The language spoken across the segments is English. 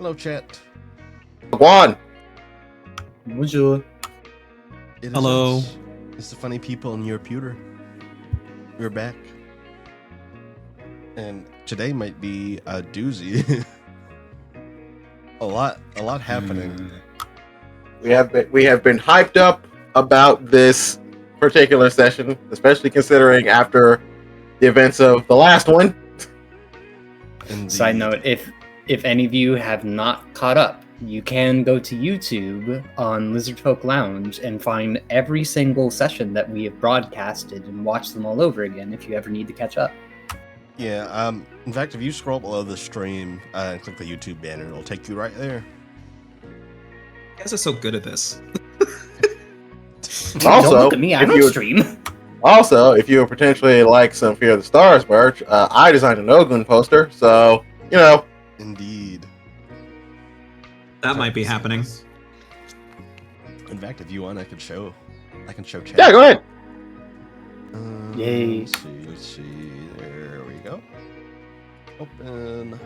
Hello, chat. Juan. Bonjour. Hello. It's the funny people in your pewter. We're back. And today might be a doozy. a lot happening. We have been hyped up about this particular session, especially considering after the events of the last one. Indeed. Side note, if any of you have not caught up, you can go to YouTube on Lizardfolk Lounge and find every single session that we have broadcasted and watch them all over again if you ever need to catch up. Yeah, in fact, if you scroll below the stream and click the YouTube banner, it'll take you right there. You guys are so good at this. Also, don't look at me, I'm on stream. Also, if you would potentially like some Fear of the Stars merch, I designed an Ogun poster, so, you know. Indeed. That might be happening. In fact, if you want, I can show chat. Yeah, go ahead. Yay. Let's see. There we go. Open.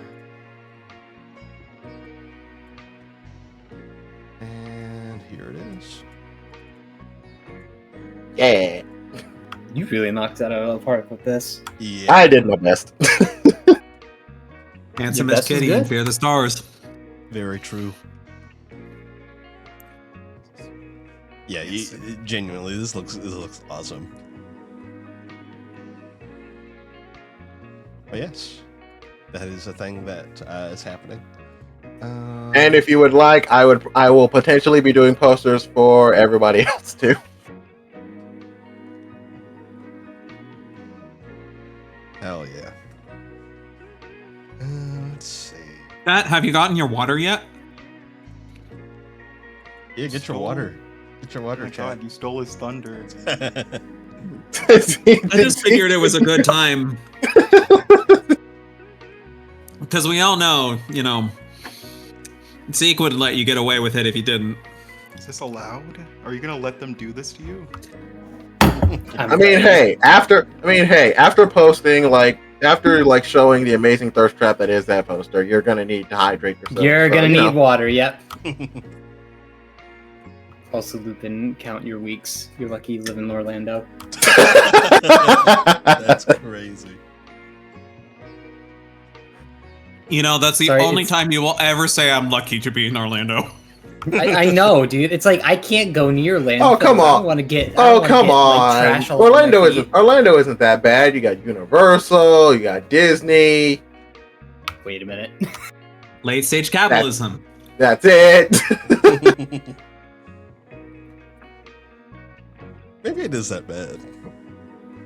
And here it is. Yeah. You really knocked that out of the park with this. Yeah. I did my best. Handsome Your as best is Kitty good. and Fear the Stars. Very true. Yeah, genuinely, this looks awesome. But yes, that is a thing that is happening. And if you would like, I will potentially be doing posters for everybody else too. Hell yeah. Let's see. Matt, have you gotten your water yet? Yeah, get your water. Get your water, Oh my chat. God, you stole his thunder. I just figured it was a good time. Because we all know, Zeke would let you get away with it if you didn't. Is this allowed? Are you gonna let them do this to you? I mean, hey, after posting, after showing the amazing thirst trap that is that poster, you're gonna need to hydrate yourself. You're so, gonna you know. need water, yep. Also, Lupin, count your weeks. You're lucky you live in Orlando. That's crazy. That's the Sorry, only time you will ever say I'm lucky to be in Orlando. I know, dude. It's like I can't go near Orlando. Oh, come I on. don't want to get. Oh, come on! Trash all over Orlando my feet. Orlando isn't that bad. You got Universal, you got Disney. Wait a minute. Late stage capitalism. That's it. Maybe it is that bad.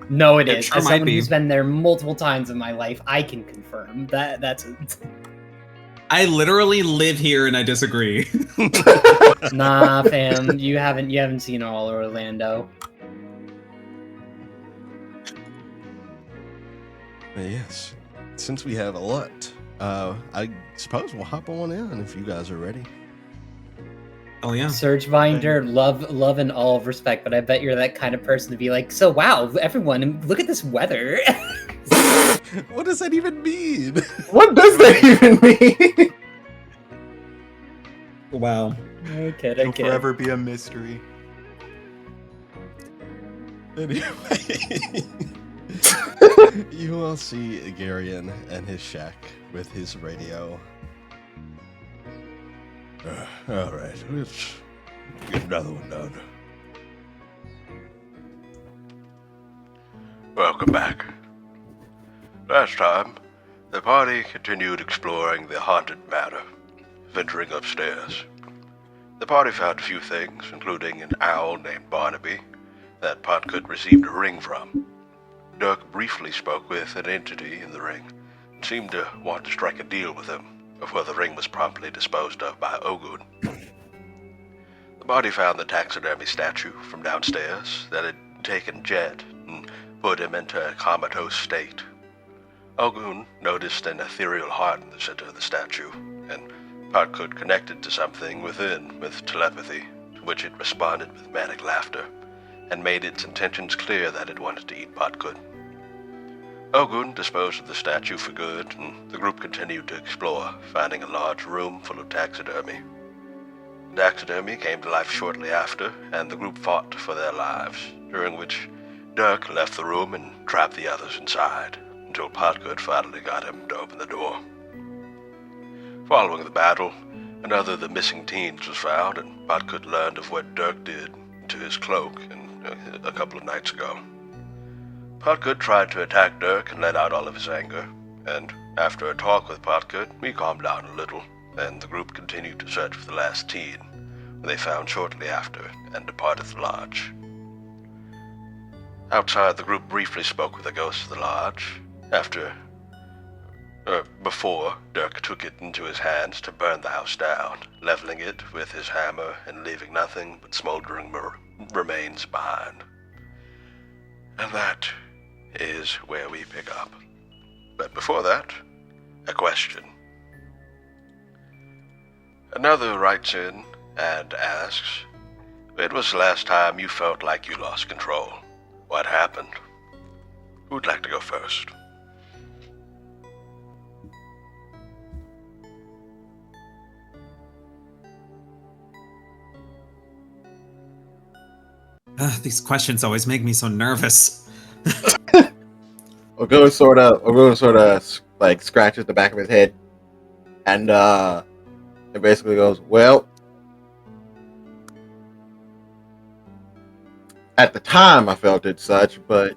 No, it It is. sure As might someone be. who's been there multiple times in my life, I can confirm that's it. I live here and I disagree. Nah, fam, you haven't seen all Orlando. But yes, since we have a lot, I suppose we'll hop on in if you guys are ready. Oh yeah. Surge Binder, love and all respect, but I bet you're that kind of person to be like, so wow, everyone, look at this weather. What does that even mean? What does that even mean? Wow. Okay, It'll forever be a mystery. Anyway, you will see Garion and his shack with his radio. All right, let's get another one done. Welcome back. Last time, the party continued exploring the haunted manor, venturing upstairs. The party found a few things, including an owl named Barnaby that Podcut received a ring from. Dirk briefly spoke with an entity in the ring and seemed to want to strike a deal with him before the ring was promptly disposed of by Ogun. The party found the taxidermy statue from downstairs that had taken Jet and put him into a comatose state. Ogun noticed an ethereal heart in the center of the statue, and Podcut connected to something within with telepathy, to which it responded with manic laughter, and made its intentions clear that it wanted to eat Podcut. Ogun disposed of the statue for good, and the group continued to explore, finding a large room full of taxidermy. Taxidermy came to life shortly after, and the group fought for their lives, during which Dirk left the room and trapped the others inside, until Podgood finally got him to open the door. Following the battle, another of the missing teens was found, and Podgood learned of what Dirk did to his cloak a couple of nights ago. Podgood tried to attack Dirk and let out all of his anger, and after a talk with Podgood, he calmed down a little, and the group continued to search for the last teen, who they found shortly after and departed the lodge. Outside, the group briefly spoke with the ghost of the lodge, before Dirk took it into his hands to burn the house down, leveling it with his hammer and leaving nothing but smoldering remains behind. And that is where we pick up. But before that, a question. Another writes in and asks, when was the last time you felt like you lost control? What happened? Who'd like to go first? These questions always make me so nervous. Ogun sort of like scratches the back of his head, and it basically goes, "Well, at the time I felt it such, but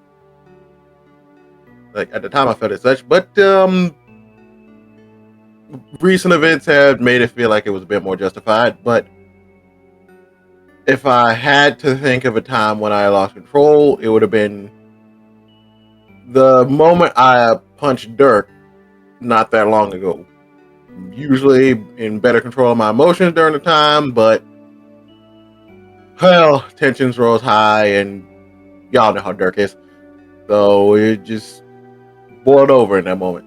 recent events have made it feel like it was a bit more justified. But if I had to think of a time when I lost control, it would have been the moment I punched Dirk not that long ago. Usually in better control of my emotions during the time, but well, tensions rose high, and y'all know how Dirk is. So it just boiled over in that moment."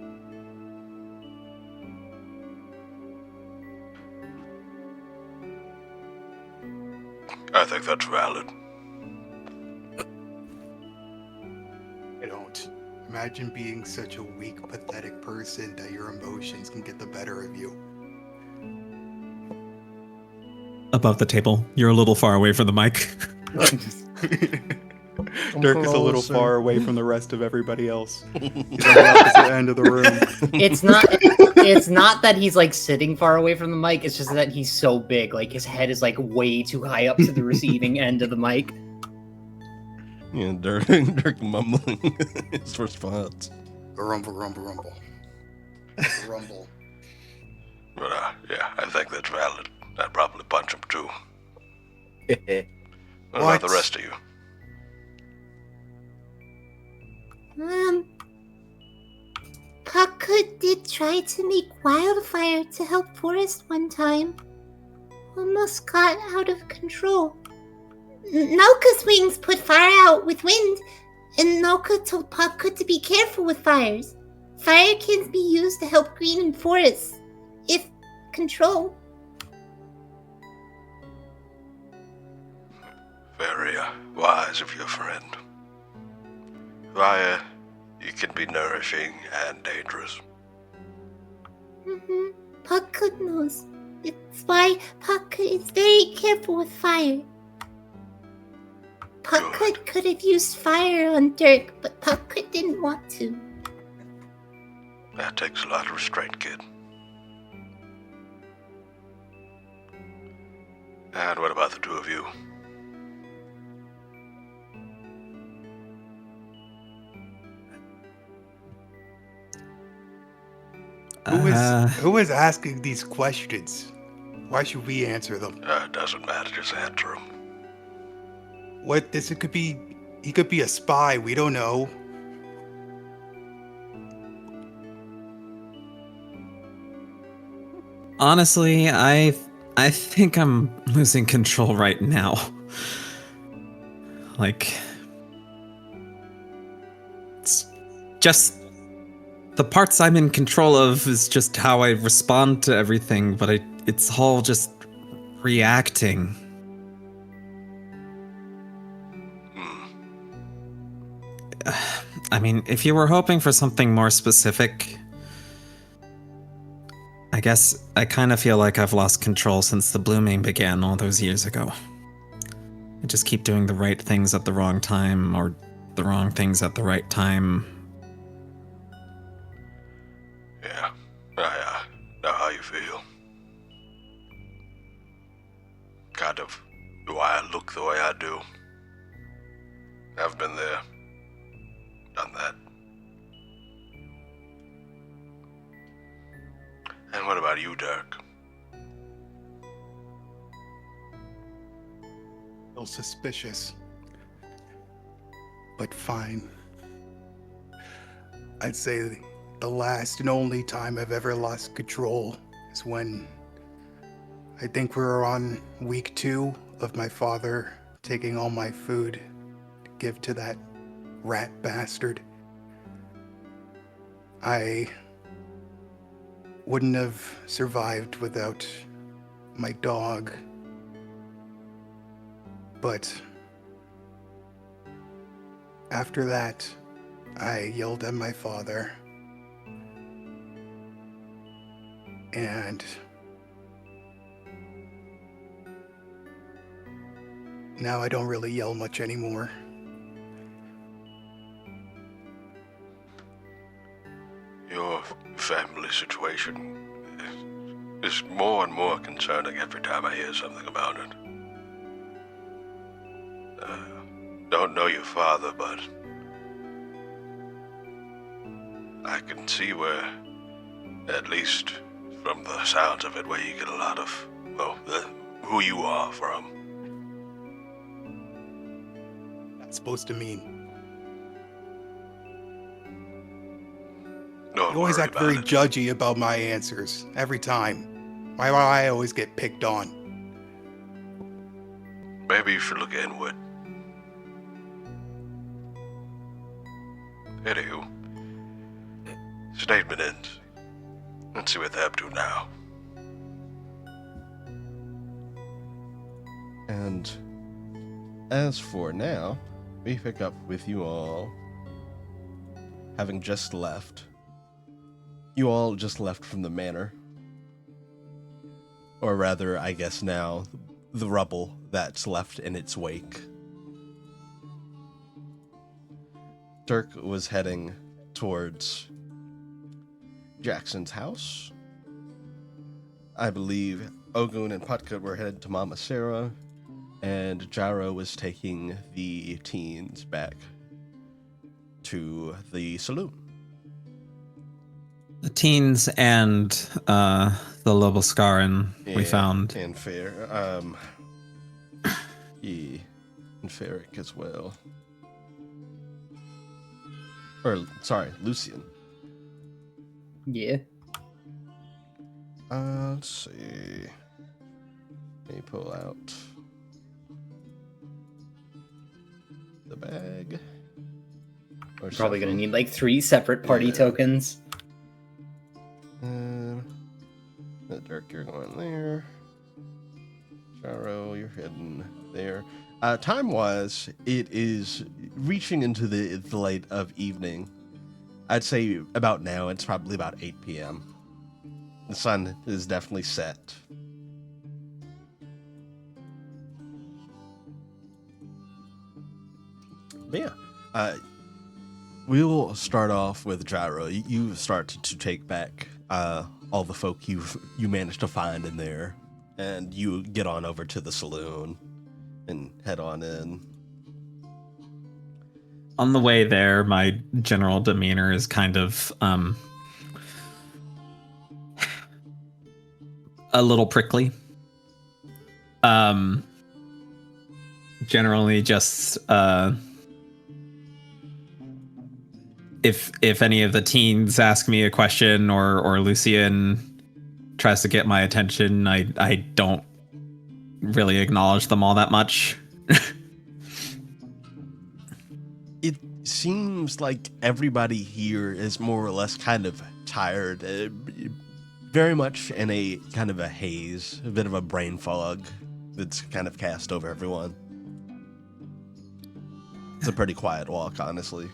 I think that's valid. I don't. Imagine being such a weak, pathetic person that your emotions can get the better of you. Above the table. You're a little far away from the mic. Dirk is a little far away from the rest of everybody else. He's on the opposite end of the room. It's not that he's like sitting far away from the mic, it's just that he's so big, like his head is like way too high up to the receiving end of the mic. Yeah, Dirk mumbling his response. Rumble, rumble, rumble. Rumble. But yeah, I think that's valid. I'd probably punch him too. What about the rest of you? Puck did try to make wildfire to help Forest one time. Almost got out of control. Noka's wings put fire out with wind, and Noka told Puck to be careful with fires. Fire can be used to help green and forests, if controlled. Very wise of your friend. Fire, it can be nourishing and dangerous. Puck knows. It's why Puck is very careful with fire. Puck could have used fire on Dirk, but Puck didn't want to. That takes a lot of restraint, kid. And what about the two of you? Who is asking these questions? Why should we answer them? It doesn't matter, just answer them. What this it could be? He could be a spy. We don't know. Honestly, I think I'm losing control right now. Like, it's just the parts I'm in control of is just how I respond to everything, but it's all just reacting. I mean, if you were hoping for something more specific, I guess I kind of feel like I've lost control since the blooming began all those years ago. I just keep doing the right things at the wrong time, or the wrong things at the right time. Yeah, I know how you feel. Kind of why I look the way I do. I've been there, done that. And what about you, Dirk? Still suspicious. But fine. I'd say the last and only time I've ever lost control is when I think we were on week 2 of my father taking all my food to give to that rat bastard. I wouldn't have survived without my dog. But after that, I yelled at my father. And now I don't really yell much anymore. Your family situation is more and more concerning every time I hear something about it. Don't know your father, but I can see where, at least from the sounds of it, where you get a lot of, well, who you are from. That's supposed to mean. Don't You always worry act very about it. judgy about my answers, every time. Why do I always get picked on? Maybe you should look inward. Anywho, statement ends. Let's see what they're up to now. And as for now, we pick up with you all having just left. You all just left from the manor. Or rather, I guess now, the rubble that's left in its wake. Dirk was heading towards Jackson's house. I believe Ogun and Putka were headed to Mama Sarah, and Jaro was taking the teens back to the saloon. The teens and the Loboscaran we found. And Fair. Yeah, and Ferric as well. Or, sorry, Lucian. Yeah. Let's see. Let me pull out the bag. Or Probably gonna something. need like 3 separate party Yeah. tokens. Dirk, you're going there. Jaro, you're heading there. Time-wise, it is reaching into the light of evening. I'd say about now, it's probably about 8 p.m. The sun is definitely set. But yeah, we'll start off with Gyro. You start to take back all the folk you managed to find in there, and you get on over to the saloon and head on in. On the way there, my general demeanor is kind of a little prickly. Generally just if any of the teens ask me a question or Lucian tries to get my attention, I don't really acknowledge them all that much. It seems like everybody here is more or less kind of tired, very much in a kind of a haze, a bit of a brain fog that's kind of cast over everyone. It's a pretty quiet walk, honestly.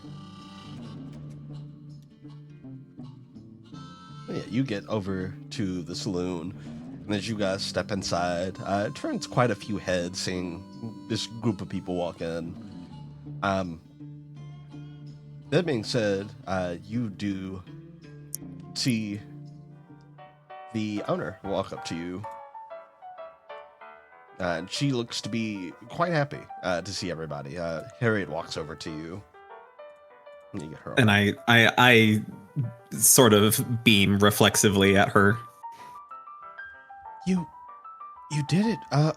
Yeah, you get over to the saloon, and as you guys step inside, it turns quite a few heads seeing this group of people walk in. That being said, you do see the owner walk up to you. And she looks to be quite happy to see everybody. Harriet walks over to you. And you get her And arm. I sort of beam reflexively at her. You did it. I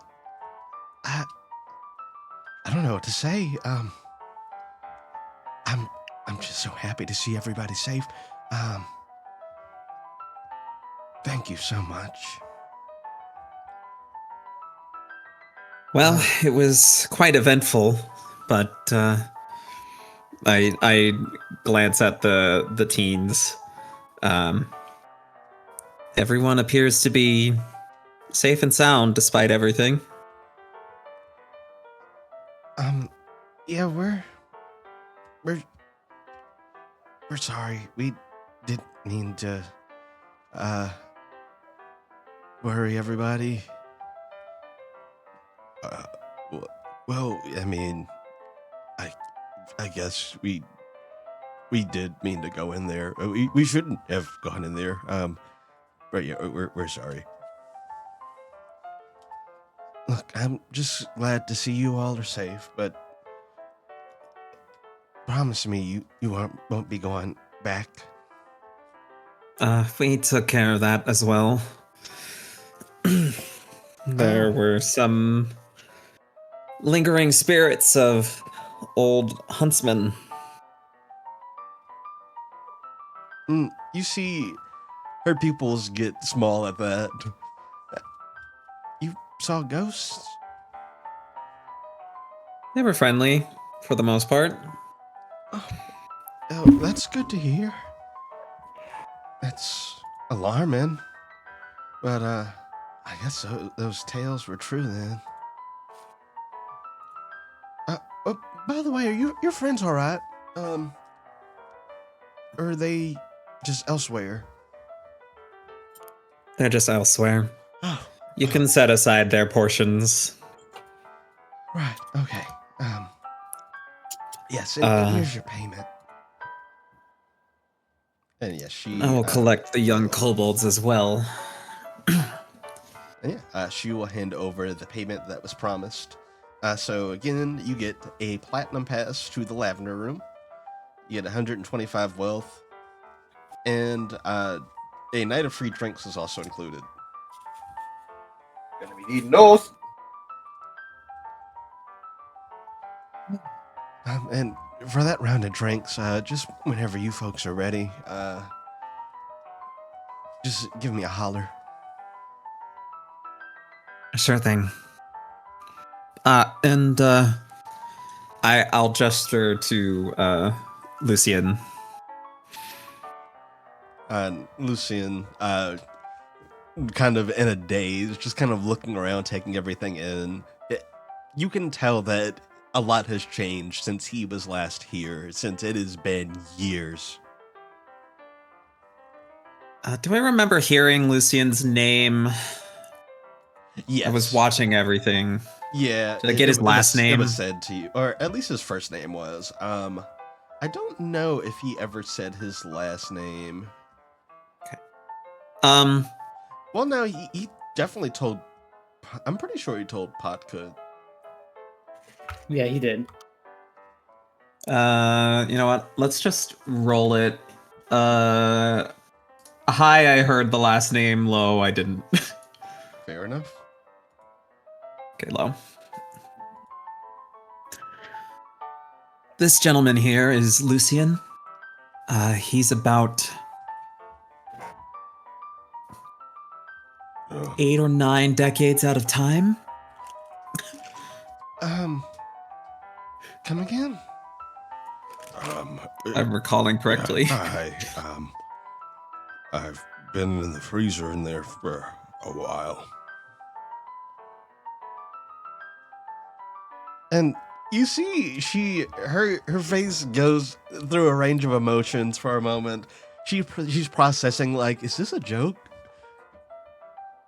don't know what to say. I'm just so happy to see everybody safe. Thank you so much. Well, it was quite eventful, but I glance at the teens. Everyone appears to be safe and sound despite everything. Yeah, we're sorry. We didn't mean to worry everybody. Well, I mean, I guess we did mean to go in there. We shouldn't have gone in there. But yeah, we're sorry. Look, I'm just glad to see you all are safe, but promise me you won't be going back. We took care of that as well. There were some lingering spirits of old huntsmen. You see her pupils get small at that. You saw ghosts? They were friendly, for the most part. Oh, that's good to hear. That's alarming. But, I guess those tales were true then. Oh, by the way, are your friends alright? Or are they just elsewhere? They're just elsewhere. Oh. You can set aside their portions. Right, okay. Yes, and here's your payment. And yes, I will collect the young kobolds as well. She will hand over the payment that was promised. So again, you get a platinum pass to the Lavender Room. You get 125 wealth, and a night of free drinks is also included. Gonna be needing those. And for that round of drinks, just whenever you folks are ready, just give me a holler. Sure thing. I'll gesture to Lucien. Lucien, kind of in a daze, just kind of looking around, taking everything in. You can tell that a lot has changed since he was last here, since it has been years. Do I remember hearing Lucien's name? Yes. I was watching everything. Yeah. Did I get his last name? It was said to you, or at least his first name was. I don't know if he ever said his last name. Okay. Well, no, he definitely told. I'm pretty sure he told Potka. Yeah, he did. You know what? Let's just roll it. High, I heard the last name. Low, I didn't. Fair enough. Okay, low. This gentleman here is Lucien. He's about 8 or 9 decades out of time. Come again? I'm recalling correctly. I've been in the freezer in there for a while. And you see, her face goes through a range of emotions for a moment. she's processing like, is this a joke?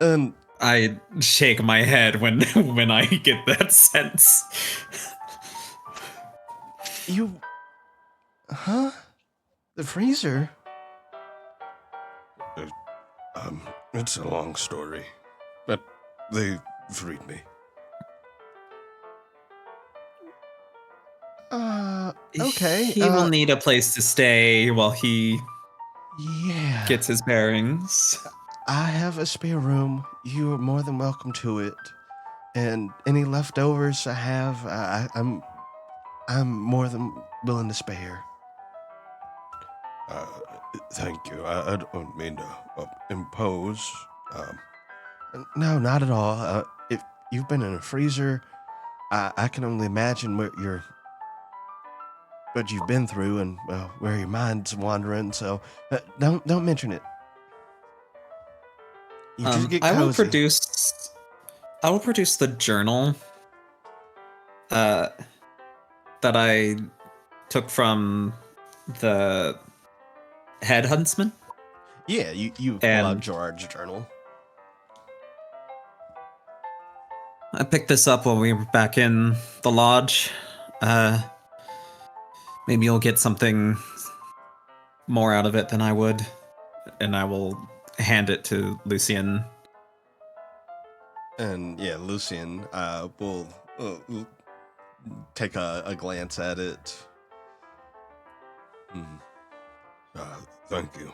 And I shake my head when when I get that sense. you, huh? The freezer? It's a long story, but they freed me. Okay. He will need a place to stay while he Yeah. gets his bearings. I have a spare room. You are more than welcome to it. And any leftovers I have, I'm more than willing to spare. Thank you. I don't mean to impose. No, not at all. If you've been in a freezer, I can only imagine what you've been through and where your mind's wandering. So don't mention it. You just get cozy. I will produce the journal that I took from the head huntsman. Yeah, you pull out Gerard's journal. I picked this up while we were back in the lodge. Maybe you'll get something more out of it than I would, and I will hand it to Lucien. And yeah, Lucien will take a glance at it. Thank you.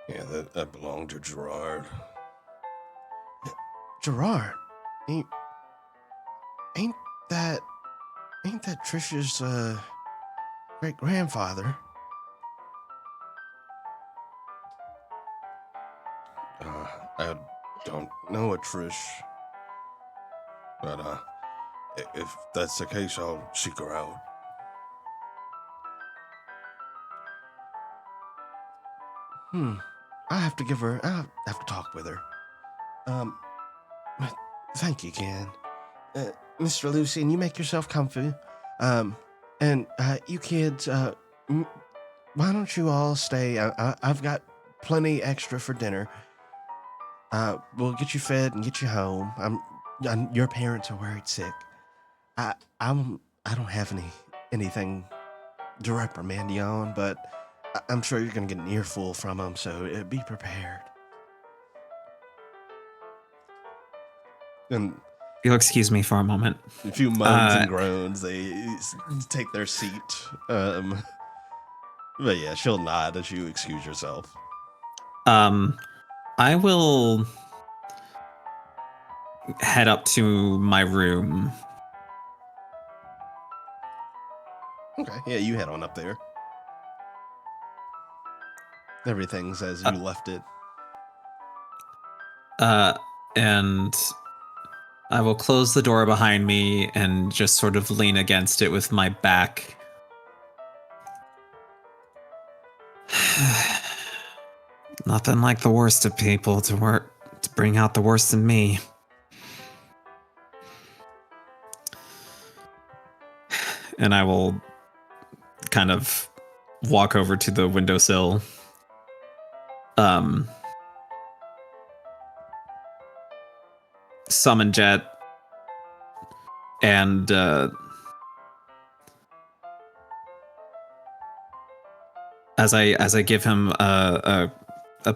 Yeah, that belonged to Gerard. Gerard, ain't that Trisha's great grandfather? I don't know a Trish, but if that's the case, I'll seek her out. I have to talk with her. Thank you, Ken. Mr. Lucien, you make yourself comfy. And you kids, why don't you all stay? I've got plenty extra for dinner. We'll get you fed and get you home. Your parents are worried sick. I don't have anything to reprimand you on, but I'm sure you're gonna get an earful from them, so be prepared. And You'll excuse me for a moment. a few moans and groans. They take their seat. But yeah, she'll nod as you excuse yourself. I will head up to my room. Okay, yeah, you head on up there. Everything's as you left it. And I will close the door behind me and just sort of lean against it with my back. Nothing like the worst of people to bring out the worst in me. And I will kind of walk over to the windowsill. Summon Jet, and as I give him a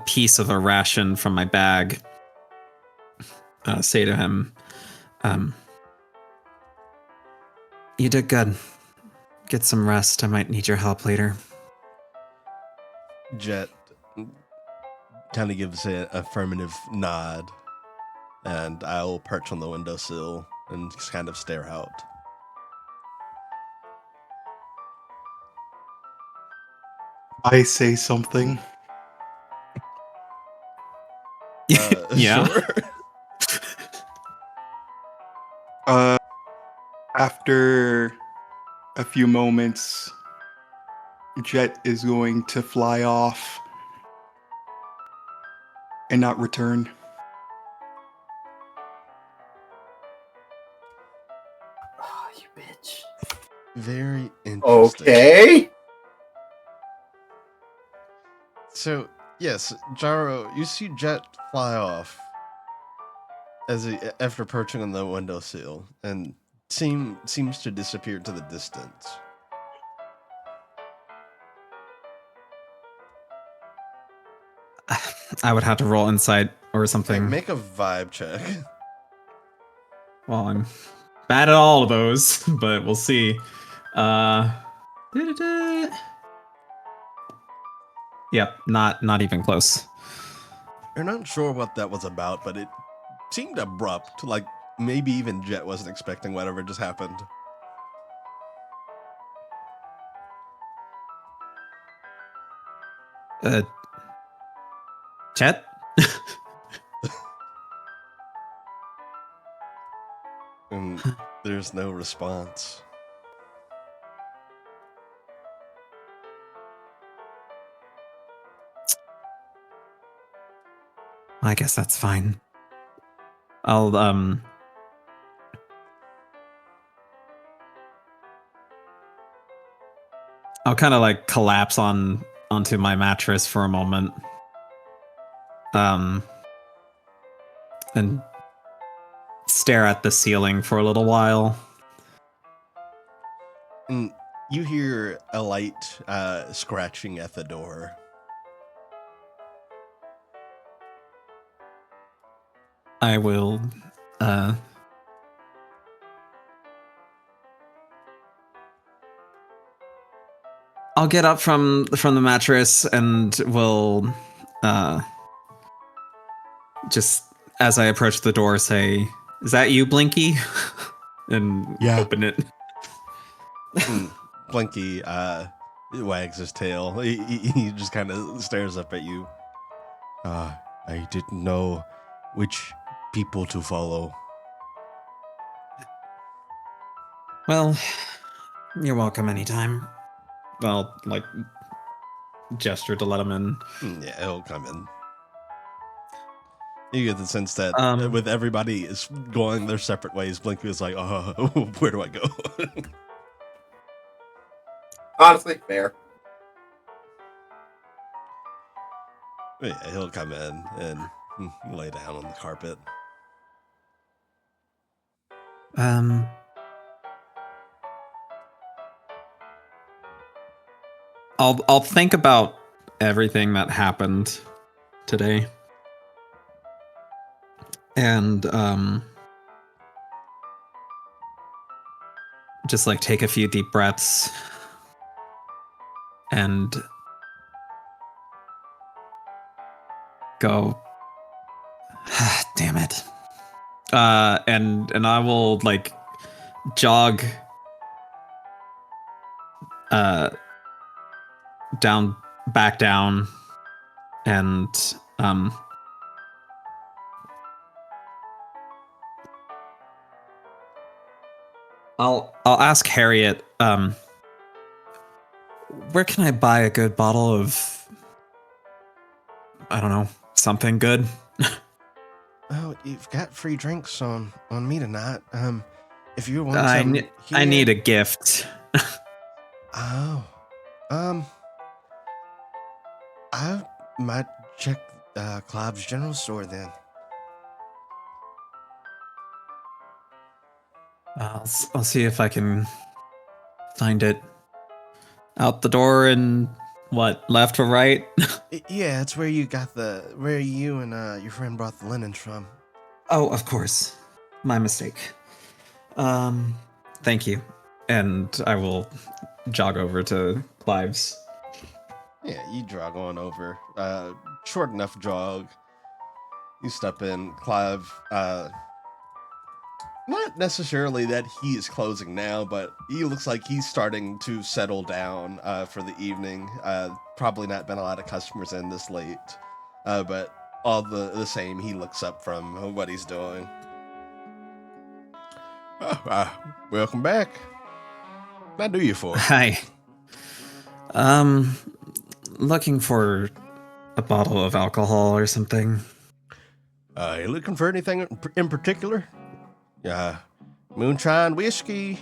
piece of a ration from my bag, say to him, "You did good. Get some rest. I might need your help later." Jet kind of gives an affirmative nod, and I'll perch on the windowsill and just kind of stare out. I say something. Yeah. Sure. After a few moments, Jet is going to fly off and not return. Oh, you bitch. Very interesting. Okay. So, yes, Jaro, you see Jet fly off after perching on the windowsill and seems to disappear to the distance. I would have to roll insight or something. Hey, make a vibe check. Well, I'm bad at all of those, but we'll see. Yep, not even close. You're not sure what that was about, but it seemed abrupt. Like maybe even Jet wasn't expecting whatever just happened. Chet? And there's no response. I guess that's fine. I'll kind of like collapse onto my mattress for a moment. And stare at the ceiling for a little while. And you hear a light scratching at the door. I will I'll get up from the mattress and will just as I approach the door say, "Is that you, Blinky?" and open it. Blinky wags his tail. He just kind of stares up at you. I didn't know which people to follow. Well, you're welcome anytime. I'll like gesture to let him in. Yeah, he'll come in. You get the sense that with everybody is going their separate ways, Blinky was like, where do I go? Honestly, fair. Yeah, he'll come in and lay down on the carpet. I'll think about everything that happened today. And just like take a few deep breaths and go, damn it. And I will like jog back down and I'll ask Harriet, where can I buy a good bottle of, I don't know, something good? Oh, you've got free drinks on me tonight. If you want I some need a gift. Oh. I might check Clive's general store then. I'll see if I can find it out the door and what, left or right? Yeah, it's where you and your friend brought the linens from. Oh, of course. My mistake. Thank you. And I will jog over to Clive's. Yeah, you jog on over. Short enough jog. You step in. Clive, not necessarily that he is closing now, but he looks like he's starting to settle down for the evening. Probably not been a lot of customers in this late. But all the same, he looks up from what he's doing. Welcome back. What do you for? Hi. Looking for a bottle of alcohol or something. You looking for anything in particular? Moonshine, whiskey,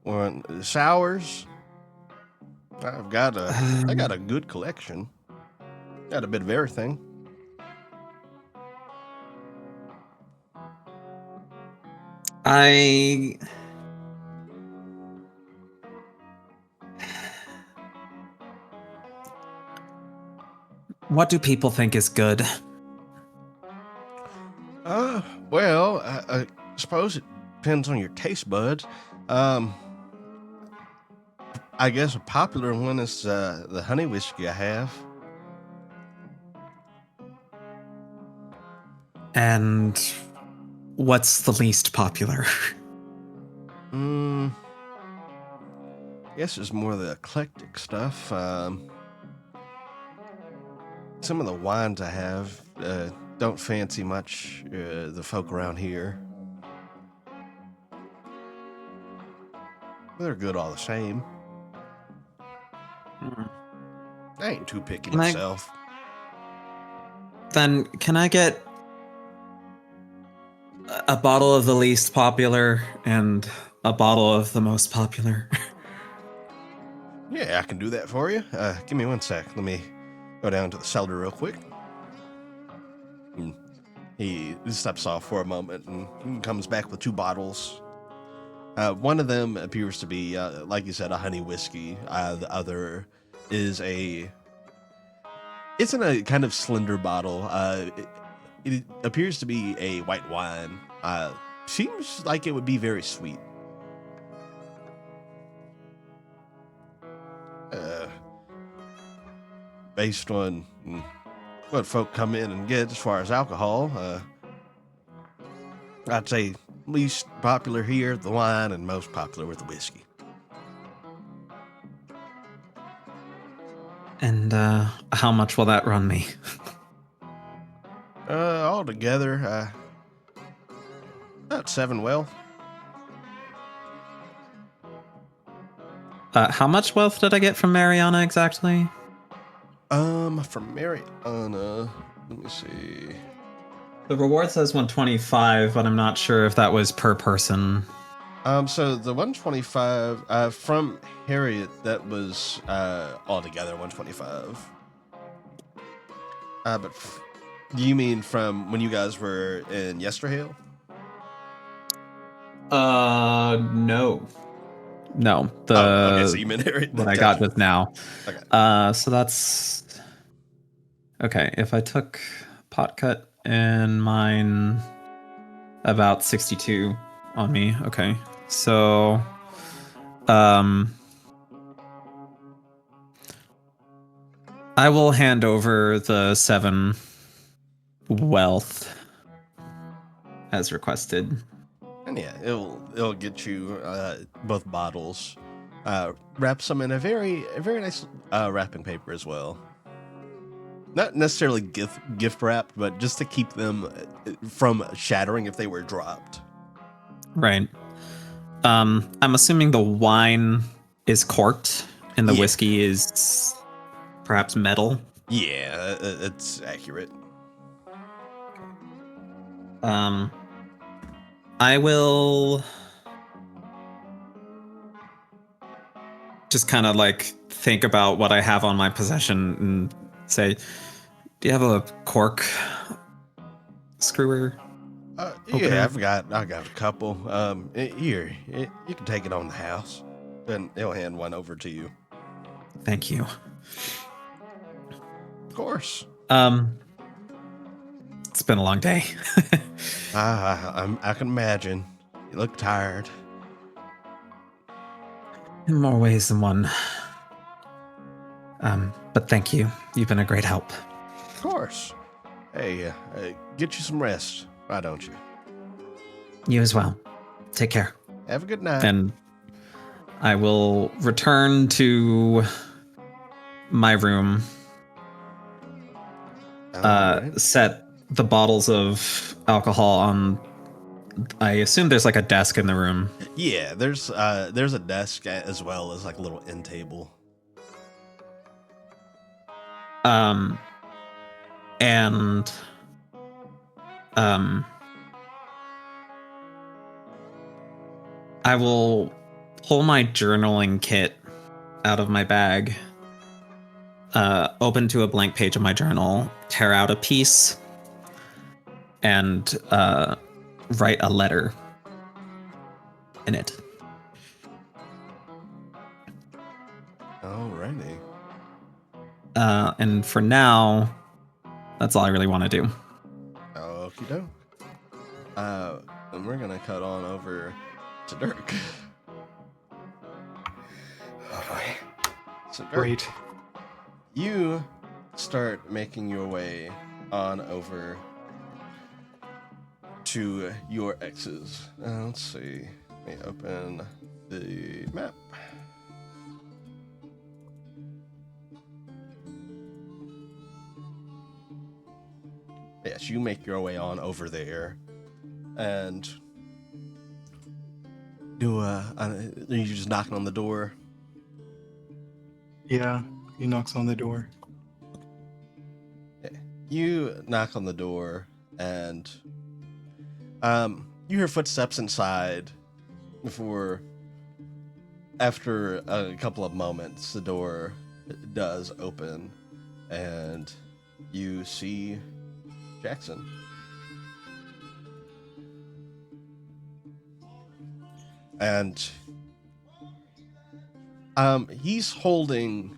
or sours? I got a good collection. Got a bit of everything. What do people think is good? Well, I suppose it depends on your taste buds. I guess a popular one is the honey whiskey I have. And what's the least popular? I guess it's more the eclectic stuff. Some of the wines I have don't fancy much the folk around here. They're good all the same. I ain't too picky myself. Then can I get a bottle of the least popular and a bottle of the most popular? Yeah, I can do that for you. Give me one sec. Let me go down to the cellar real quick. He steps off for a moment and comes back with 2 bottles. One of them appears to be, like you said, a honey whiskey. The other is it's in a kind of slender bottle. It appears to be a white wine. Seems like it would be very sweet. Based on what folk come in and get as far as alcohol, I'd say least popular here, the wine, and most popular with the whiskey. And how much will that run me? All together, about 7 wealth. How much wealth did I get from Mariana exactly? From Mariana, let me see. The reward says 125, but I'm not sure if that was per person. So the 125 from Harriet, that was altogether 125. But you mean from when you guys were in Yesterhale? No. No, okay, so you meant Harriet. what I got just now. Okay. So that's okay. If I took pot cut and mine, about 62 on me. Okay, so I will hand over the 7 wealth as requested. And yeah, it'll get you both bottles. Wrap some in a very nice wrapping paper as well. Not necessarily gift wrapped, but just to keep them from shattering if they were dropped. Right. I'm assuming the wine is corked and the whiskey is perhaps metal. Yeah, it's accurate. I will just kind of like think about what I have on my possession and say, do you have a cork screwer? Yeah, I got a couple. Here, you can take it on the house. Then they'll hand one over to you. Thank you. Of course. It's been a long day. I can imagine. You look tired. In more ways than one. But thank you. You've been a great help. Of course. Hey, get you some rest. Why don't you? You as well. Take care. Have a good night. And I will return to my room. Right. Set the bottles of alcohol on. I assume there's like a desk in the room. Yeah, there's a desk as well as like a little end table. And I will pull my journaling kit out of my bag. open to a blank page of my journal, tear out a piece, and write a letter in it. Alrighty. And for now, that's all I really want to do. Okie doke. And we're gonna cut on over to Dirk. Oh boy. So Dirk, Great. you start making your way on over to your X's. Let's see. Let me open the map. Yes, you make your way on over there, and are you just knocking on the door? Yeah, he knocks on the door. You knock on the door, and you hear footsteps inside. After a couple of moments, the door does open, and you see Jackson. And he's holding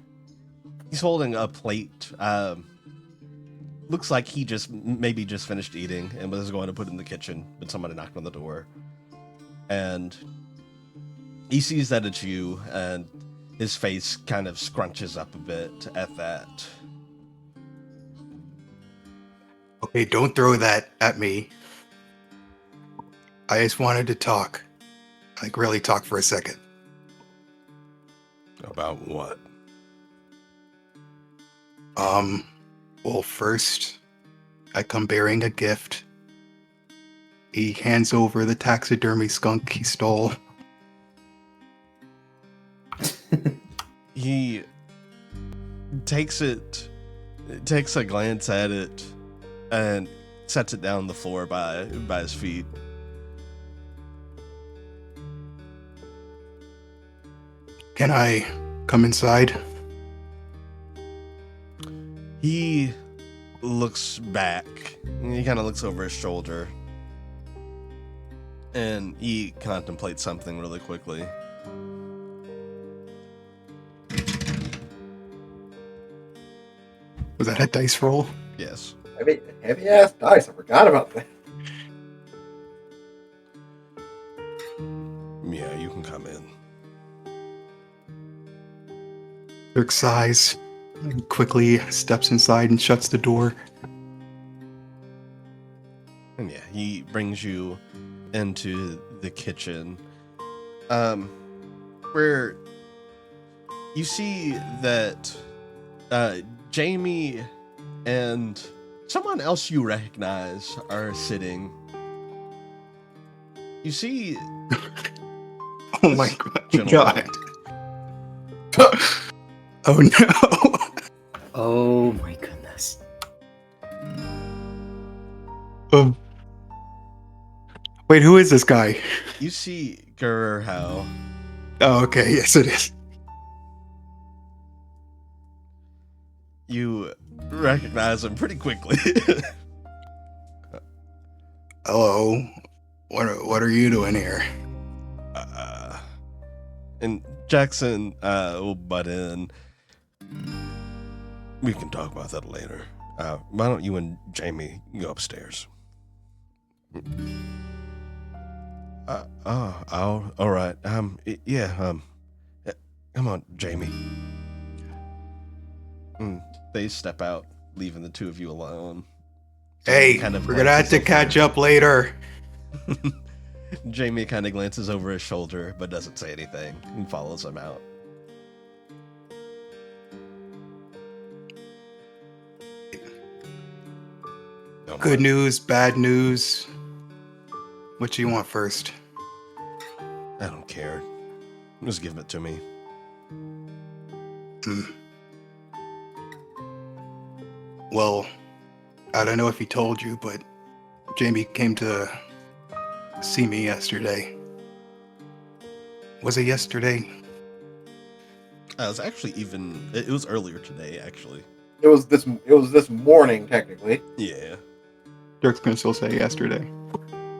a plate. Looks like he maybe just finished eating and was going to put it in the kitchen, but somebody knocked on the door. And he sees that it's you, and his face kind of scrunches up a bit at that. Okay, don't throw that at me. I just wanted to talk. Like, really talk for a second. About what? Well, first, I come bearing a gift. He hands over the taxidermy skunk he stole. He takes a glance at it, and sets it down on the floor by his feet. Can I come inside? He looks back. He kind of looks over his shoulder, and he contemplates something really quickly. Was that a dice roll? Yes. Heavy ass dice. I forgot about that. Yeah, you can come in. Dirk sighs, and quickly steps inside and shuts the door. And yeah, he brings you into the kitchen, where you see that Jamie and someone else you recognize are sitting. You see... Oh my god. Oh no. Oh my goodness. Wait, who is this guy? You see Gerhau. Oh, okay, yes it is. You recognize him pretty quickly. Hello. What are you doing here? And Jackson will butt in. We can talk about that later. Why don't you and Jamie go upstairs? All right. Come on, Jamie. They step out, leaving the two of you alone. Hey, Kind of we're gonna have to catch up later. Jamie kind of glances over his shoulder, but doesn't say anything, and follows him out. Good news, bad news. What do you want first? I don't care. Just give it to me. Well, I don't know if he told you, but Jamie came to see me yesterday. Was it yesterday? It was actually it was earlier today, actually. It was this morning, technically. Yeah, Dirk's gonna still say yesterday.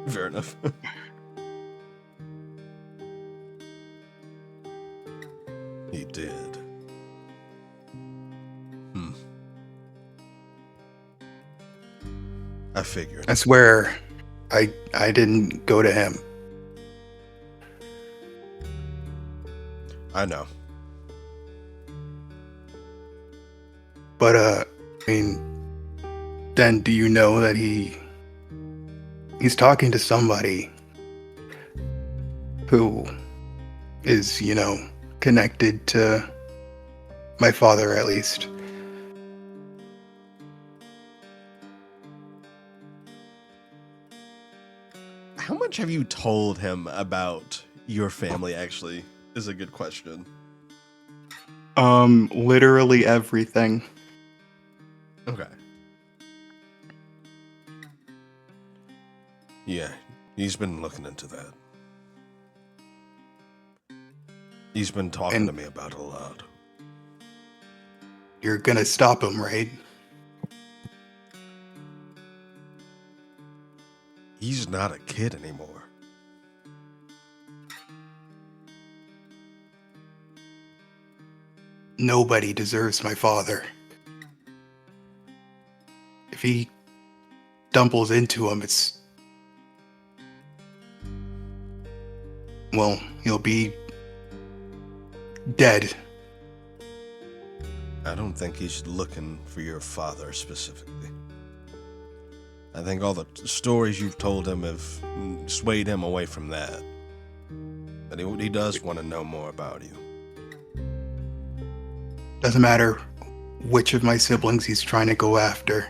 fair enough. He did. I figured. I swear, I didn't go to him. I know. But I mean, then do you know that he's talking to somebody who is, connected to my father at least? How much have you told him about your family, actually, is a good question. Literally everything. Okay. Yeah, he's been looking into that. He's been talking to me about it a lot. You're gonna stop him, right? He's not a kid anymore. Nobody deserves my father. If he stumbles into him, well, he'll be dead. I don't think he's looking for your father specifically. I think all the stories you've told him have swayed him away from that. But he does want to know more about you. Doesn't matter which of my siblings he's trying to go after.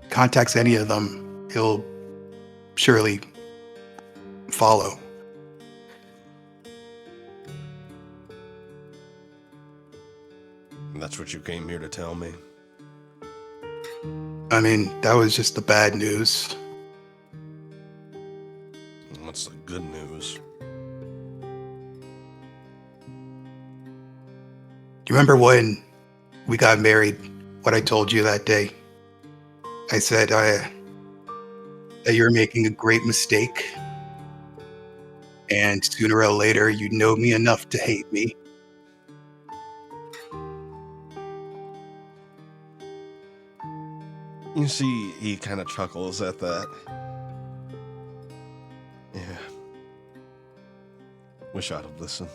Contacts any of them, he'll surely follow. And that's what you came here to tell me? I mean, that was just the bad news. What's the good news? Do you remember when we got married, what I told you that day? I said that you were making a great mistake, and sooner or later you'd know me enough to hate me. You see, he kind of chuckles at that. Yeah. Wish I'd have listened.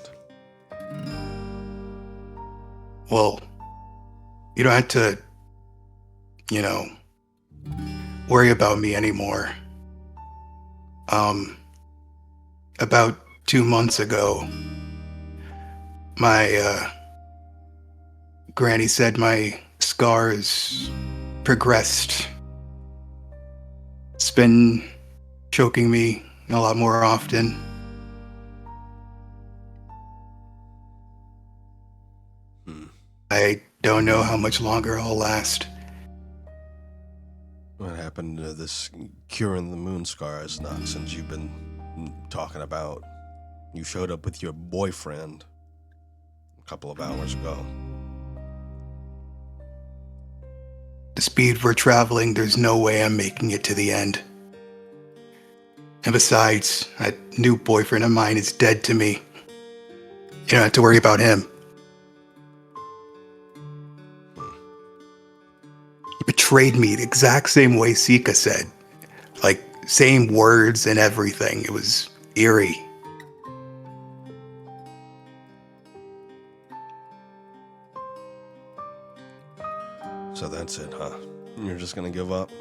Well, you don't have to, worry about me anymore. About 2 months ago, my granny said my scars progressed. It's been choking me a lot more often. I don't know how much longer I'll last. What happened to this curing the moon scars nonsense you've been talking about? You showed up with your boyfriend a couple of hours ago. The speed we're traveling, there's no way I'm making it to the end. And besides, that new boyfriend of mine is dead to me. You don't have to worry about him. He betrayed me the exact same way Sika said. Like, same words and everything. It was eerie. So that's it, huh? You're just gonna give up?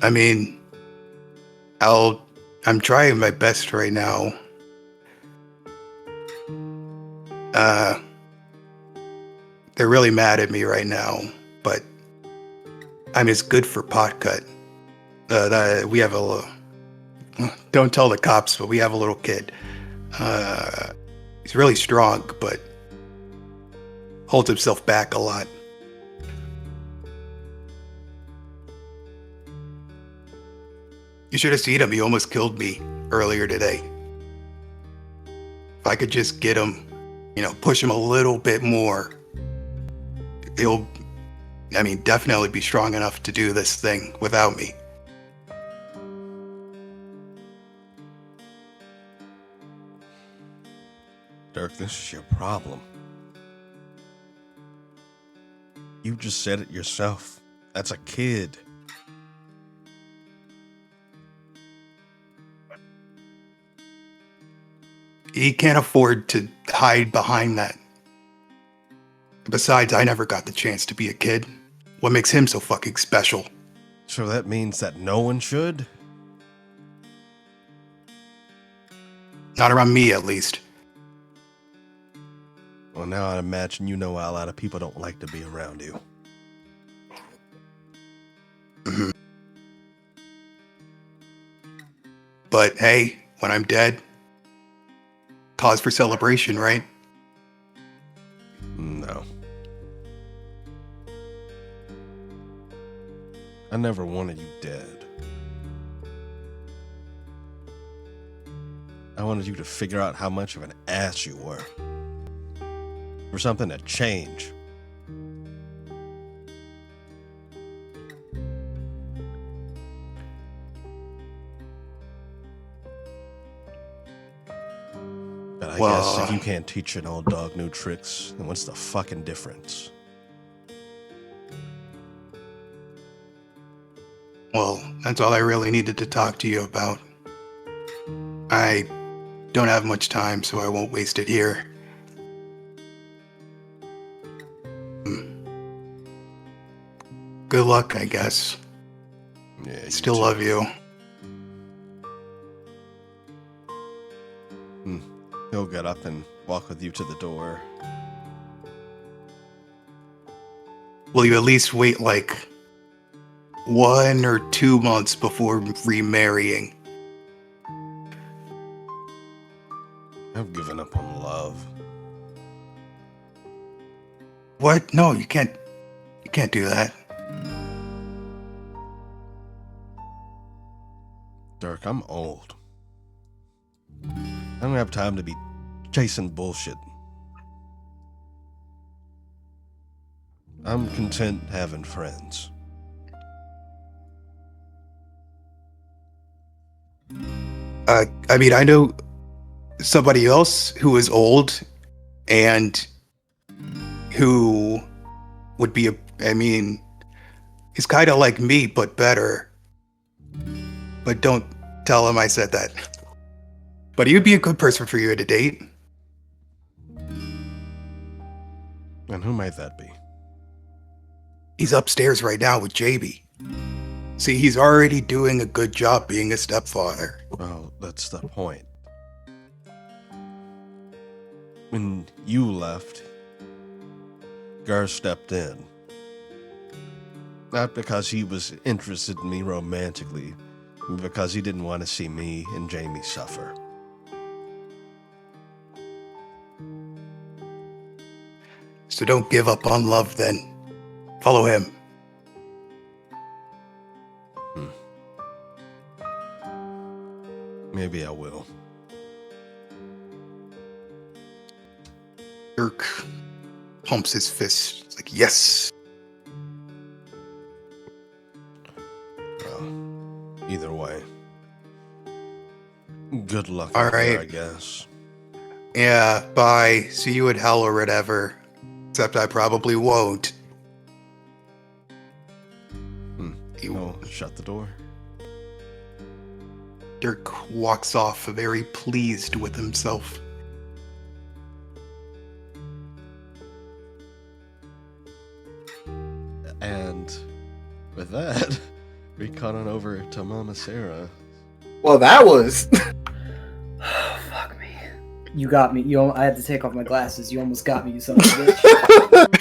I mean, I'm trying my best right now. They're really mad at me right now, but I'm as good for potcut. We have a little, don't tell the cops, but we have a little kid. He's really strong, but holds himself back a lot. You should have seen him. He almost killed me earlier today. if I could just get him, push him a little bit more, he'll, definitely be strong enough to do this thing without me. Dirk, this is your problem. You just said it yourself. That's a kid. He can't afford to hide behind that. Besides, I never got the chance to be a kid. What makes him so fucking special? So that means that no one should? Not around me, at least. Well, now I imagine you know why a lot of people don't like to be around you. Mm-hmm. But hey, when I'm dead, cause for celebration, right? No. I never wanted you dead. I wanted you to figure out how much of an ass you were. For something to change. But I guess if you can't teach an old dog new tricks, then what's the fucking difference? Well, that's all I really needed to talk to you about. I don't have much time, so I won't waste it here. Good luck, I guess. Yeah, Still love you. He'll get up and walk with you to the door. Will you at least wait like 1 or 2 months before remarrying? I've given up on love. What? No, you can't do that. Dirk, I'm old. I don't have time to be chasing bullshit. I'm content having friends. I know somebody else who is old and who would be he's kind of like me, but better. But don't tell him I said that. But he would be a good person for you to date. And who might that be? He's upstairs right now with JB. See, he's already doing a good job being a stepfather. Well, that's the point. When you left, Gar stepped in. Not because he was interested in me romantically, but because he didn't want to see me and Jamie suffer. So don't give up on love then. Follow him. Maybe I will. Dirk pumps his fist. It's like, yes. Well, either way. Good luck All out there, right. I guess. Yeah, bye. See you at hell or whatever. Except I probably won't. Oh, shut the door. Dirk walks off, very pleased with himself. And with that, we cut on over to Mama Sarah. Well, that was. Fuck me. You got me. I had to take off my glasses. You almost got me, you son of a bitch.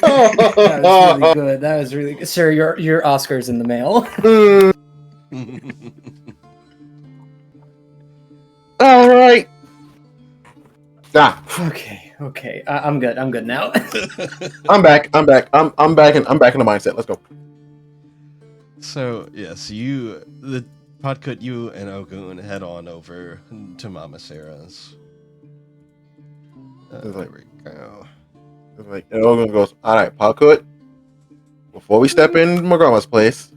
That was really good. That was really good. Sir, your Oscar's in the mail. All right. Okay. I'm good. I'm good now. I'm back. I'm back in the mindset. Let's go. So, yes, the Podcut, you and Ogun head on over to Mama Sarah's. It's like, There we go. it's like, and Ogun goes, all right, Parkut, before we step in my grandma's place,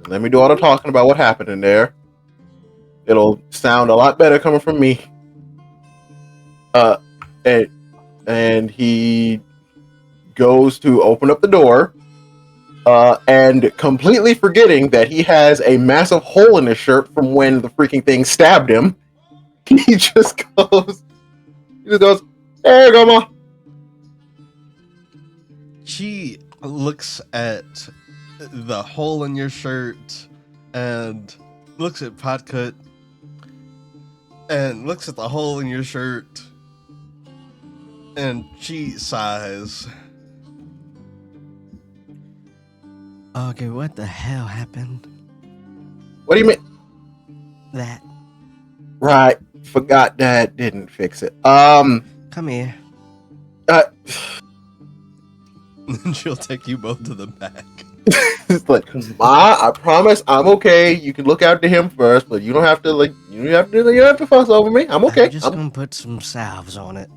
let me do all the talking about what happened in there. It'll sound a lot better coming from me. And he goes to open up the door, and completely forgetting that he has a massive hole in his shirt from when the freaking thing stabbed him, he just goes, "Hey, Grandma." She looks at the hole in your shirt and looks at Podcut and looks at the hole in your shirt and she sighs. Okay, what the hell happened? What do you mean? That. Right, forgot that. Didn't fix it. Come here. And she'll take you both to the back. It's like, Ma, I promise I'm okay. You can look out to him first, but you don't have to you don't have to fuss over me. I'm okay. I'm just gonna put some salves on it.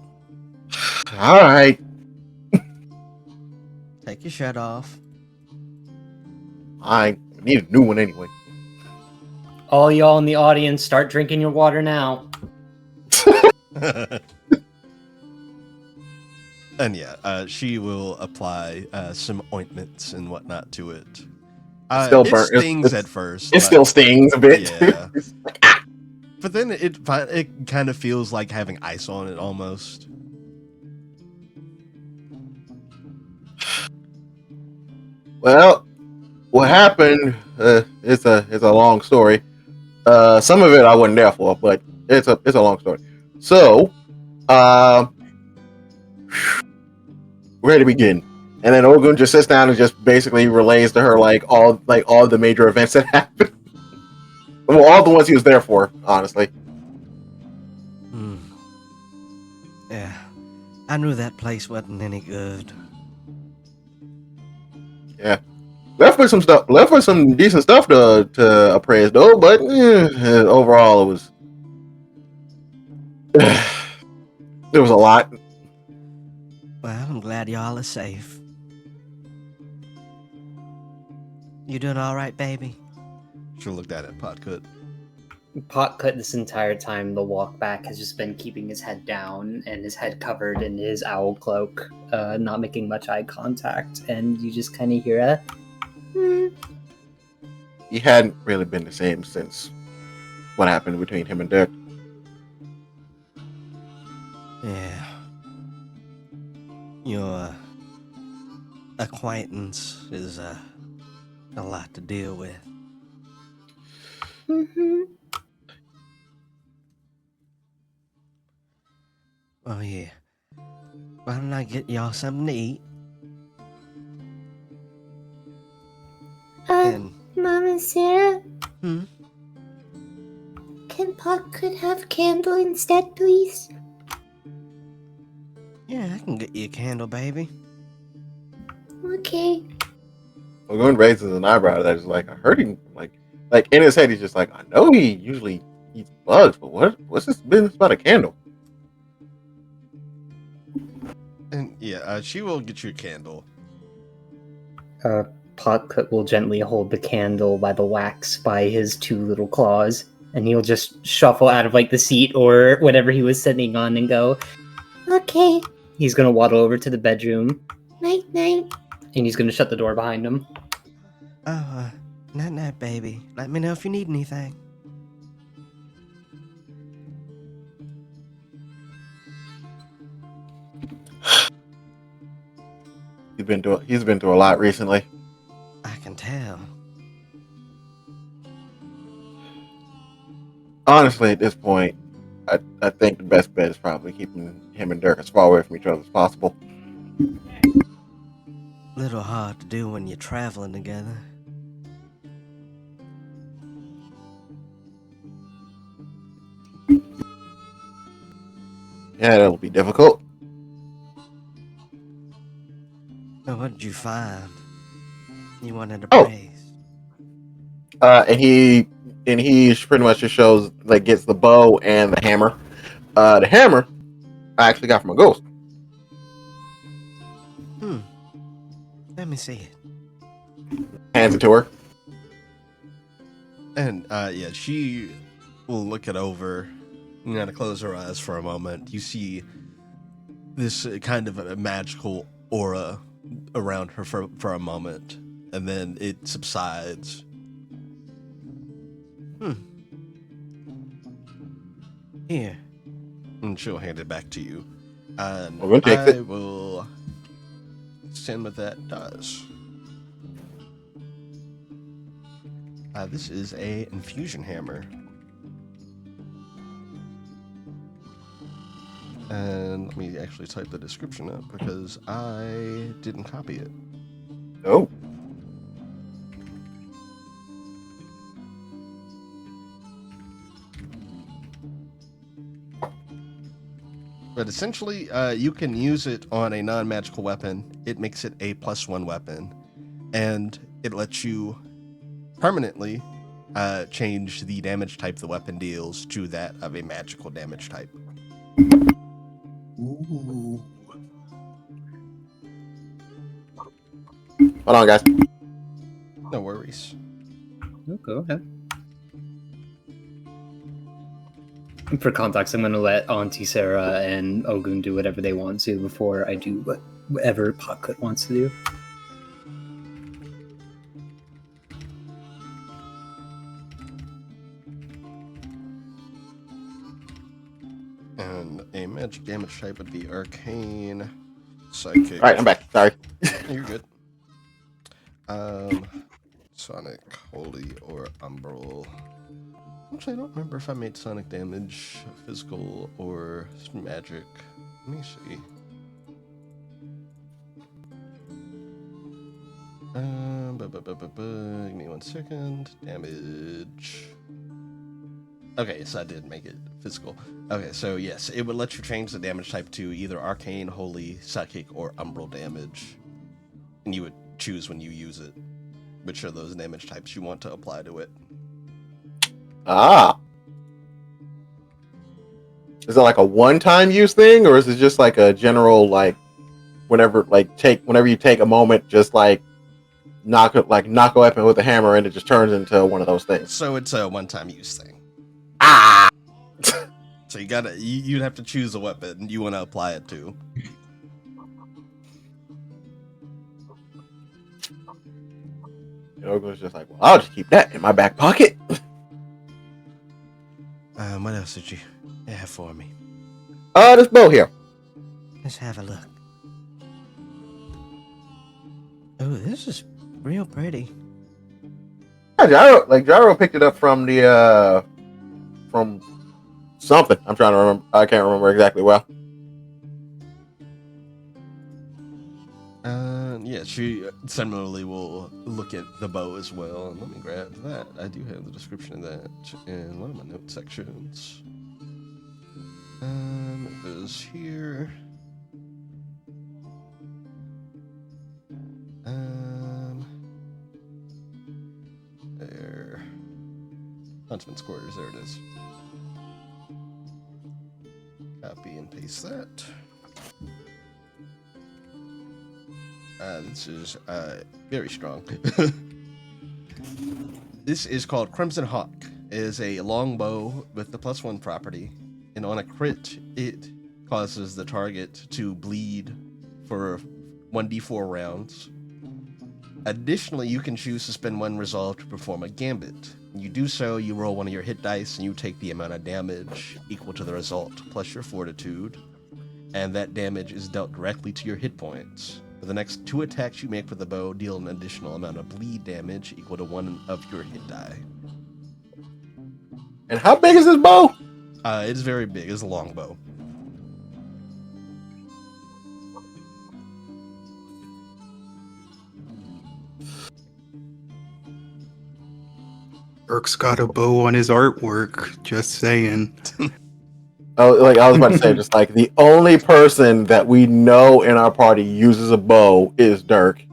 All right. Take your shirt off. I need a new one anyway. All y'all in the audience, start drinking your water now. And yeah, she will apply some ointments and whatnot to it. Still it burnt. stings at first. It still stings a bit. Yeah. But then it kind of feels like having ice on it almost. Well, what happened? It's a long story. Some of it I wasn't there for, but it's a long story. So, where to begin? And then Ogun just sits down and just basically relays to her all the major events that happened. Well, all the ones he was there for, honestly. Yeah, I knew that place wasn't any good. Yeah, left with some decent stuff to appraise though, but overall it was there was a lot. Well, I'm glad y'all are safe. You doing all right, baby? She'll look at it, Podcut. Potcut this entire time, the walk back, has just been keeping his head down and his head covered in his owl cloak, not making much eye contact, and you just kind of hear a He hadn't really been the same since what happened between him and Dirk. Yeah. Your acquaintance is a lot to deal with. Oh yeah. Why don't I get y'all something to eat? And Mama Sarah, hmm? can Potcut have candle instead, please? Yeah, I can get you a candle, baby. Okay. Ogun raises an eyebrow that is like, I heard him like in his head he's just like, I know he usually eats bugs, but what's this business about a candle? And yeah, she will get you a candle. Potcut will gently hold the candle by the wax by his two little claws, and he'll just shuffle out of the seat or whatever he was sitting on and go. Okay. He's gonna waddle over to the bedroom, Night, night. and he's gonna shut the door behind him. Oh, night, baby. Let me know if you need anything. He's been through a lot recently. I can tell. Honestly, at this point, I think the best bet is probably keeping him and Dirk as far away from each other as possible. Little hard to do when you're traveling together. Yeah, that'll be difficult. Now, what did you find? You wanted to Oh. praise. And he pretty much just shows gets the bow and the hammer. The hammer I actually got from a ghost. Let me see it. Hands it to her. And yeah, she will look it over. You gotta close her eyes for a moment. You see this kind of a magical aura around her for a moment, and then it subsides. Here. And she'll hand it back to you. And We'll take I it. will send what that does. This is a infusion hammer. And let me actually type the description up because I didn't copy it. Oh. But essentially, you can use it on a non-magical weapon. It makes it a +1 weapon. And it lets you permanently change the damage type the weapon deals to that of a magical damage type. Ooh. Hold on, guys. No worries. Oh, go ahead. For context, I'm going to let Auntie Sarah and Ogun do whatever they want to before I do whatever Pocket wants to do. And a magic damage type would be arcane, psychic. All right, I'm back. Sorry. You're good. Sonic, holy, or umbral. Actually, I don't remember if I made sonic damage physical or magic. Let me see. Give me 1 second. Damage. Okay, so I did make it physical. Okay, so yes, it would let you change the damage type to either arcane, holy, psychic, or umbral damage. And you would choose when you use it which are those damage types you want to apply to it. Ah. Is it like a one-time use thing, or is it just like a general, like, whenever you take a moment, just like knock a weapon with a hammer and it just turns into one of those things? So it's a one-time use thing. Ah. So you'd have to choose a weapon you want to apply it to. Ogun's just like, well, I'll just keep that in my back pocket. What else did you have for me? This bow here. Let's have a look. Oh, this is real pretty. Yeah, Gyro picked it up from from something. I'm trying to remember. I can't remember exactly well. Yeah, she similarly will look at the bow as well. And let me grab that. I do have the description of that in one of my note sections. It is here. There. Huntsman's quarters, there it is. Copy and paste that. This is very strong. This is called Crimson Hawk. It is a long bow with the +1 property, and on a crit, it causes the target to bleed for 1d4 rounds. Additionally, you can choose to spend 1 resolve to perform a gambit. When you do so, you roll one of your hit dice, and you take the amount of damage equal to the result plus your fortitude, and that damage is dealt directly to your hit points. For the next 2 attacks you make with the bow, deal an additional amount of bleed damage equal to 1 of your hit die. And how big is this bow? It's very big. It's a long bow. Erk's got a bow on his artwork. Just saying. I was about to say, just like the only person that we know in our party uses a bow is Dirk.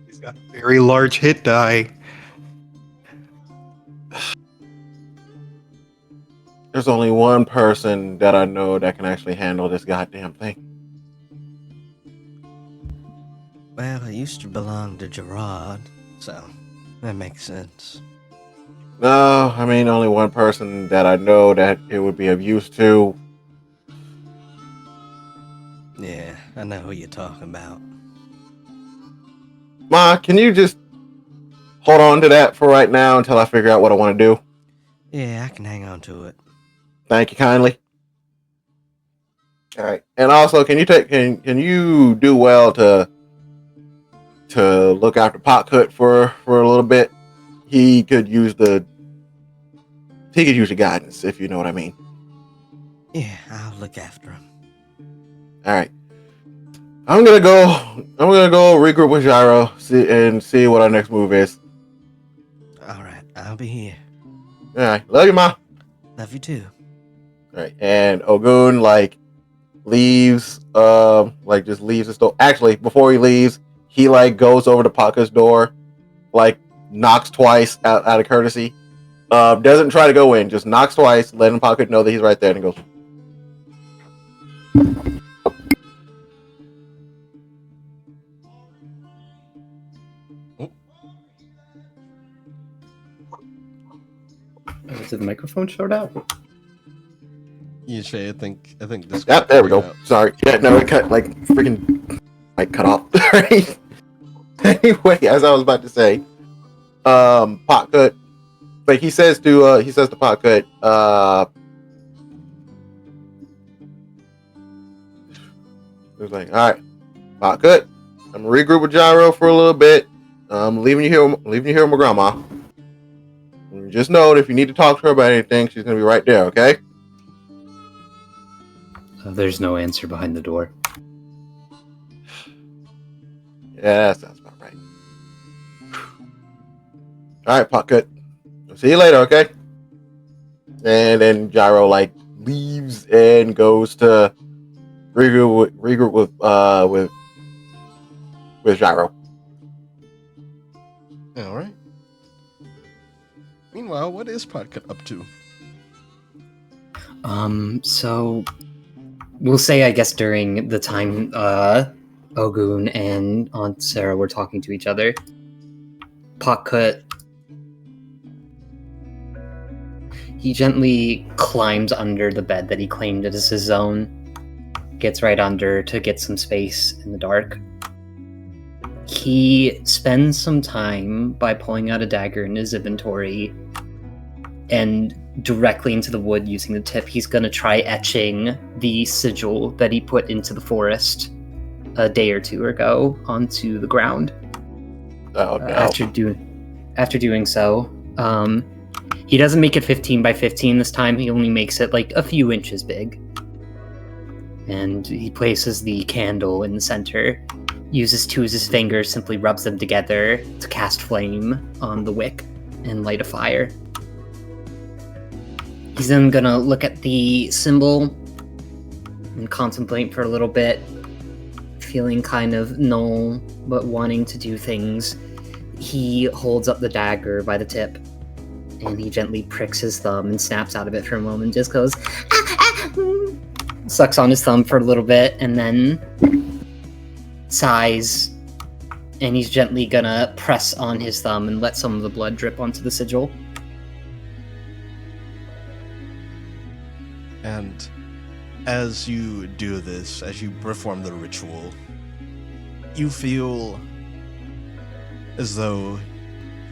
He's got a very large hit die. There's only one person that I know that can actually handle this goddamn thing. Well, it used to belong to Gerard, so that makes sense. No, I mean only one person that I know that it would be of use to. Yeah, I know who you're talking about. Ma, can you just hold on to that for right now until I figure out what I want to do? Yeah, I can hang on to it. Thank you kindly. All right, and also, can you do well to look after Potcut for a little bit? He could use the guidance, if you know what I mean. Yeah, I'll look after him. All right, I'm gonna go regroup with Gyro and see what our next move is. All right, I'll be here. All right, love you, Ma. Love you too. All right, and Ogun leaves, just leaves the store. Actually, before he leaves, he goes over to Potcut's door, knocks twice out of courtesy. Doesn't try to go in, just knocks twice, letting Potcut know that he's right there, and goes. Did the microphone short out? Yeah, Shay, I think this. Yep, there we go. Sorry. Yeah, no, it cut cut off. Anyway, as I was about to say, Potcut, he says to Potcut, he was like, all right, Potcut, I'm gonna regroup with Gyro for a little bit. I'm leaving you here with my grandma. And just know that if you need to talk to her about anything, she's gonna be right there, okay? There's no answer behind the door. Yeah, that sounds about right. All right, Potcut. I'll see you later, okay? And then Gyro leaves and goes to regroup with Gyro. All right. Meanwhile, what is Potcut up to? So we'll say, I guess, during the time Ogun and Aunt Sarah were talking to each other, Potcut, he gently climbs under the bed that he claimed as his own, gets right under to get some space in the dark. He spends some time by pulling out a dagger in his inventory and directly into the wood using the tip. He's going to try etching the sigil that he put into the forest a day or two ago onto the ground. Oh, no. After doing so, he doesn't make it 15 by 15 this time. He only makes it a few inches big. And he places the candle in the center, uses two of his fingers, simply rubs them together to cast flame on the wick and light a fire. He's then gonna look at the symbol and contemplate for a little bit, feeling kind of null, but wanting to do things. He holds up the dagger by the tip, and he gently pricks his thumb and snaps out of it for a moment, just goes, sucks on his thumb for a little bit, and then sighs, and he's gently gonna press on his thumb and let some of the blood drip onto the sigil. And as you do this, as you perform the ritual, you feel as though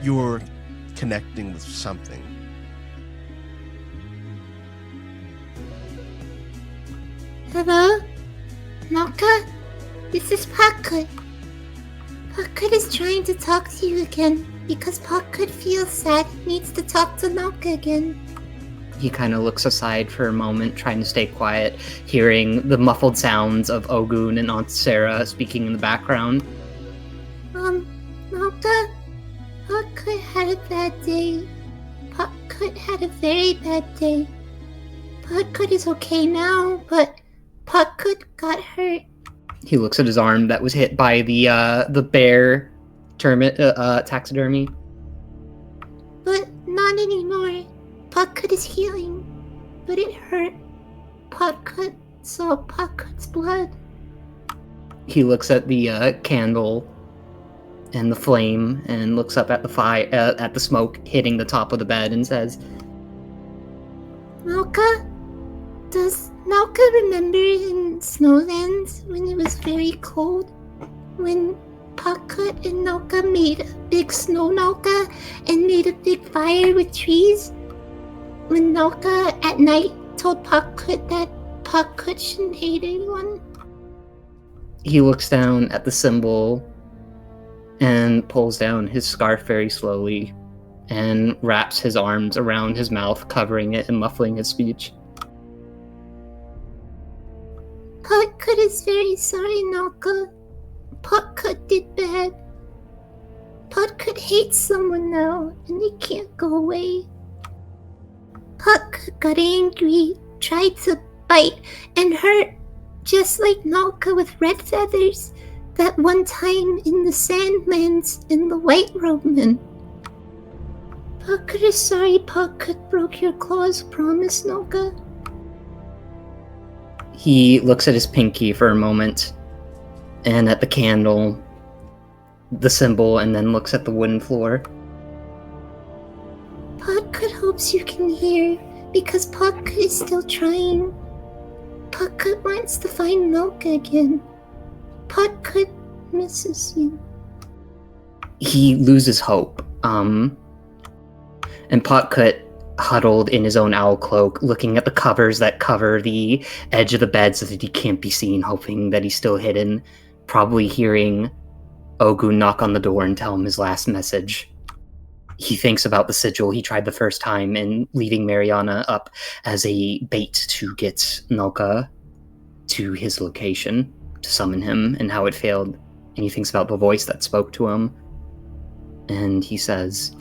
you're connecting with something. Hello? Naka? This is Potcut. Potcut is trying to talk to you again because Potcut feels sad and needs to talk to Naka again. He kind of looks aside for a moment, trying to stay quiet, hearing the muffled sounds of Ogun and Aunt Sarah speaking in the background. Naka? Potcut had a bad day. Potcut had a very bad day. Potcut is okay now, but Potcut got hurt. He looks at his arm that was hit by the bear taxidermy. But not anymore. Potcut is healing, but it hurt. Potcut saw Potcut's blood. He looks at the candle and the flame, and looks up at the fire, at the smoke hitting the top of the bed, and says, Malka? Does Malka remember in Snowlands when it was very cold? When Puckcut and Nalka made a big snow Nalka and made a big fire with trees? When Nalka at night told Puckcut that Puckcut shouldn't hate anyone? he looks down at the symbol and pulls down his scarf very slowly and wraps his arms around his mouth, covering it and muffling his speech. Puckcut is very sorry, Nalka. Puckcut did bad. Puckcut hates someone now, and they can't go away. Puckcut got angry, tried to bite, and hurt, just like Nalka with red feathers, that one time in the Sandlands in the White Roman. Puckcut is sorry Puckcut broke your claws, promise, Nalka? He looks at his pinky for a moment, and at the candle, the symbol, and then looks at the wooden floor. Puckcut hopes you can hear, because Puckcut is still trying. Puckcut wants to find Nalka again. Puckcut misses you. He loses hope. And Puckcut, huddled in his own owl cloak, looking at the covers that cover the edge of the bed so that he can't be seen, hoping that he's still hidden, probably hearing Ogun knock on the door and tell him his last message. He thinks about the sigil he tried the first time and leaving Mariana up as a bait to get Nalka to his location to summon him, and how it failed. And he thinks about the voice that spoke to him. And he says,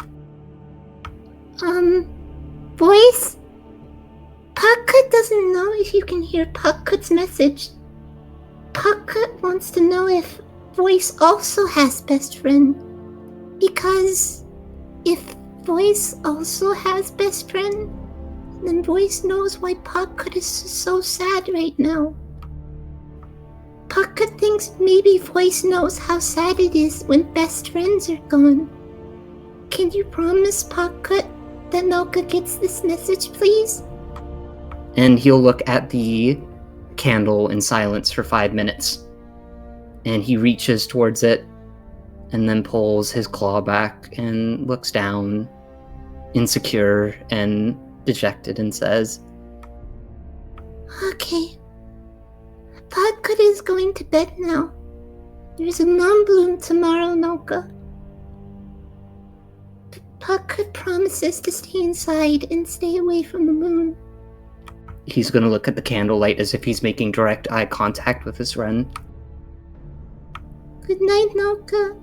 Voice? Puckcut doesn't know if you can hear Puckcut's message. Puckcut wants to know if Voice also has best friend. Because if Voice also has best friend, then Voice knows why Puckcut is so sad right now. Puckcut thinks maybe Voice knows how sad it is when best friends are gone. Can you promise Puckcut that Nalka gets this message, please? and he'll look at the candle in silence for 5 minutes. And he reaches towards it and then pulls his claw back and looks down, insecure and dejected, and says, Okay. Puckcut is going to bed now. There's a moon bloom tomorrow, Nalka. Puckcut promises to stay inside and stay away from the moon. he's going to look at the candlelight as if he's making direct eye contact with his friend. Good night, Nalka.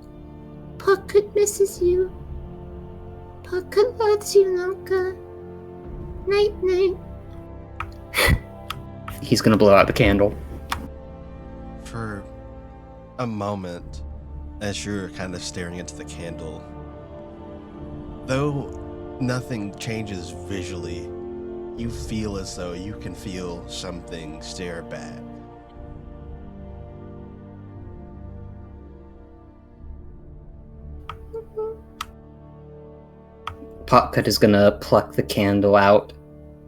Puckcut misses you. Puckcut loves you, Nalka. Night, night. He's going to blow out the candle. For a moment, as you're kind of staring into the candle, though nothing changes visually, you feel as though you can feel something stare back. Puckcut is going to pluck the candle out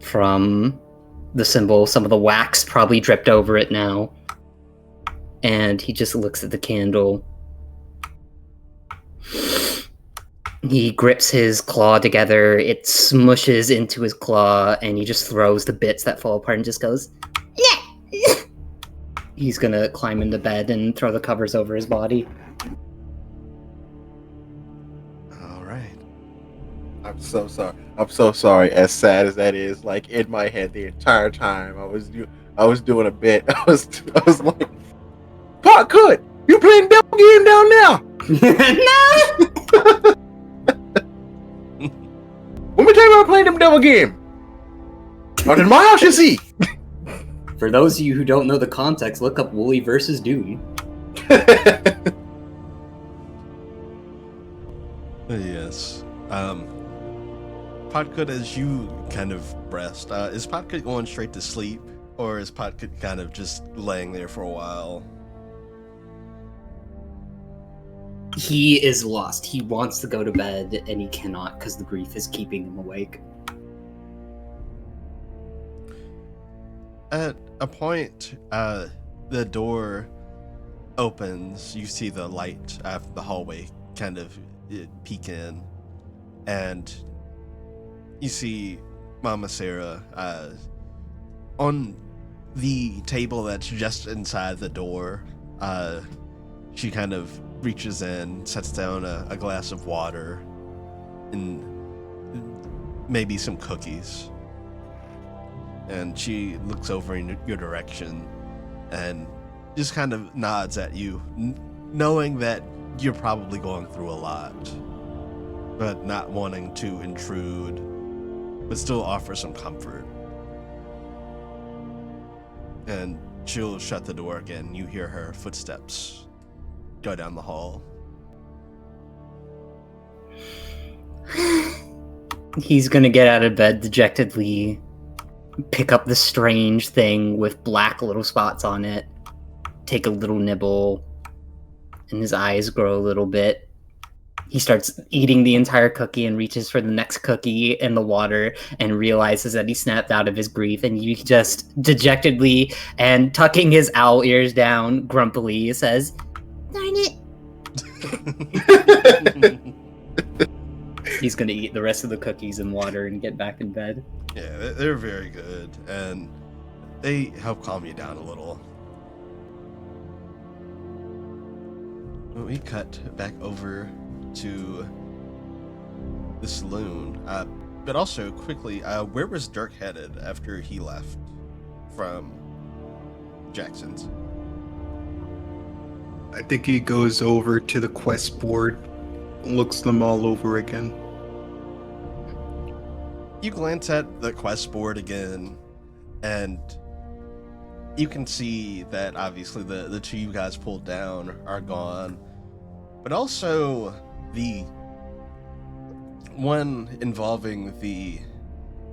from the symbol. Some of the wax probably dripped over it now. And he just looks at the candle. He grips his claw together. It smushes into his claw, and he just throws the bits that fall apart and just goes, Yeah. He's going to climb into bed and throw the covers over his body. All right. I'm so sorry. I'm so sorry. As sad as that is, like in my head the entire time, I was doing a bit. I was like, Puckcut, you playing devil game down now? No! Let me tell you about playing them devil game. Not in my house, you see. For those of you who don't know the context, look up Wooly versus Doom. Yes. Puckcut, as you kind of rest, is Puckcut going straight to sleep, or is Puckcut kind of just laying there for a while? He is lost. He wants to go to bed, and he cannot because the grief is keeping him awake. At a point, the door opens. You see the light of the hallway kind of peek in, and you see Mama Sarah on the table that's just inside the door. She kind of reaches in, sets down a glass of water, and maybe some cookies. And she looks over in your direction and just kind of nods at you, knowing that you're probably going through a lot, but not wanting to intrude, but still offer some comfort. And she'll shut the door again. You hear her footsteps go down the hall. He's gonna get out of bed dejectedly, pick up the strange thing with black little spots on it, take a little nibble, and his eyes grow a little bit. He starts eating the entire cookie and reaches for the next cookie in the water and realizes that he snapped out of his grief, and he just dejectedly and tucking his owl ears down grumpily says, Darn it. he's gonna eat the rest of the cookies and water and get back in bed. Yeah, they're very good, and they help calm you down a little. We cut back over to the saloon, but also quickly, where was Dirk headed after he left from Jackson's? I think he goes over to the quest board, looks them all over again. You glance at the quest board again, and you can see that obviously the two you guys pulled down are gone, but also the one involving the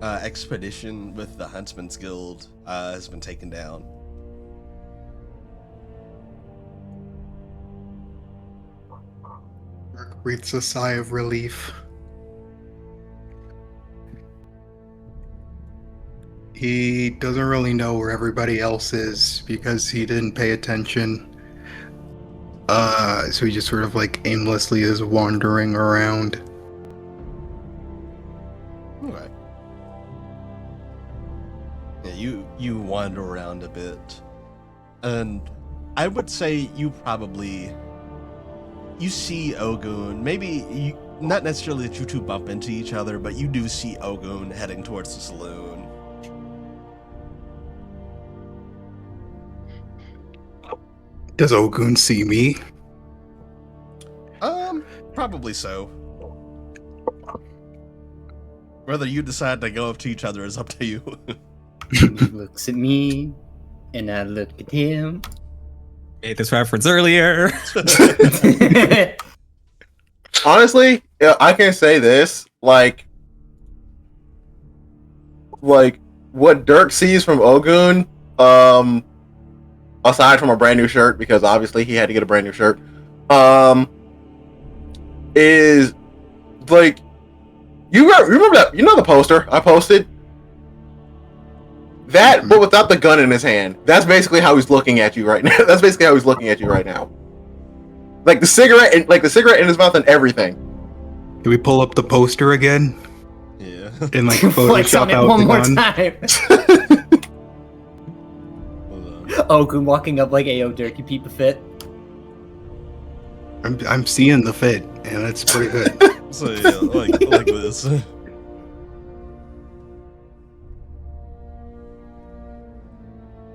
expedition with the Huntsman's Guild has been taken down. Dirk breathes a sigh of relief. He doesn't really know where everybody else is because he didn't pay attention. So he just sort of like aimlessly is wandering around. Okay. Yeah, you wander around a bit, and I would say you see Ogun. Maybe not necessarily that you two bump into each other, but you do see Ogun heading towards the saloon. Does Ogun see me? Probably so. Whether you decide to go up to each other is up to you. He looks at me, and I look at him. Made this reference earlier. Honestly, I can say this, like what Dirk sees from Ogun, aside from a brand new shirt, because obviously he had to get a brand new shirt, is like, you remember that, the poster I posted? That, but without the gun in his hand. That's basically how he's looking at you right now. That's basically how he's looking at you right now. Like the cigarette in his mouth and everything. Can we pull up the poster again? Yeah. And like Flex on Photoshop it out one the more gun? time. Hold on. Ogun walking up like, "Ayo, Dirk, you peep a fit." I'm seeing the fit, and it's pretty good. So yeah, like this.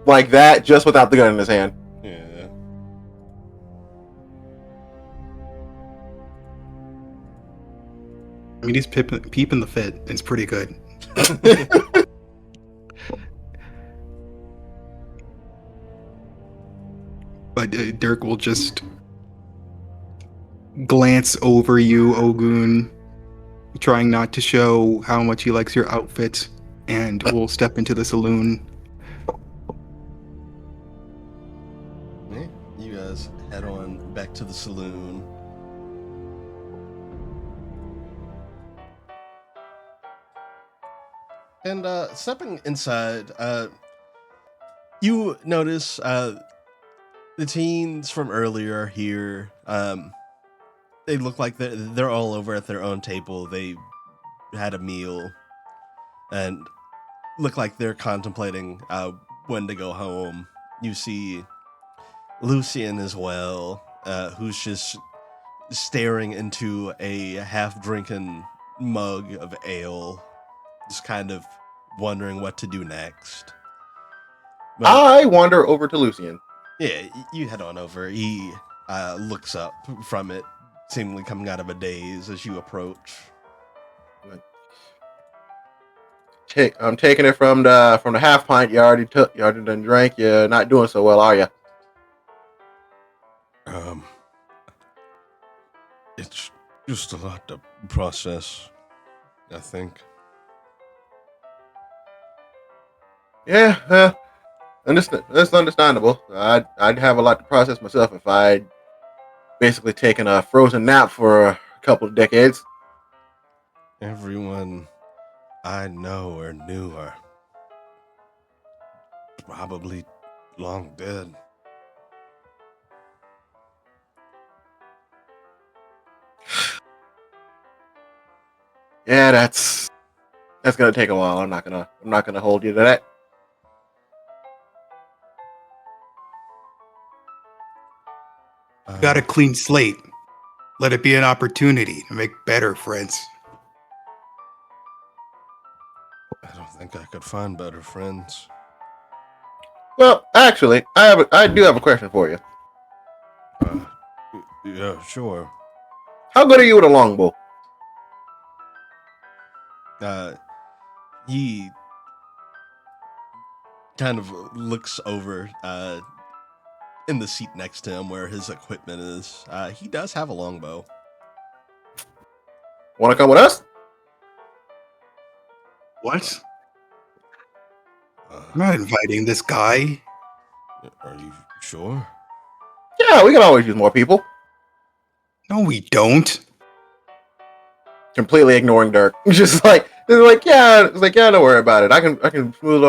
Like that, just without the gun in his hand. Yeah. I mean, he's peeping the fit. It's pretty good. But Dirk will just glance over you, Ogun, trying not to show how much he likes your outfit, and will step into the saloon. Yeah, you guys head on back to the saloon, And stepping inside, you notice the teens from earlier are here. They look like they're all over at their own table. They had a meal and look like they're contemplating when to go home. You see Lucian as well, who's just staring into a half-drinking mug of ale, just kind of wondering what to do next. But, I wander over to Lucian. yeah, you head on over. He looks up from it, seemingly coming out of a daze as you approach. I'm taking it from the half pint you already took. You already done drank. You're not doing so well, are you? It's just a lot to process, I think. Yeah, that's understandable. I'd have a lot to process myself if I'd basically taken a frozen nap for a couple of decades. Everyone I know or knew are probably long dead. Yeah, that's gonna take a while. I'm not gonna hold you to that. Got a clean slate. Let it be an opportunity to make better friends. I don't think I could find better friends. Well, actually, I do have a question for you. Yeah, sure. How good are you with a longbow? He kind of looks over in the seat next to him where his equipment is. He does have a longbow. Want to come with us? What? I'm not inviting this guy. Are you sure? Yeah, we can always use more people. No, we don't. Completely ignoring Dirk. Just like yeah, don't worry about it. I can smooth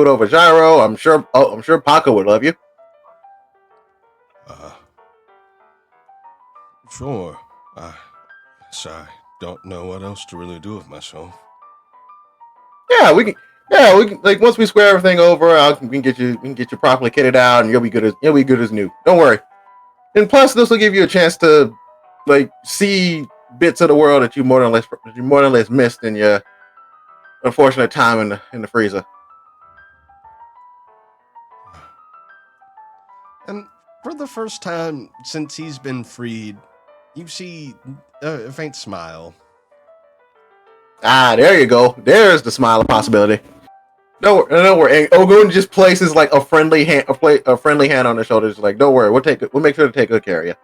over Gyro. I'm sure Paco would love you. Sure. So I don't know what else to really do with myself. Yeah, we can. Like once we square everything over, we can get you properly kitted out, and you'll be good as new. Don't worry. And plus, this will give you a chance to like see bits of the world that you more than less missed in your unfortunate time in the freezer. And for the first time since he's been freed, you see a faint smile. Ah, there you go. There's the smile of possibility. Don't worry. And Ogun just places like a friendly hand on the shoulder. Just like, don't worry, we'll make sure to take good care of you.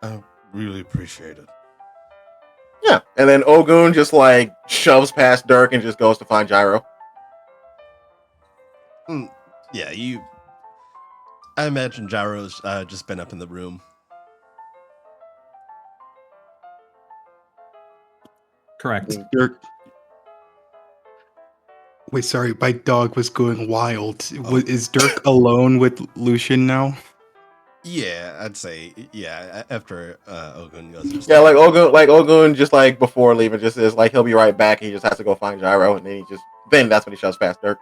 I really appreciate it. Yeah. And then Ogun just like shoves past Dirk and just goes to find Gyro. Yeah, I imagine Gyro's just been up in the room. Correct. Dirk. Wait, sorry, my dog was going wild. Is Dirk alone with Lucian now? Yeah, I'd say after Ogun goes. Yeah, like Ogun just like before leaving just is like he'll be right back. He just has to go find Gyro, and then that's when he shoves past Dirk.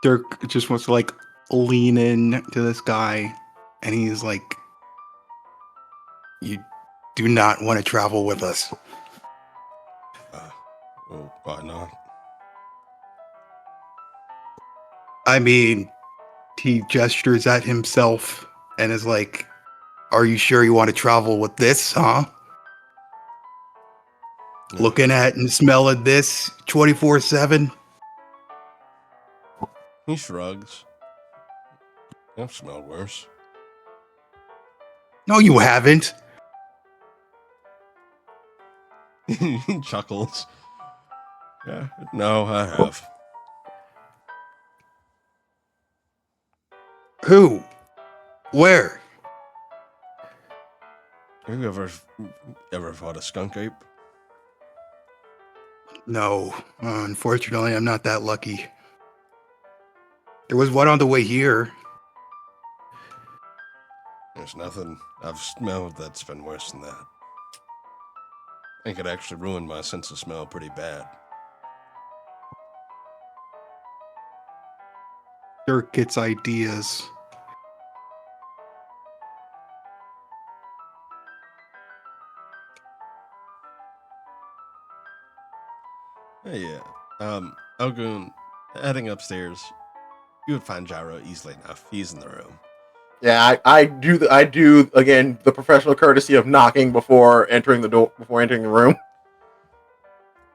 Dirk just wants to like lean in to this guy, and he's like, "You do not want to travel with us." Well, why not? I mean, he gestures at himself and is like, "Are you sure you want to travel with this, huh? Yeah. Looking at and smelling this 24/7?" He shrugs. I've smelled worse. No, you haven't. He chuckles. Yeah, no, I have. Who? Where? Have you ever fought a skunk ape? No, unfortunately, I'm not that lucky. There was one on the way here. There's nothing I've smelled that's been worse than that. I think it actually ruined my sense of smell pretty bad. Dirk gets ideas. Hey, yeah. Ogun, heading upstairs, you would find Gyro easily enough. He's in the room. Yeah, I do again the professional courtesy of knocking before entering the room.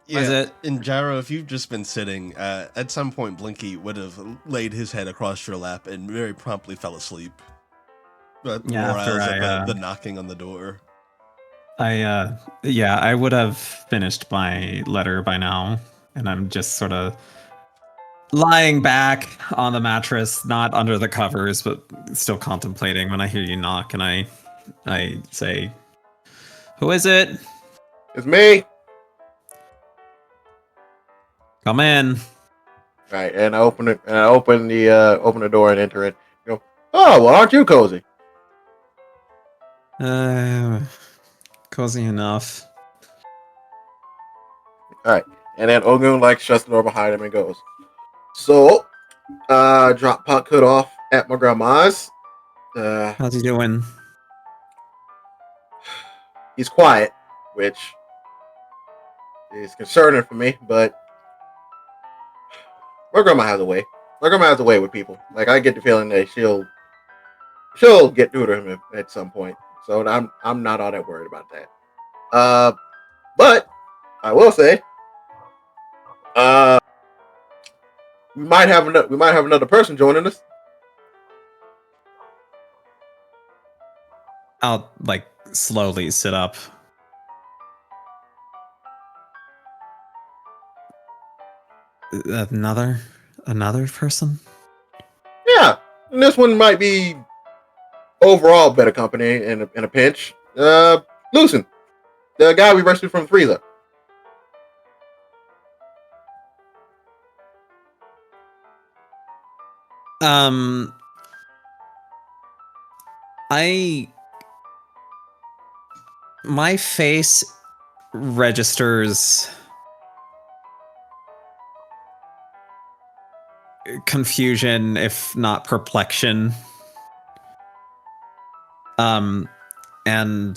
Yeah, Is it? in Gyro, if you've just been sitting, at some point Blinky would have laid his head across your lap and very promptly fell asleep. But Yeah, after the knocking on the door. I would have finished my letter by now, and I'm just sort of lying back on the mattress, not under the covers, but still contemplating when I hear you knock, and I say, "Who is it? It's me. Come in." Right, and I open it, and I open the door and enter it. You go, oh well, aren't you cozy? Cozy enough. All right, and then Ogun like shuts the door behind him and goes, so, drop pot cut off at my grandma's. How's he doing? He's quiet, which is concerning for me, but my grandma has a way. My grandma has a way with people. Like I get the feeling that she'll get through to him at some point. So I'm not all that worried about that. But I will say, we might have another person joining us. I'll like slowly sit up. Another person? Yeah, and this one might be overall better company in a pinch. Lucen, the guy we rescued from Frieza. My face registers confusion, if not perplexion. And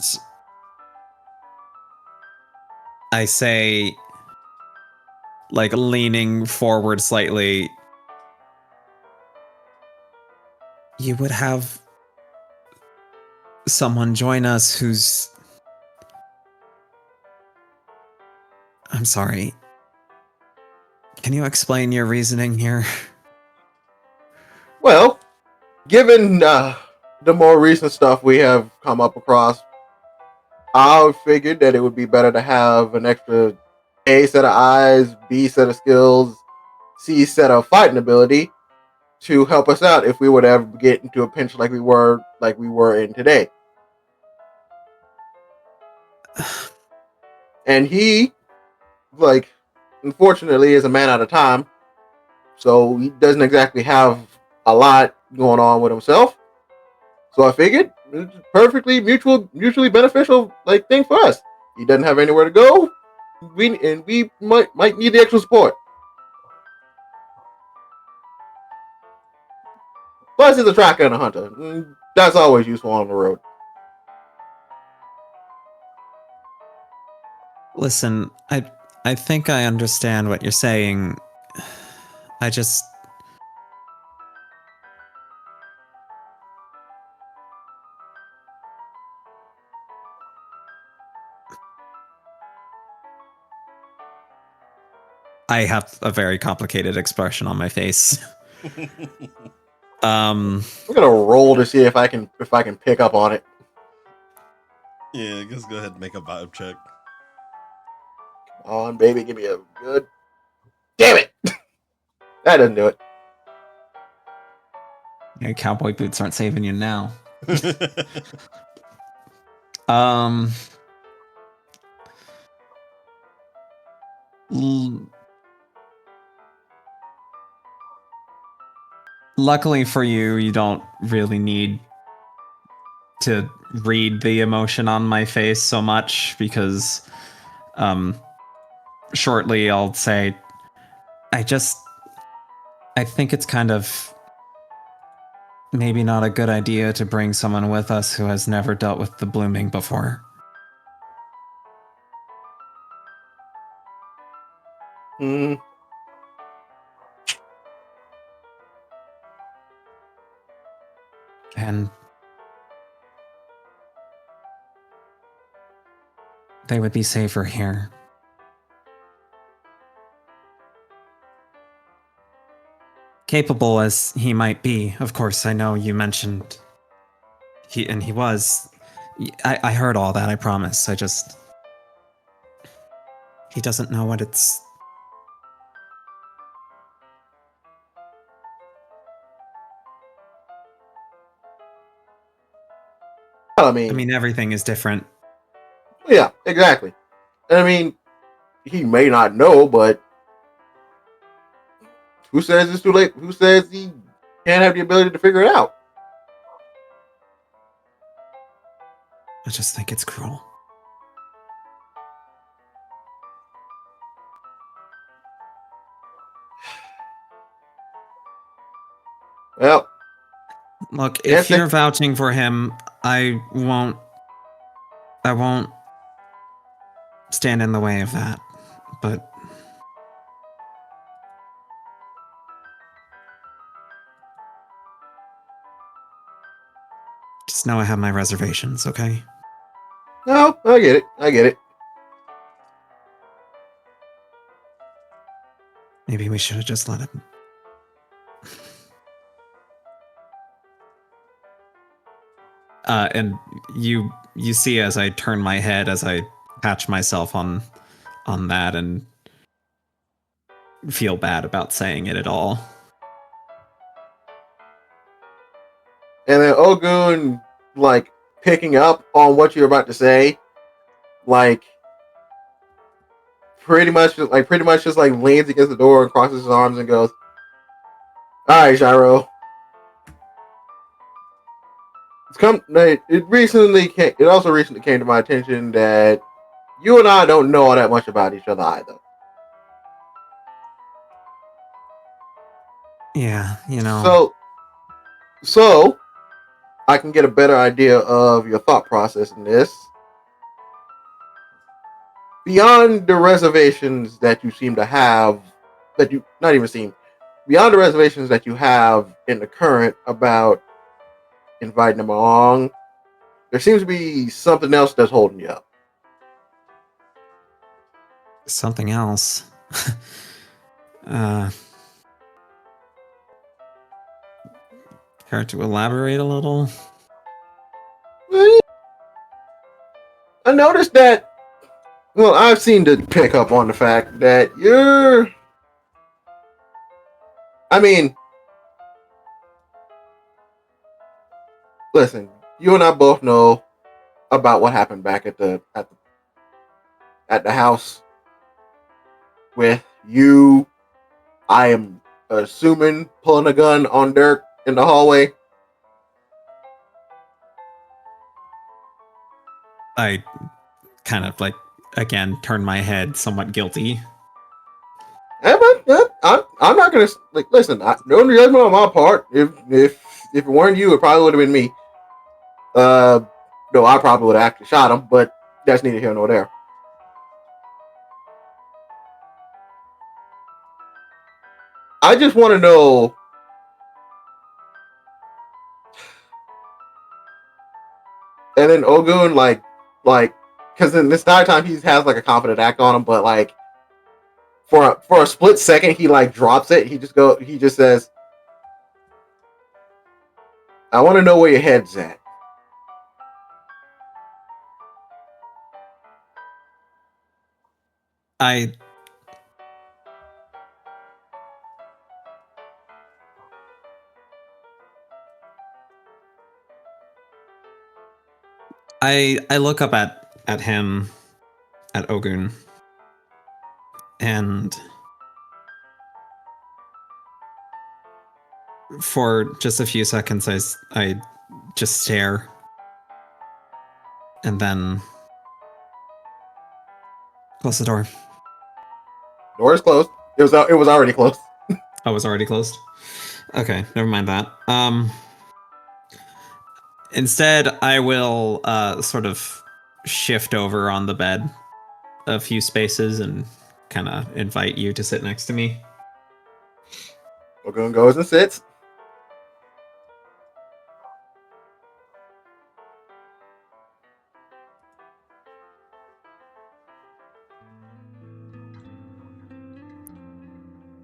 I say, like leaning forward slightly, you would have someone join us who's... I'm sorry. Can you explain your reasoning here? Well, given the more recent stuff we have come up across, I figured that it would be better to have an extra A set of eyes, B set of skills, C set of fighting ability to help us out if we would ever get into a pinch like we were in today. And he, like, unfortunately, is a man out of time, so he doesn't exactly have a lot going on with himself. So I figured it's a perfectly mutually beneficial like thing for us. He doesn't have anywhere to go. We might need the extra support. Plus, he's a tracker and a hunter. That's always useful on the road. Listen, I think I understand what you're saying. I have a very complicated expression on my face. I'm gonna roll to see if I can pick up on it. Yeah, I guess go ahead and make a vibe check. Come on, baby, give me a good. Damn it! That doesn't do it. Your cowboy boots aren't saving you now. Um. l- Luckily for you, you don't really need to read the emotion on my face so much because shortly I'll say I think it's kind of maybe not a good idea to bring someone with us who has never dealt with the blooming before. Hmm. And they would be safer here. Capable as he might be, of course, I know you mentioned he was. I heard all that, I promise. He doesn't know what it's. I I mean, mean, everything is different. yeah, exactly. And I mean, he may not know, but who says it's too late? Who says he can't have the ability to figure it out? I just think it's cruel. Well, Look, can't if say. you're vouching for him, I won't stand in the way of that. But just know I have my reservations, okay? No, I get it. I get it. Maybe we should have just let him. And you see as I turn my head as I patch myself on that and feel bad about saying it at all. And then Ogun, like, picking up on what you're about to say, like, pretty much just like leans against the door and crosses his arms and goes, "All right, Gyro. It also recently came to my attention that you and I don't know all that much about each other either. Yeah, you know. So I can get a better idea of your thought process in this. Beyond the reservations that you seem to have, that you not even seem, beyond the reservations that you have in the current about inviting them along, there seems to be something else that's holding you up." Something else. uh, Care to elaborate a little? I noticed that. Well, I've seen to pick up on the fact that you're. I mean, listen, you and I both know about what happened back at the house with you. I am assuming pulling a gun on Dirk in the hallway. I kind of like again turn my head somewhat guilty. I'm not gonna like listen. No judgment on my part. If it weren't you, it probably would have been me. No, I probably would have actually shot him, but that's neither here nor there. I just want to know. And then Ogun, because in this entire time he has like a confident act on him, but like for a split second he like drops it. He just says, "I want to know where your head's at." I I look up at him, at Ogun, and for just a few seconds I just stare, and then close the door. Door is closed. It was already closed. Oh, it was already closed? Okay, never mind that. Instead, I will sort of shift over on the bed a few spaces and kind of invite you to sit next to me. Ogun goes and sits.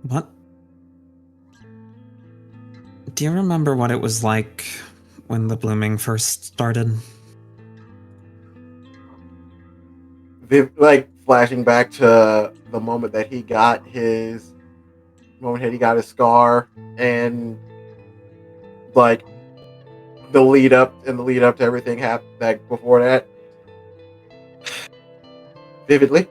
What? Do you remember what it was like when the blooming first started? Like flashing back to the moment that he got his scar, and like the lead up to everything happened back before that. Vividly.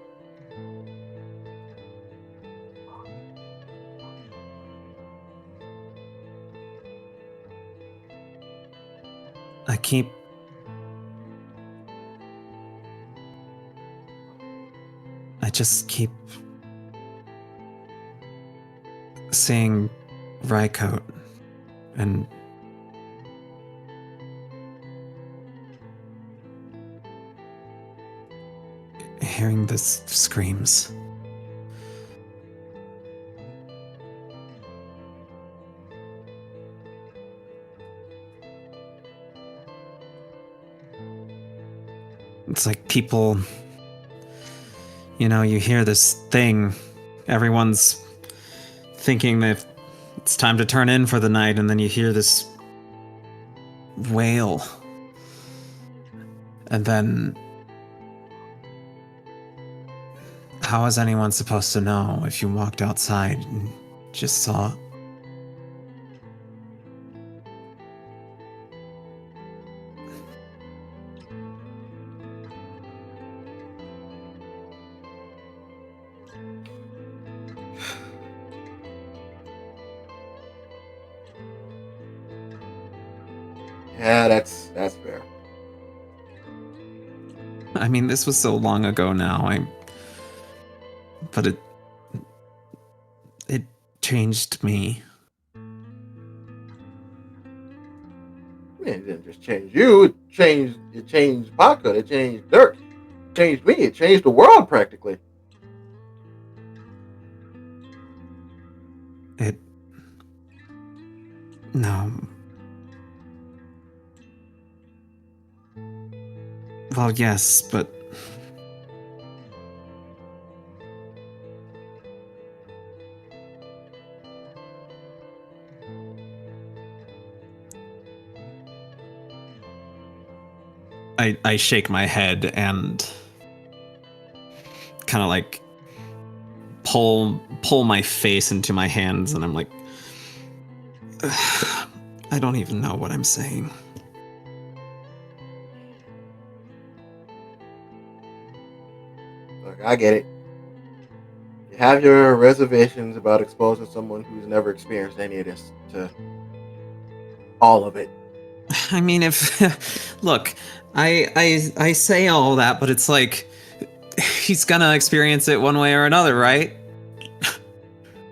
I just keep seeing Rycoat and hearing the screams. It's like people, you know, you hear this thing, everyone's thinking that it's time to turn in for the night, and then you hear this wail. And then how is anyone supposed to know if you walked outside and just saw? Yeah, that's fair. I mean, this was so long ago now. But it changed me. It didn't just change you. It changed Baka. It changed Dirk. It changed me. It changed the world practically. No. Well, yes, but I shake my head and kind of like pull my face into my hands, and I'm like, I don't even know what I'm saying. Look, I get it. You have your reservations about exposing someone who's never experienced any of this to all of it. I mean, if look, I say all that, but it's like he's gonna experience it one way or another, right?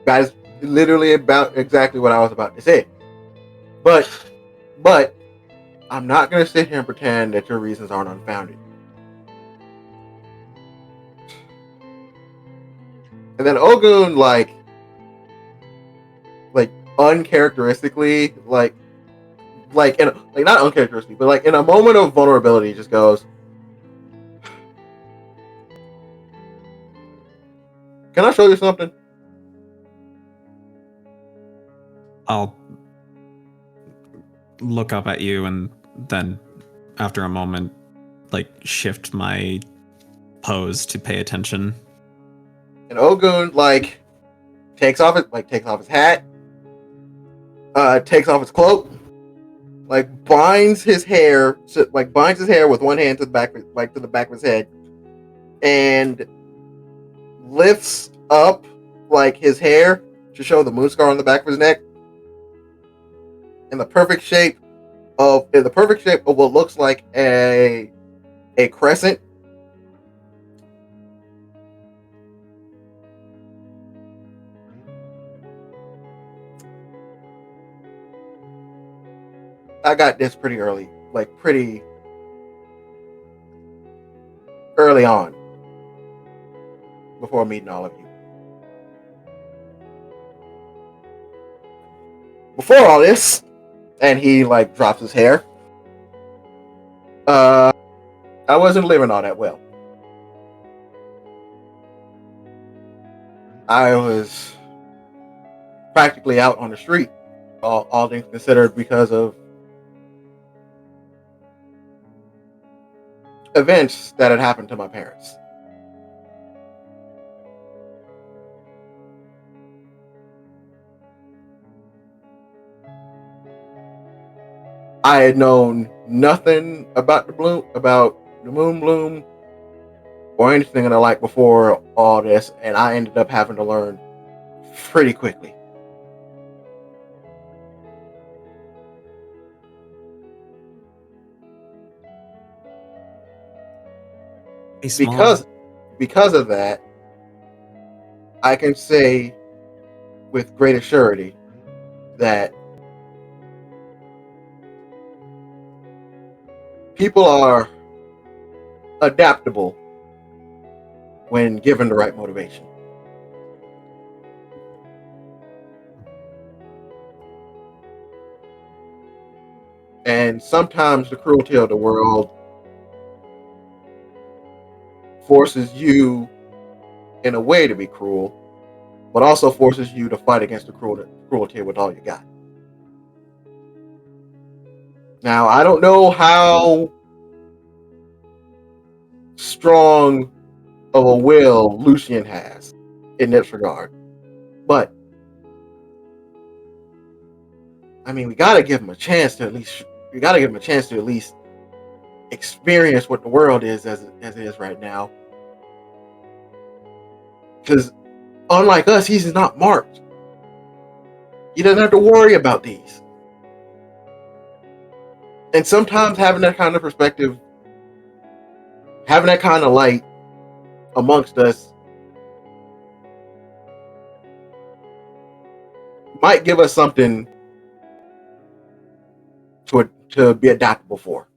That is literally about exactly what I was about to say. But I'm not gonna sit here and pretend that your reasons aren't unfounded. And then Ogun, like uncharacteristically, not uncharacteristically, but like in a moment of vulnerability, just goes, "Can I show you something?" I'll look up at you, and then after a moment, like shift my pose to pay attention. And Ogun takes off his hat, takes off his cloak, like binds his hair with one hand to the back, like to the back of his head, and lifts up like his hair to show the moon scar on the back of his neck in the perfect shape of what looks like a crescent. I got this pretty early on before meeting all of you. Before all this, and he like drops his hair. I wasn't living all that well. I was practically out on the street, all things considered, because of events that had happened to my parents. I had known nothing about the moon bloom, or anything of the like before all this, and I ended up having to learn pretty quickly. Because of that, I can say with great surety that people are adaptable when given the right motivation. And sometimes the cruelty of the world forces you in a way to be cruel, but also forces you to fight against the cruelty with all you got. Now, I don't know how strong of a will Lucian has in this regard, but I mean, we gotta give him a chance to at least experience what the world is as it is right now. Because unlike us, he's not marked. He doesn't have to worry about these. And sometimes having that kind of perspective, having that kind of light amongst us, might give us something to be adaptable for.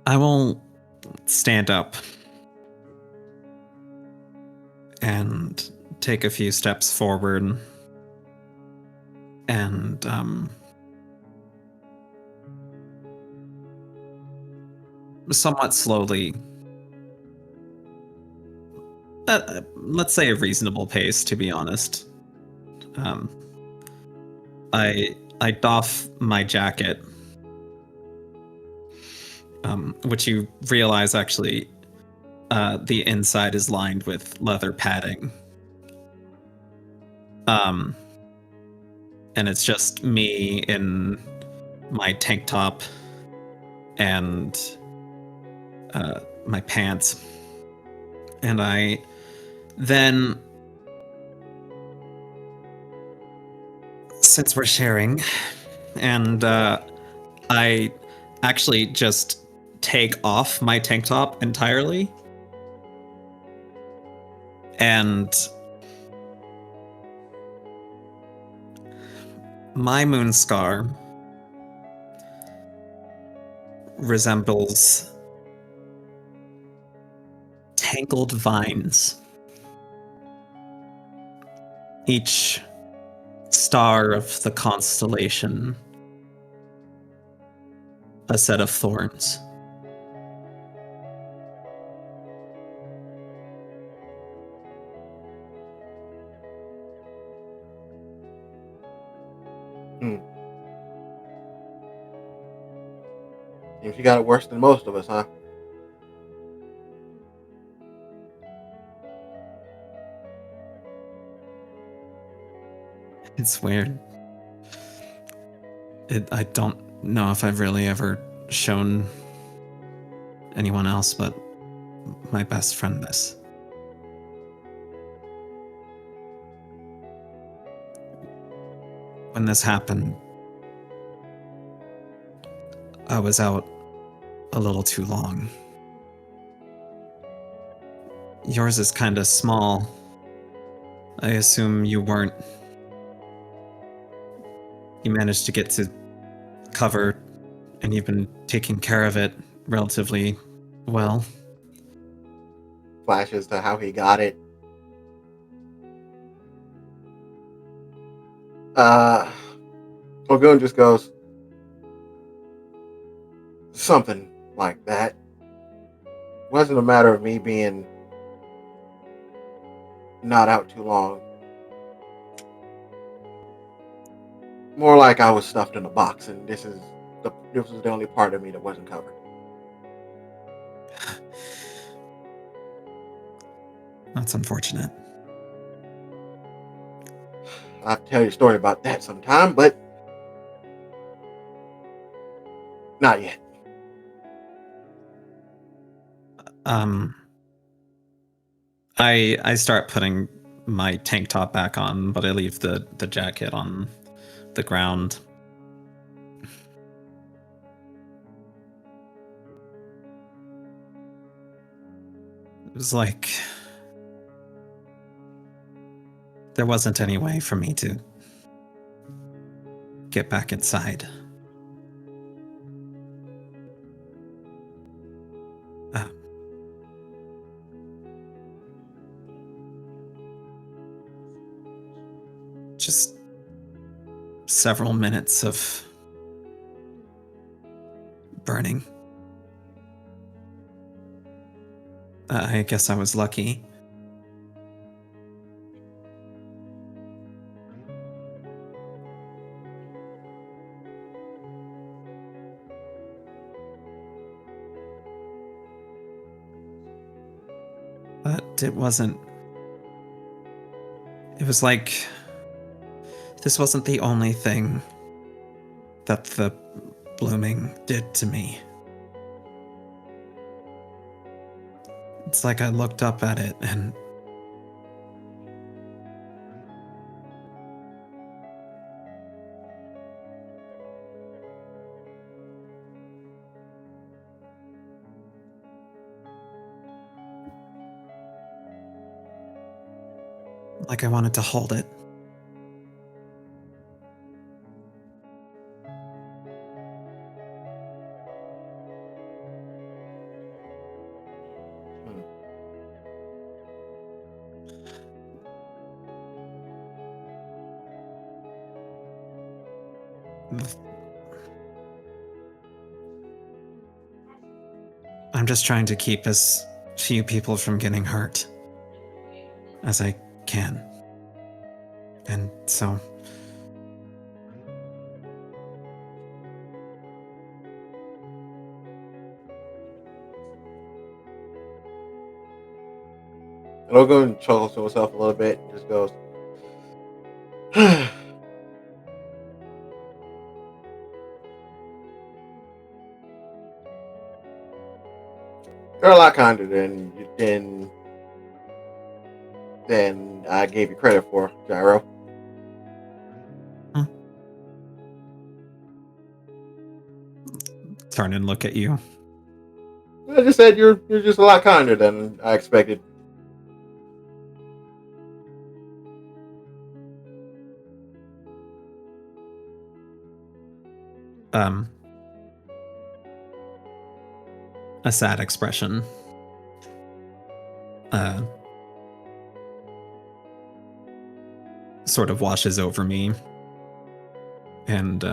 I will stand up and take a few steps forward and somewhat slowly, let's say a reasonable pace, to be honest, I doff my jacket, which you realize actually the inside is lined with leather padding. And it's just me in my tank top and my pants. And I then, since we're sharing, and I actually just take off my tank top entirely. And my moon scar resembles tangled vines. Each star of the constellation a set of thorns. Seems you got it worse than most of us, huh? It's weird. I don't know if I've really ever shown anyone else but my best friend this. When this happened, I was out a little too long. Yours is kinda small. I assume you weren't. You managed to get to cover, and you've been taking care of it relatively well. Flashes to how he got it. Lagoon just goes, something like that. Wasn't a matter of me being not out too long. More like I was stuffed in a box, and this was the only part of me that wasn't covered. That's unfortunate. I'll tell you a story about that sometime, but not yet. I start putting my tank top back on, but I leave the jacket on the ground. It was like there wasn't any way for me to get back inside. Just several minutes of burning. I guess I was lucky. But it wasn't. It was like this wasn't the only thing that the blooming did to me. It's like I looked up at it and like I wanted to hold it. I'm just trying to keep as few people from getting hurt as I can. And so Logan chuckles to himself a little bit and just goes, you're a lot kinder than I gave you credit for, Gyro. turn and look at you. I just said you're just a lot kinder than I expected. A sad expression. Sort of washes over me. And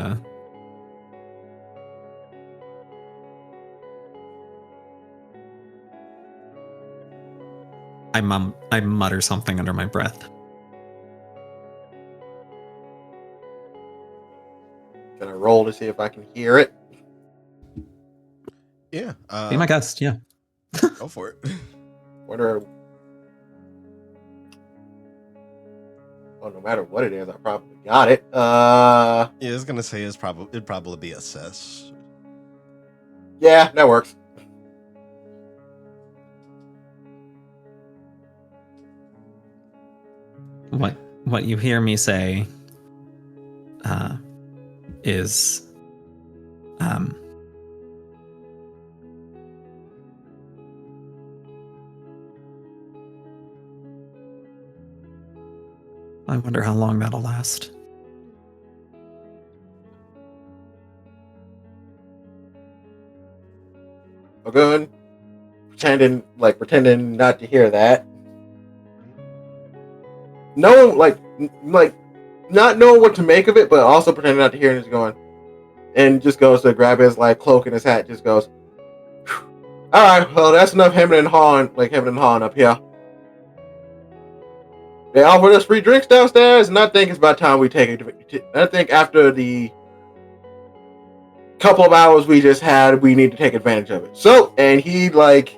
I mutter something under my breath. Can I roll to see if I can hear it? Yeah. Be my guest, yeah. Go for it. What are... Well, no matter what it is, I probably got it. Yeah, I was gonna say it'd probably be assess. Yeah, that works. What you hear me say is I wonder how long that'll last. Ogun, pretending not to hear that. No, like not knowing what to make of it, but also pretending not to hear it, and just going, and just goes to grab his like cloak and his hat, just goes, all right, well, that's enough hemming and hawing up here. They offered us free drinks downstairs, and I think it's about time we take it. I think after the couple of hours we just had, we need to take advantage of it. So, and he like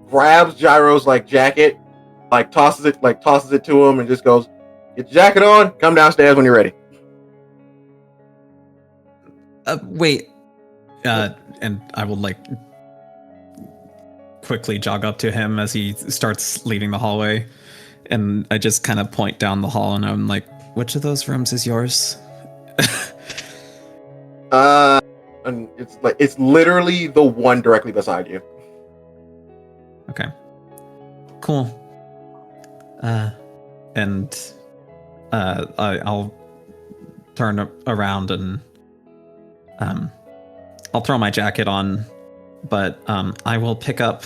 grabs Gyro's like jacket, like tosses it to him, and just goes, "Get your jacket on. Come downstairs when you're ready." Wait. And I will like quickly jog up to him as he starts leaving the hallway, and I just kind of point down the hall, and I'm like, "Which of those rooms is yours?" And it's literally the one directly beside you. Okay. Cool. And I'll turn around and I'll throw my jacket on, but I will pick up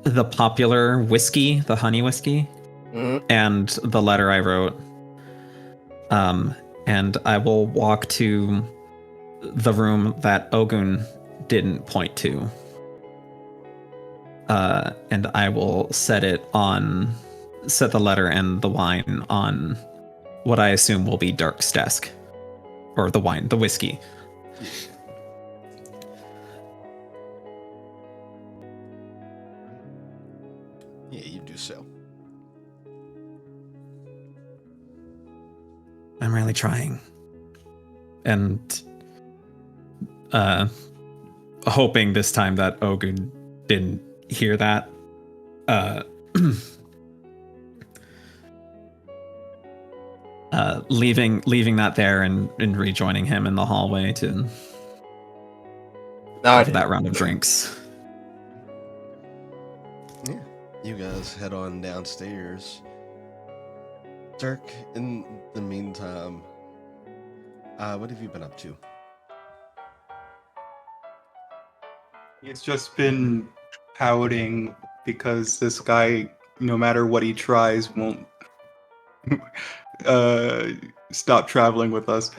the popular whiskey, the honey whiskey, and the letter I wrote. And I will walk to the room that Ogun didn't point to. And I will set the letter and the wine on what I assume will be Dirk's desk. Or the whiskey. Yeah, you do so. I'm really trying. And hoping this time that Ogun didn't hear that. Leaving that there and rejoining him in the hallway to have that round of drinks. Yeah, you guys head on downstairs. Dirk, in the meantime, what have you been up to? It's just been pouting because this guy, no matter what he tries, won't stop traveling with us.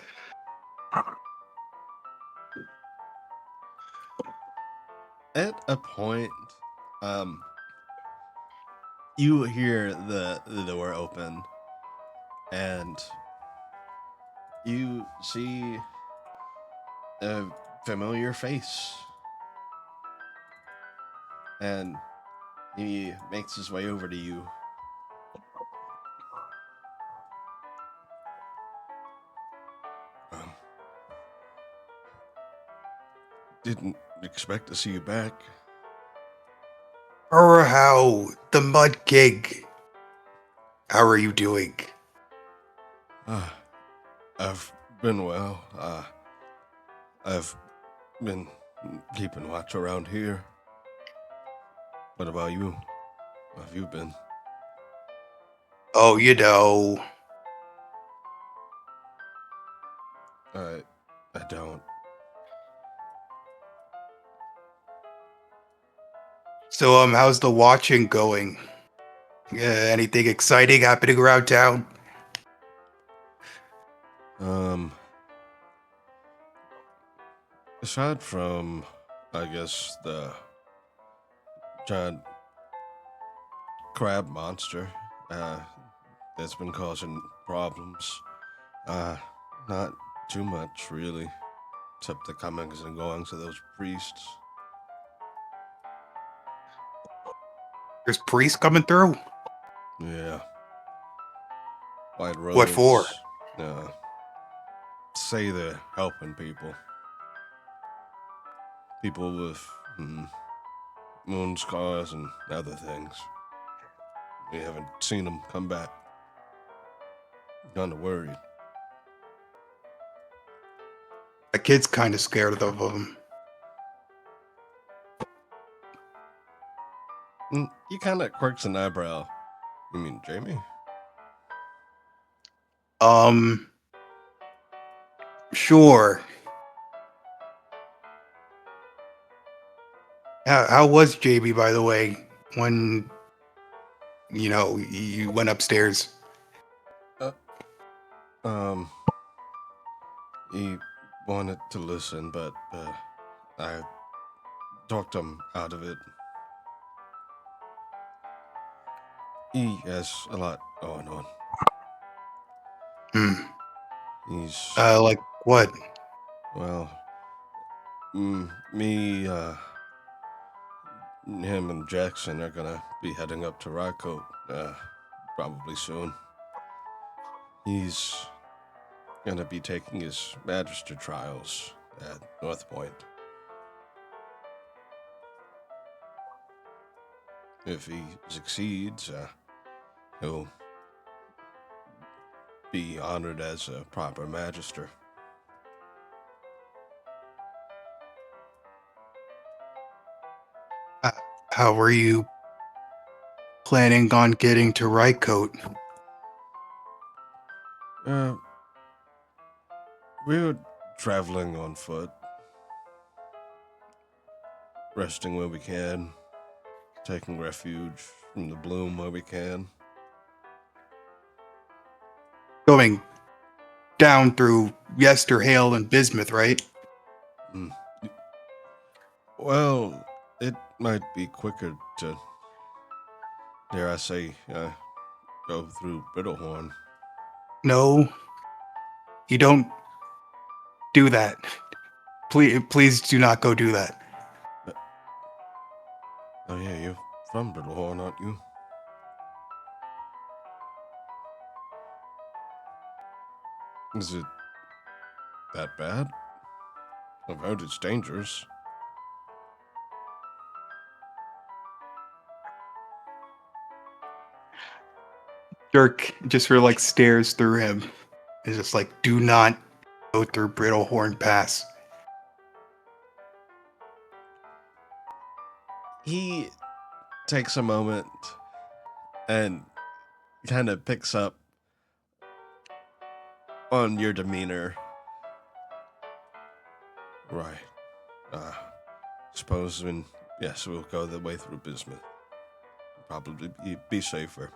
At a point, you hear the door open, and you see a familiar face. And he makes his way over to you. Didn't expect to see you back. How the Mud King. How are you doing? I've been well. I've been keeping watch around here. What about you? How have you been? Oh, you know. I don't. So, how's the watching going? Anything exciting happening around town? Aside from, I guess, the giant crab monster, that's been causing problems. Not too much, really, except the comings and goings of those priests. There's priests coming through? Yeah. White robes. What for? Say they're helping people. People with wound scars and other things. We haven't seen them come back. Kinda worried. The kid's kind of scared of them. He kind of quirks an eyebrow. You mean Jamie? Sure. How was JB, by the way, when, you went upstairs? He wanted to listen, but I talked him out of it. He has a lot going on. He's Like what? well, me, him and Jackson are gonna be heading up to Rycote, probably soon. He's gonna be taking his Magister trials at North Point. If he succeeds, he'll be honored as a proper Magister. How were you planning on getting to Rycote? We were traveling on foot, resting where we can, taking refuge from the bloom where we can. Going down through Yesterhale and Bismuth, right? Well, it might be quicker to, dare I say, go through Brittlehorn. No, you don't do that. Please do not go do that. Oh yeah, you're from Brittlehorn, aren't you? Is it that bad? I've heard it's dangerous. Dirk just sort of stares through him. It's just do not go through Brittlehorn Pass. He takes a moment and kind of picks up on your demeanor. Right. Suppose yes, we'll go the way through Bismuth. Probably be safer.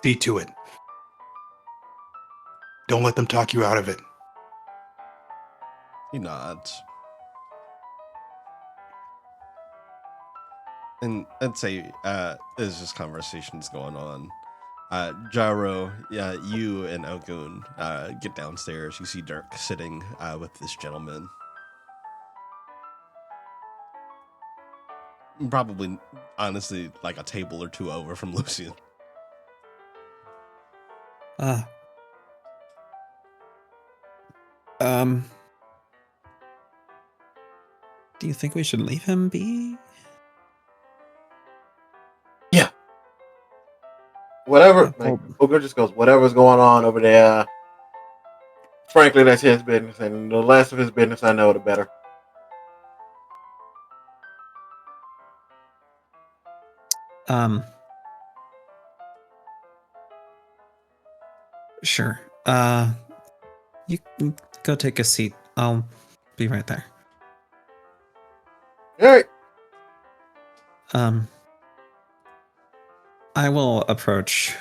See to it. Don't let them talk you out of it. He nods. And I'd say, as this conversation's going on, Jaro, you and Ogun get downstairs. You see Dirk sitting with this gentleman. Probably, honestly, like a table or two over from Lucian. Do you think we should leave him be? Yeah. Whatever. Ogre just goes, whatever's going on over there. Frankly, that's his business, and the less of his business I know, the better. Sure. You can go take a seat. I'll be right there. All right. I will approach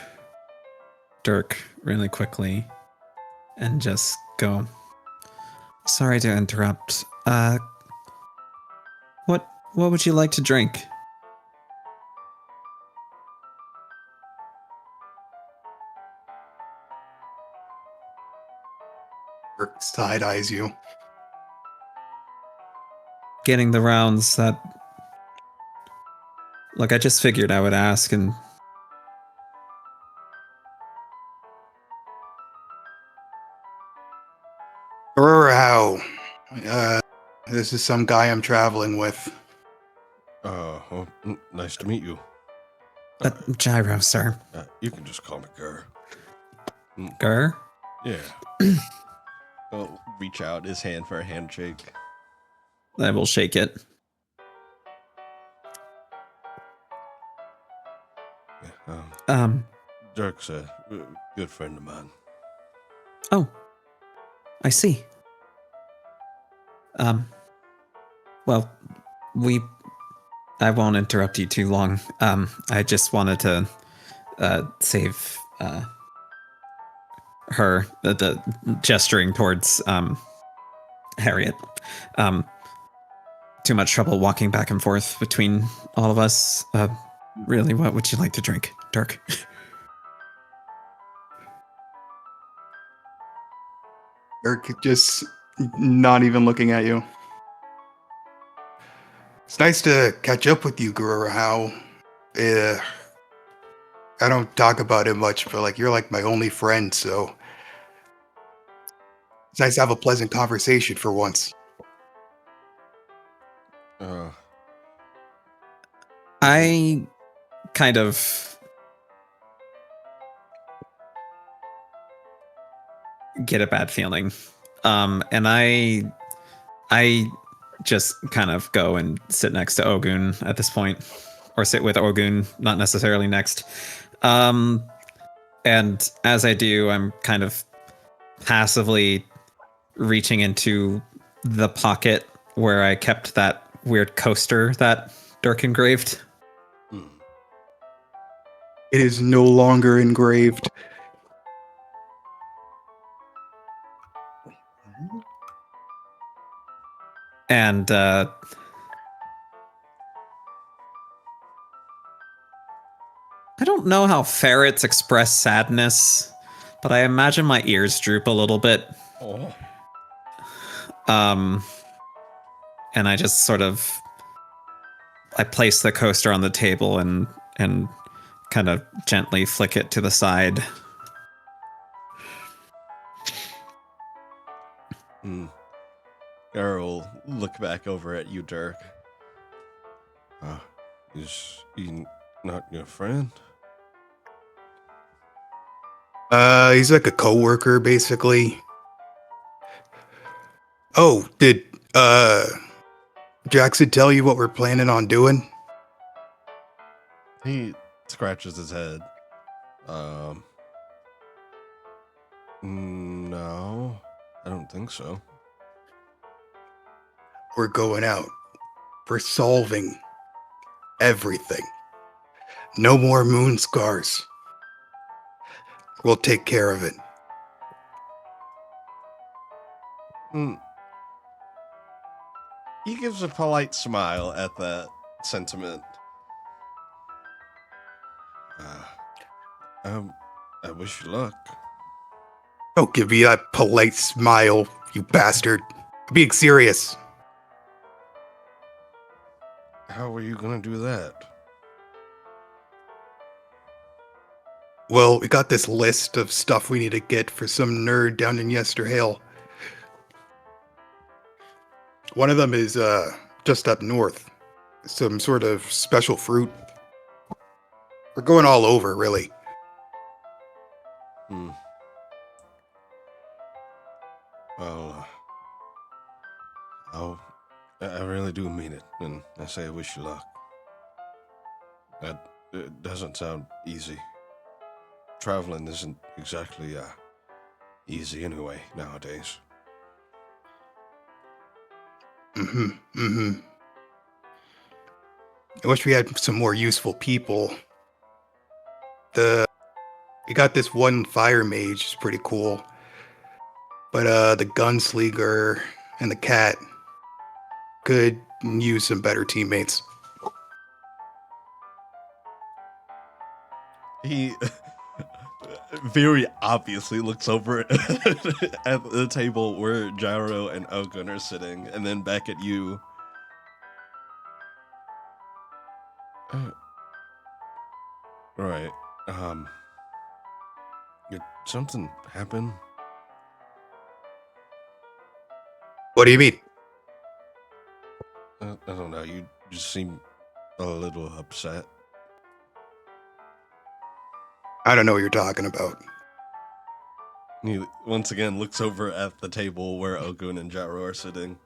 Dirk really quickly and just go, sorry to interrupt. What would you like to drink? Dirk side eyes you. getting the rounds that... Look, I just figured I would ask, and... How? This is some guy I'm traveling with. Nice to meet you. Gyro, sir. You can just call me Gur. Gur? Yeah. He'll reach out his hand for a handshake. I will shake it. Yeah, Dirk's a good friend of mine. Oh, I see. Well, I won't interrupt you too long. I just wanted to save her, the gesturing towards Harriet. Too much trouble walking back and forth between all of us. Really, what would you like to drink, Dirk? Dirk just not even looking at you. It's nice to catch up with you, Guru. How? I don't talk about it much, but like you're like my only friend, so it's nice to have a pleasant conversation for once. I kind of get a bad feeling. And I just kind of go and sit next to Ogun at this point, or sit with Ogun, not necessarily next. And as I do, I'm kind of passively reaching into the pocket where I kept that weird coaster that Dirk engraved. It is no longer engraved. And I don't know how ferrets express sadness, but I imagine my ears droop a little bit. Oh. And I just sort of... I place the coaster on the table and kind of gently flick it to the side. Gar will look back over at you, Dirk. Is he not your friend? He's like a coworker, basically. Oh, did Jackson tell you what we're planning on doing? He scratches his head. No, I don't think so. We're going out. We're solving everything. No more moon scars. We'll take care of it. He gives a polite smile at that sentiment. I wish you luck. Don't give me that polite smile, you bastard. I'm being serious. How are you gonna do that? Well, we got this list of stuff we need to get for some nerd down in Yesterhill. One of them is just up north. Some sort of special fruit. We're going all over, really. Well, I really do mean it, and I say I wish you luck. It doesn't sound easy. Traveling isn't exactly easy anyway nowadays. I wish we had some more useful people. We got this one fire mage, it's pretty cool. But the gunslinger and the cat could use some better teammates. He very obviously looks over at the table where Gyro and Ogun are sitting, and then back at you, Right. Did something happen? What do you mean? I don't know. You just seem a little upset. I don't know what you're talking about. He once again looks over at the table where Ogun and Jaro are sitting.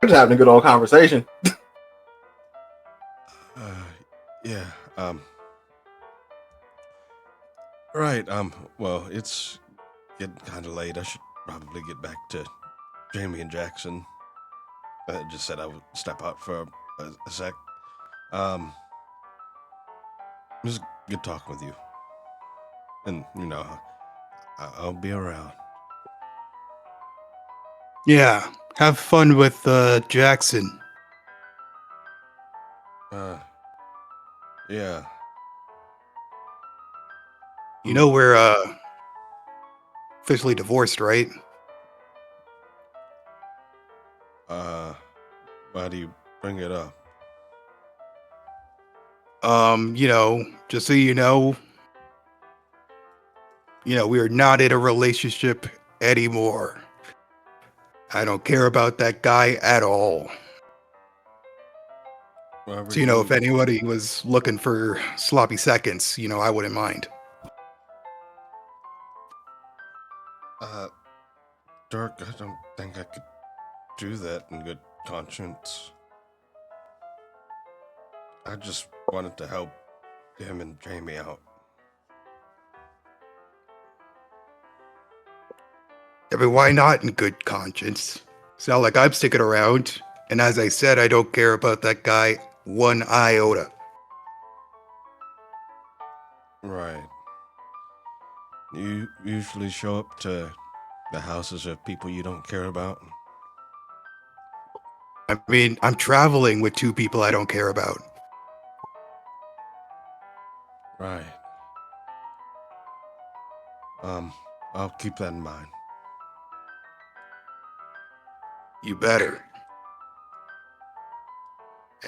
We're just having a good old conversation. Yeah. Right. Well, it's getting kind of late. I should probably get back to Jamie and Jackson. I just said I would step out for a sec. It was good talking with you. And, I'll be around. Yeah, have fun with Jackson. Yeah. You know we're officially divorced, right? Why do you bring it up? Just so you know, we are not in a relationship anymore. I don't care about that guy at all. So, if anybody was looking for sloppy seconds, I wouldn't mind. Dirk, I don't think I could do that in good conscience. I just wanted to help him and Jamie out. I mean, why not in good conscience? It's not like I'm sticking around. And as I said, I don't care about that guy one iota. Right. You usually show up to the houses of people you don't care about? I mean, I'm traveling with two people I don't care about. Right. I'll keep that in mind. You better.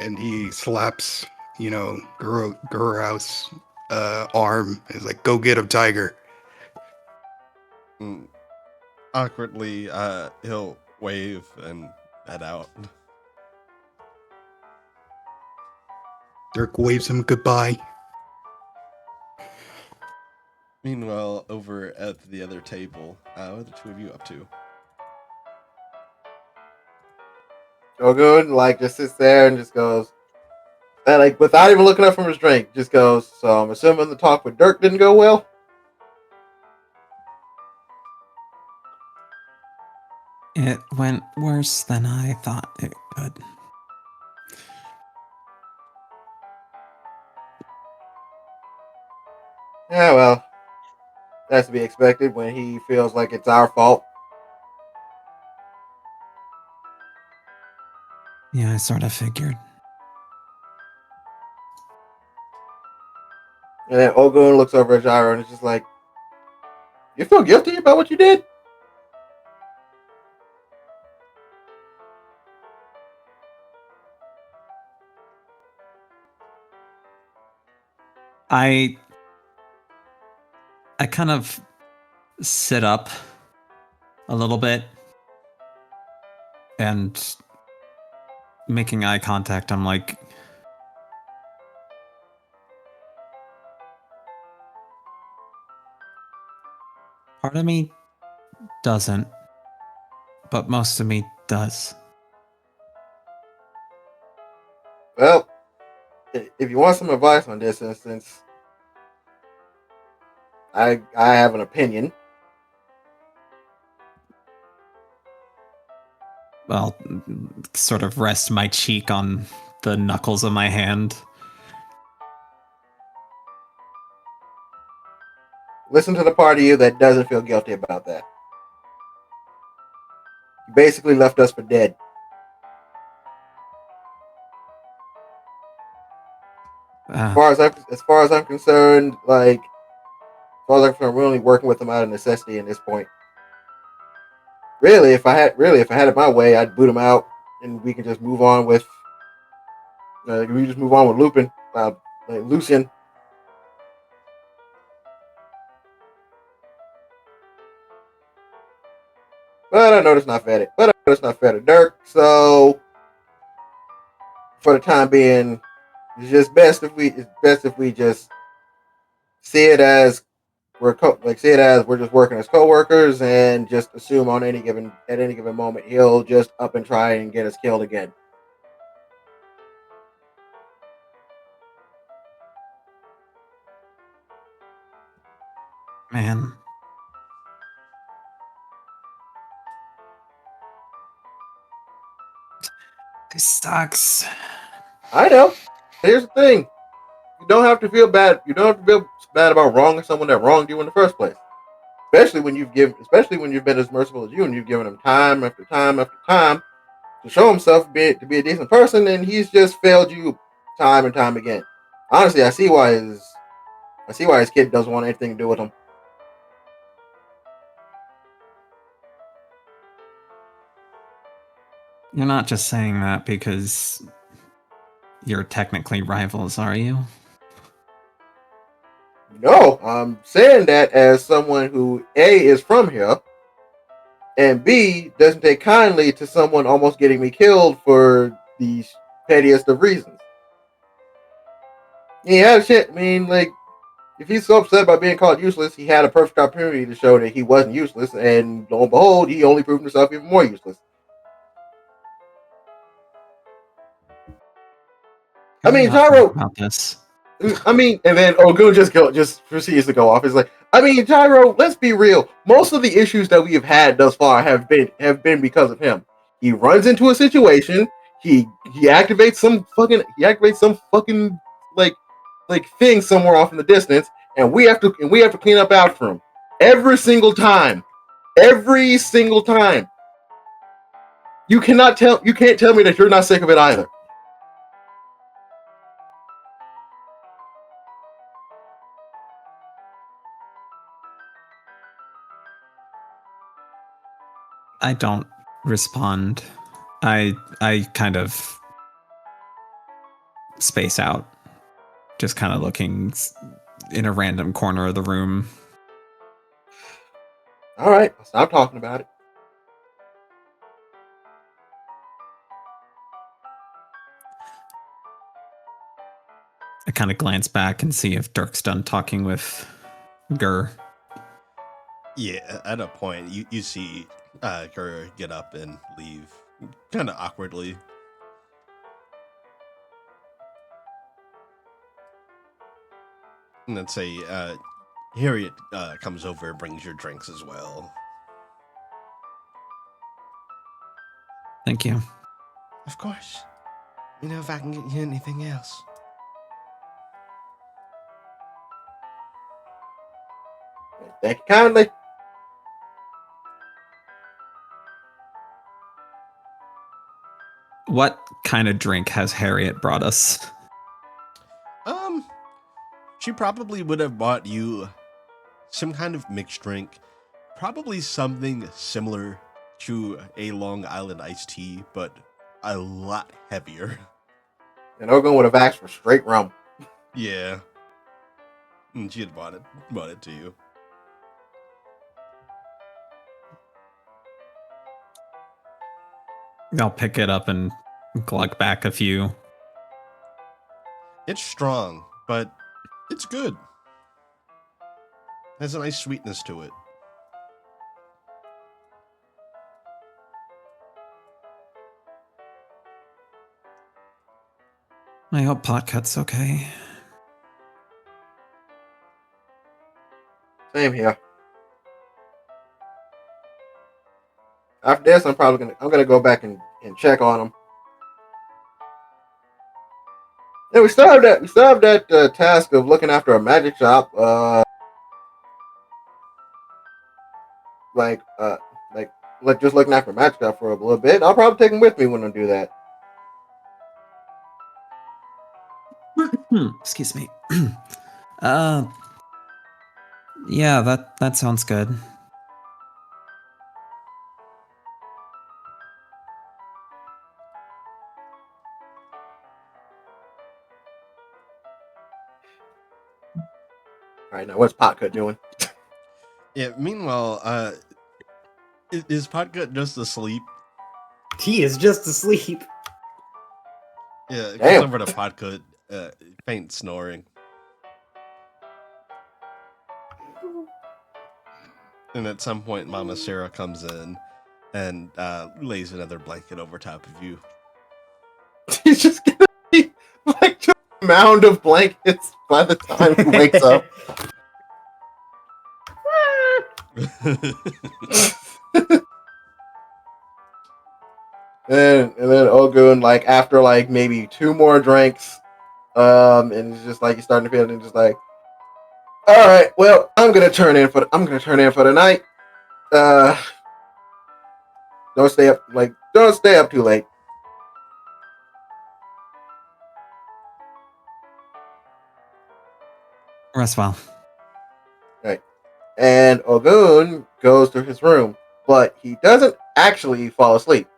And he slaps, Guru's arm. He's like, go get him, Tiger. Awkwardly, he'll wave and head out. Dirk waves him goodbye. Meanwhile, over at the other table, what are the two of you up to? Shogun just sits there and just goes, and without even looking up from his drink, just goes. So I'm assuming the talk with Dirk didn't go well. It went worse than I thought it could. Yeah, well, that's to be expected when he feels like it's our fault. Yeah, I sort of figured. And then Ogun looks over at Gyro and is just like, you feel guilty about what you did? I kind of sit up a little bit and making eye contact, I'm like, part of me doesn't, but most of me does. Well, if you want some advice on this instance, I have an opinion. I'll sort of rest my cheek on the knuckles of my hand. Listen to the part of you that doesn't feel guilty about that. You basically left us for dead. As far as I'm concerned, we're only working with them out of necessity at this point. Really, if I had it my way, I'd boot them out, and we can just move on with We just move on with Lupin, Lucian. But I know it's not fair. To Dirk. So for the time being, it's best if we just see it as we're just working as coworkers, and just assume at any given moment he'll just up and try and get us killed again. Man. This sucks. I know. Here's the thing: you don't have to feel bad. You don't have to feel bad about wronging someone that wronged you in the first place. Especially when you've been as merciful as you, and you've given him time after time after time to show himself to be a decent person, and he's just failed you time and time again. Honestly, I see why his kid doesn't want anything to do with him. You're not just saying that because you're technically rivals, are you? No, I'm saying that as someone who A, is from here, and B, doesn't take kindly to someone almost getting me killed for the pettiest of reasons. He had a shit. I mean, like, if he's so upset about being called useless, he had a perfect opportunity to show that he wasn't useless, and lo and behold, he only proved himself even more useless. I mean, Gyro. About this. I mean, and then Ogun just proceeds to go off. It's like, I mean, Gyro, let's be real. Most of the issues that we have had thus far have been because of him. He runs into a situation, he activates some fucking like thing somewhere off in the distance, and we have to clean up after him. Every single time. Every single time. You can't tell me that you're not sick of it either. I don't respond. I kind of space out, just kind of looking in a random corner of the room. All right, stop talking about it. I kind of glance back and see if Dirk's done talking with Gur. Yeah, at a point, you see Gur get up and leave, kind of awkwardly. And then say, Harriet comes over and brings your drinks as well. Thank you. Of course. You know if I can get you anything else. Thank you kindly. What kind of drink has Harriet brought us? She probably would have bought you some kind of mixed drink. Probably something similar to a Long Island iced tea, but a lot heavier. And Ogun would have asked for straight rum. Yeah. And she had bought it to you. I'll pick it up and glug back a few. It's strong, but it's good. Has a nice sweetness to it. I hope Potcut's okay. Same here. After this, I'm gonna go back and check on him. Yeah, we still have that task of looking after a magic shop. Just looking after a magic shop for a little bit. I'll probably take him with me when I do that. Excuse me. Yeah, that sounds good. All right, now what's Potcut doing? Yeah. Meanwhile, is Podgut just asleep? He is just asleep. Yeah, it Damn. goes over to Podcut, faint snoring. And at some point, Mama Sarah comes in and lays another blanket over top of you. He's just gonna be like just a mound of blankets by the time he wakes up. And then Ogun, like after like maybe 2 more drinks, and it's just like he's starting to feel it, and just like, all right, well, I'm gonna turn in for the night. Don't stay up too late. Rest well. Right. And Ogun goes to his room, but he doesn't actually fall asleep.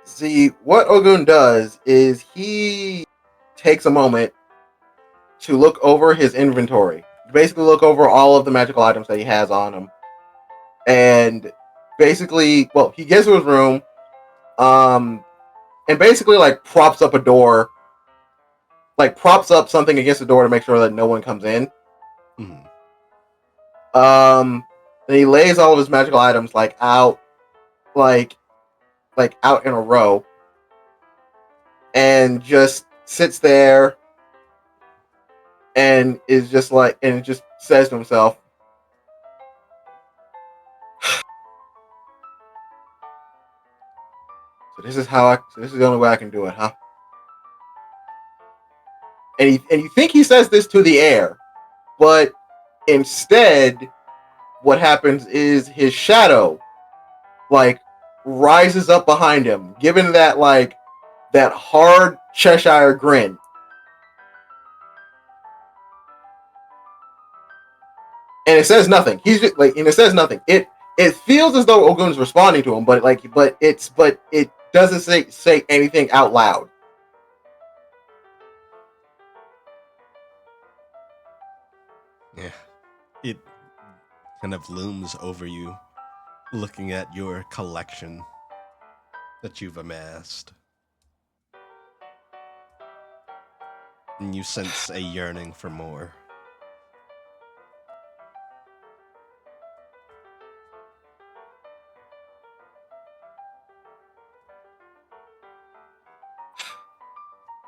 See, what Ogun does is he takes a moment to look over his inventory. Basically look over all of the magical items that he has on him. And basically, well, he gets to his room, and basically like props up a door, like props up something against the door to make sure that no one comes in. Mhm. And he lays all of his magical items like out out in a row, and just sits there and just says to himself, so this is the only way I can do it, huh? And you think he says this to the air, but instead what happens is his shadow like rises up behind him, given that like that hard Cheshire grin. And it says nothing. He's just like, and it says nothing. It feels as though Ogun's responding to him, but it doesn't say anything out loud. Yeah. It kind of looms over you, looking at your collection that you've amassed. And you sense a yearning for more.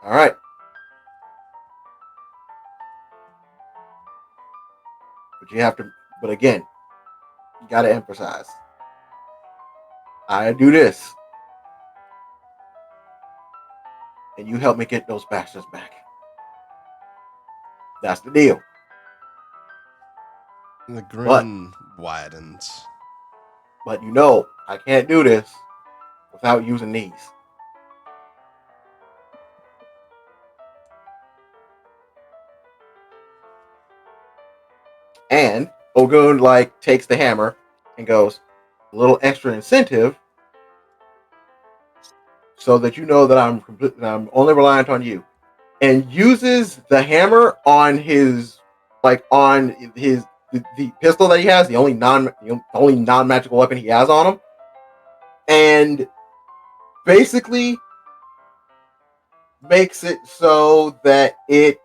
All right. But again, you gotta emphasize. I do this, and you help me get those bastards back. That's the deal. The grin widens. But you know, I can't do this without using these. And Ogun like takes the hammer and goes, a little extra incentive, so that you know that I'm only reliant on you, and uses the hammer on his the pistol that he has, the only non magical weapon he has on him, and basically makes it so that the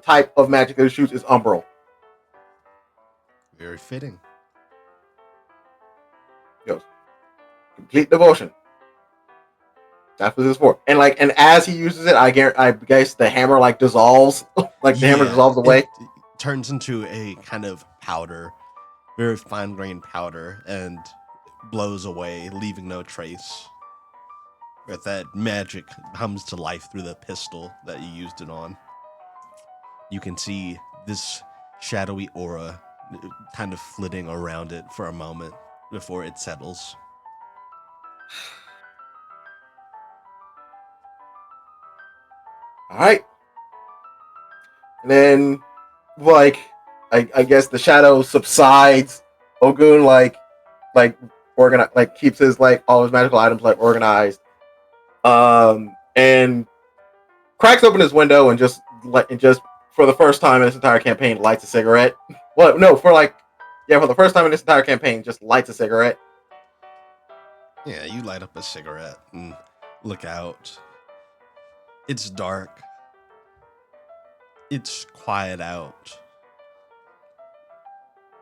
type of magic that it shoots is umbral. Very fitting. Goes, complete devotion. That's what it's for. And as he uses it, I guess the hammer like dissolves, the hammer dissolves away. It turns into a kind of powder, very fine-grained powder, and blows away, leaving no trace. But that magic comes to life through the pistol that you used it on. You can see this shadowy aura kind of flitting around it for a moment before it settles. All right. And then, I guess the shadow subsides. Ogun keeps his all his magical items organized. And and cracks open his window and just for the first time in this entire campaign lights a cigarette. Well, no, for the first time in this entire campaign, just lights a cigarette. Yeah, you light up a cigarette and look out. It's dark. It's quiet out.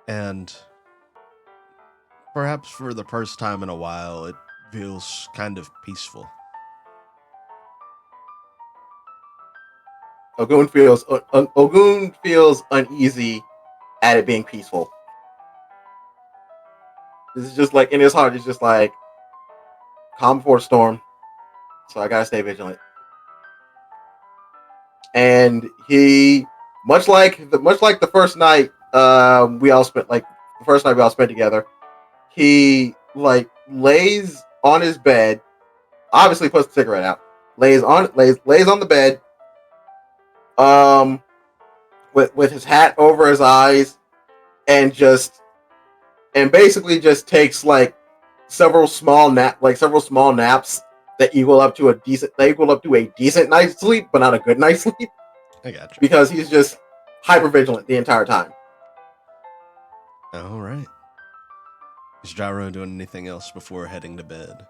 And perhaps for the first time in a while, it feels kind of peaceful. Ogun feels uneasy at it being peaceful. This is just like in his heart. It's just like calm before storm. So I gotta stay vigilant. And he, much like the first night we all spent together, he lays on his bed. Obviously, puts the cigarette out. Lays on the bed. With his hat over his eyes, and basically just takes several small naps that equal up to a decent night's sleep, but not a good night's sleep. I got you. Because he's just hyper vigilant the entire time. All right. Is Gyro doing anything else before heading to bed?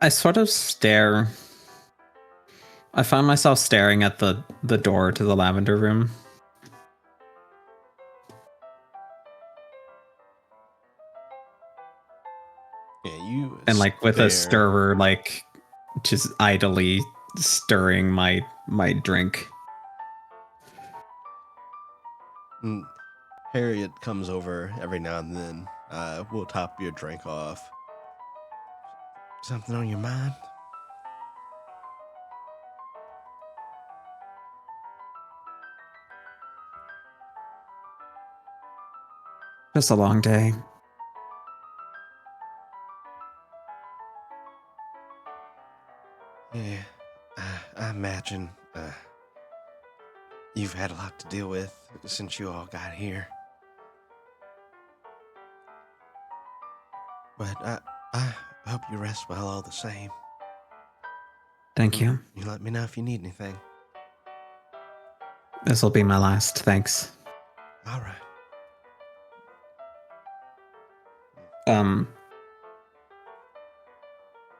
I sort of stare. I find myself staring at the door to the lavender room. Yeah, you and with a stare. stirrer, just idly stirring my drink. Harriet comes over every now and then. We'll top your drink off. Something on your mind? Just a long day. Yeah, I imagine you've had a lot to deal with since you all got here. But I hope you rest well all the same. Thank you. You let me know if you need anything. This will be my last. Thanks. All right.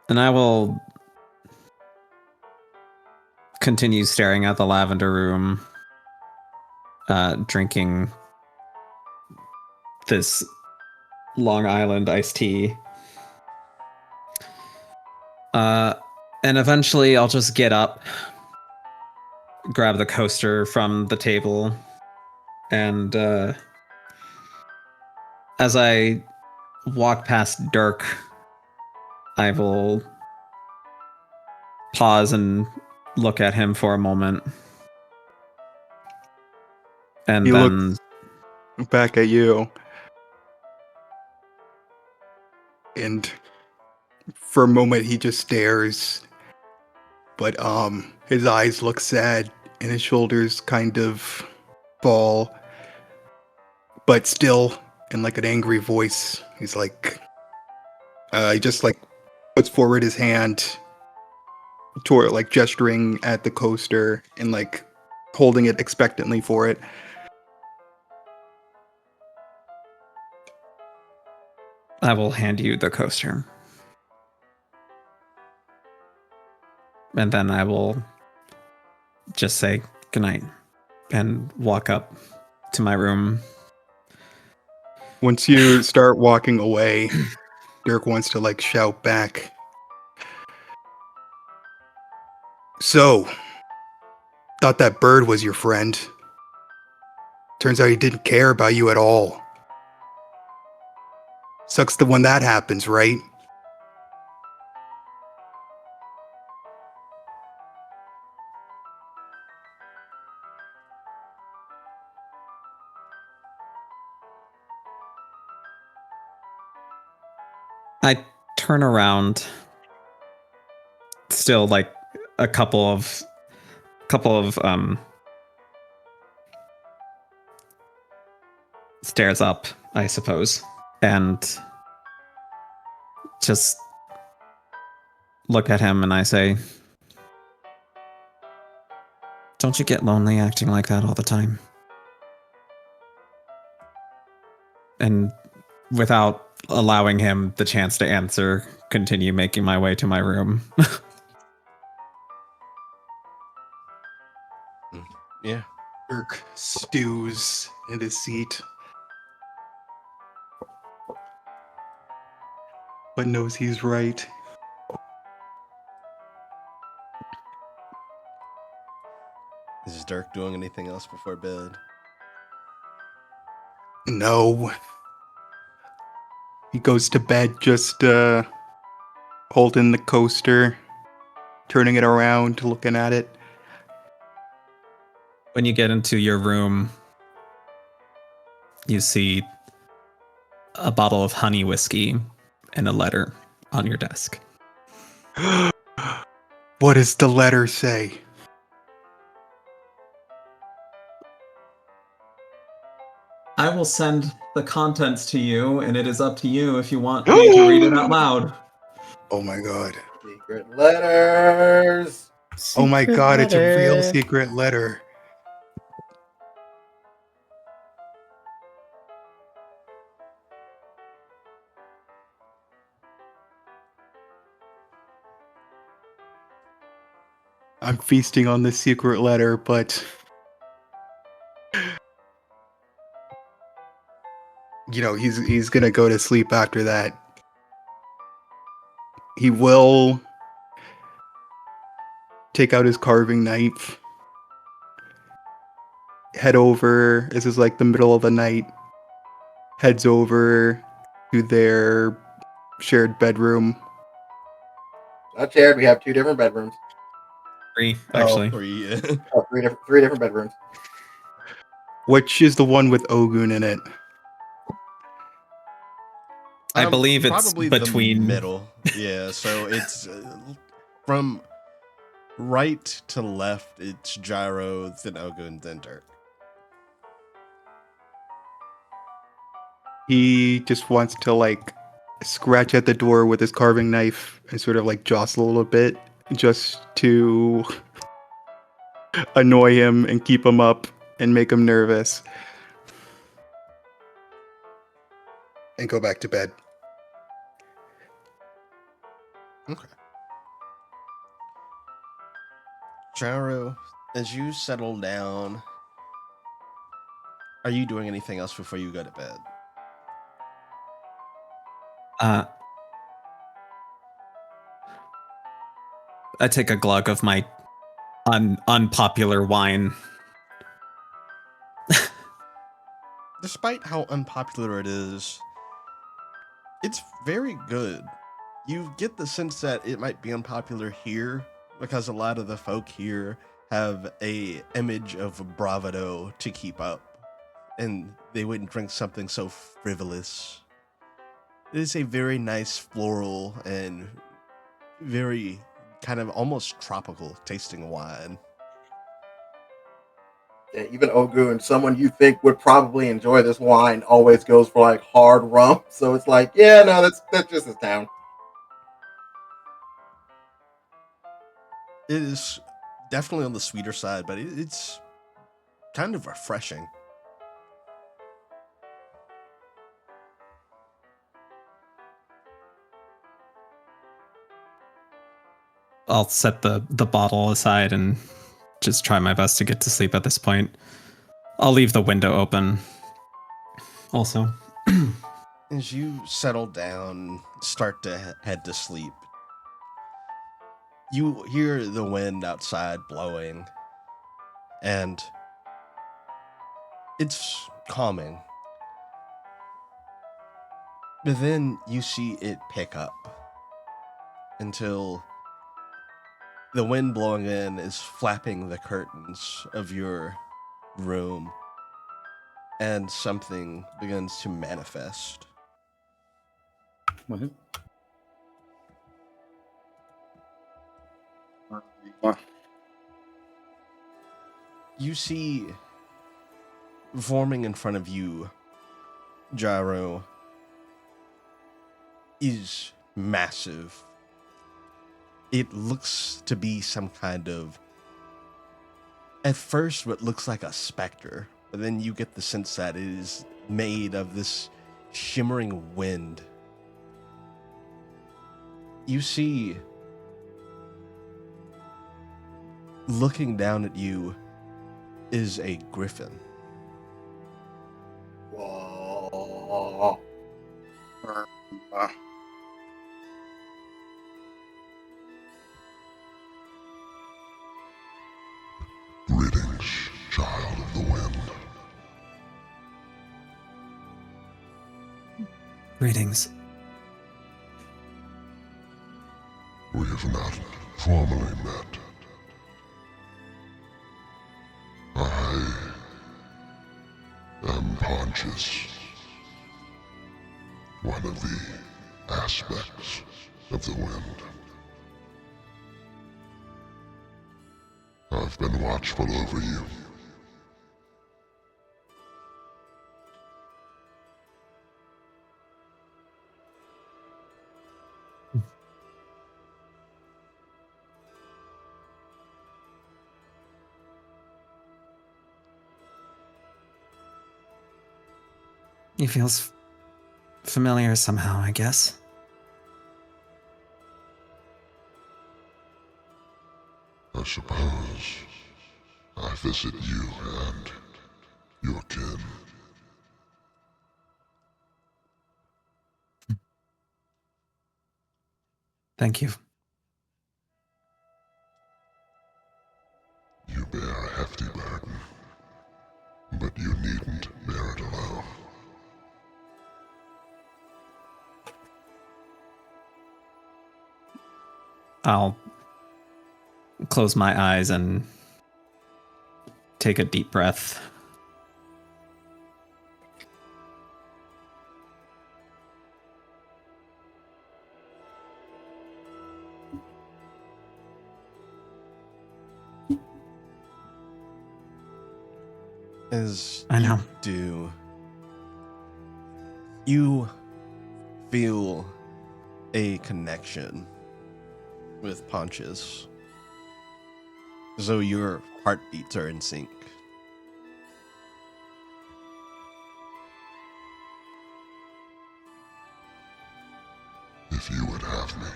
And I will continue staring at the lavender room, drinking this Long Island iced tea. And eventually I'll just get up, grab the coaster from the table, and as I walk past Dirk, I will pause and look at him for a moment. And He then looks back at you. And for a moment he just stares. But his eyes look sad and his shoulders kind of fall. But still, in an angry voice, he's he just puts forward his hand toward gesturing at the coaster and holding it expectantly for it. I will hand you the coaster. And then I will just say goodnight and walk up to my room. Once you start walking away, Dirk wants to shout back. So, thought that bird was your friend. Turns out he didn't care about you at all. Sucks when that happens, right? I turn around, still a couple of stairs up, I suppose, and just look at him and I say, "Don't you get lonely acting like that all the time?" And without allowing him the chance to answer, continue making my way to my room. Yeah. Dirk stews in his seat, but knows he's right. Is Dirk doing anything else before bed? No. He goes to bed just holding the coaster, turning it around, looking at it. When you get into your room, you see a bottle of honey whiskey and a letter on your desk. What does the letter say? I will send the contents to you, and it is up to you if you want me to read it out loud. Oh my god. Secret letters. Oh my Secret god, it's a real letter. secret letter. I'm feasting on this secret letter, but you know, he's gonna go to sleep after that. He will take out his carving knife, head over, this is like the middle of the night, heads over to their shared bedroom. Not shared. We have 2 different bedrooms. 3, actually. Or yeah. Oh, three different bedrooms. Which is the one with Ogun in it? I believe it's probably between- the middle. Yeah, so it's from right to left. It's Gyro, then Ogun, then Dirk. He just wants to like scratch at the door with his carving knife and sort of like jostle a little bit just to annoy him and keep him up and make him nervous. And go back to bed. Okay. Gyro, as you settle down, are you doing anything else before you go to bed? I take a glug of my unpopular wine. Despite how unpopular it is, it's very good. You get the sense that it might be unpopular here because a lot of the folk here have a image of bravado to keep up, and they wouldn't drink something so frivolous. It is a very nice floral and very kind of almost tropical tasting wine. Yeah, even Ogun, someone you think would probably enjoy this wine, always goes for like hard rum. So it's like, yeah, no, that's just his town. It is definitely on the sweeter side, but it's kind of refreshing. I'll set the bottle aside and just try my best to get to sleep at this point. I'll leave the window open. Also. As you settle down, start to head to sleep, you hear the wind outside blowing, and it's calming. But then you see it pick up until the wind blowing in is flapping the curtains of your room, and something begins to manifest. What? You see forming in front of you gyro is massive. It looks to be some kind of, at first, what looks like a specter, but then you get the sense that it is made of this shimmering wind. You see, looking down at you is a griffin. Whoa. Greetings, child of the wind. Greetings. We have not formally met. I am Pontius, one of the aspects of the wind. I've been watchful over you. He feels familiar somehow, I guess. I suppose I visit you and your kin. Thank you. You bear a hefty burden, but you needn't bear it alone. I'll close my eyes and take a deep breath. As I know. you do, you feel a connection with Pontius, as though your heartbeats are in sync. If you would have me,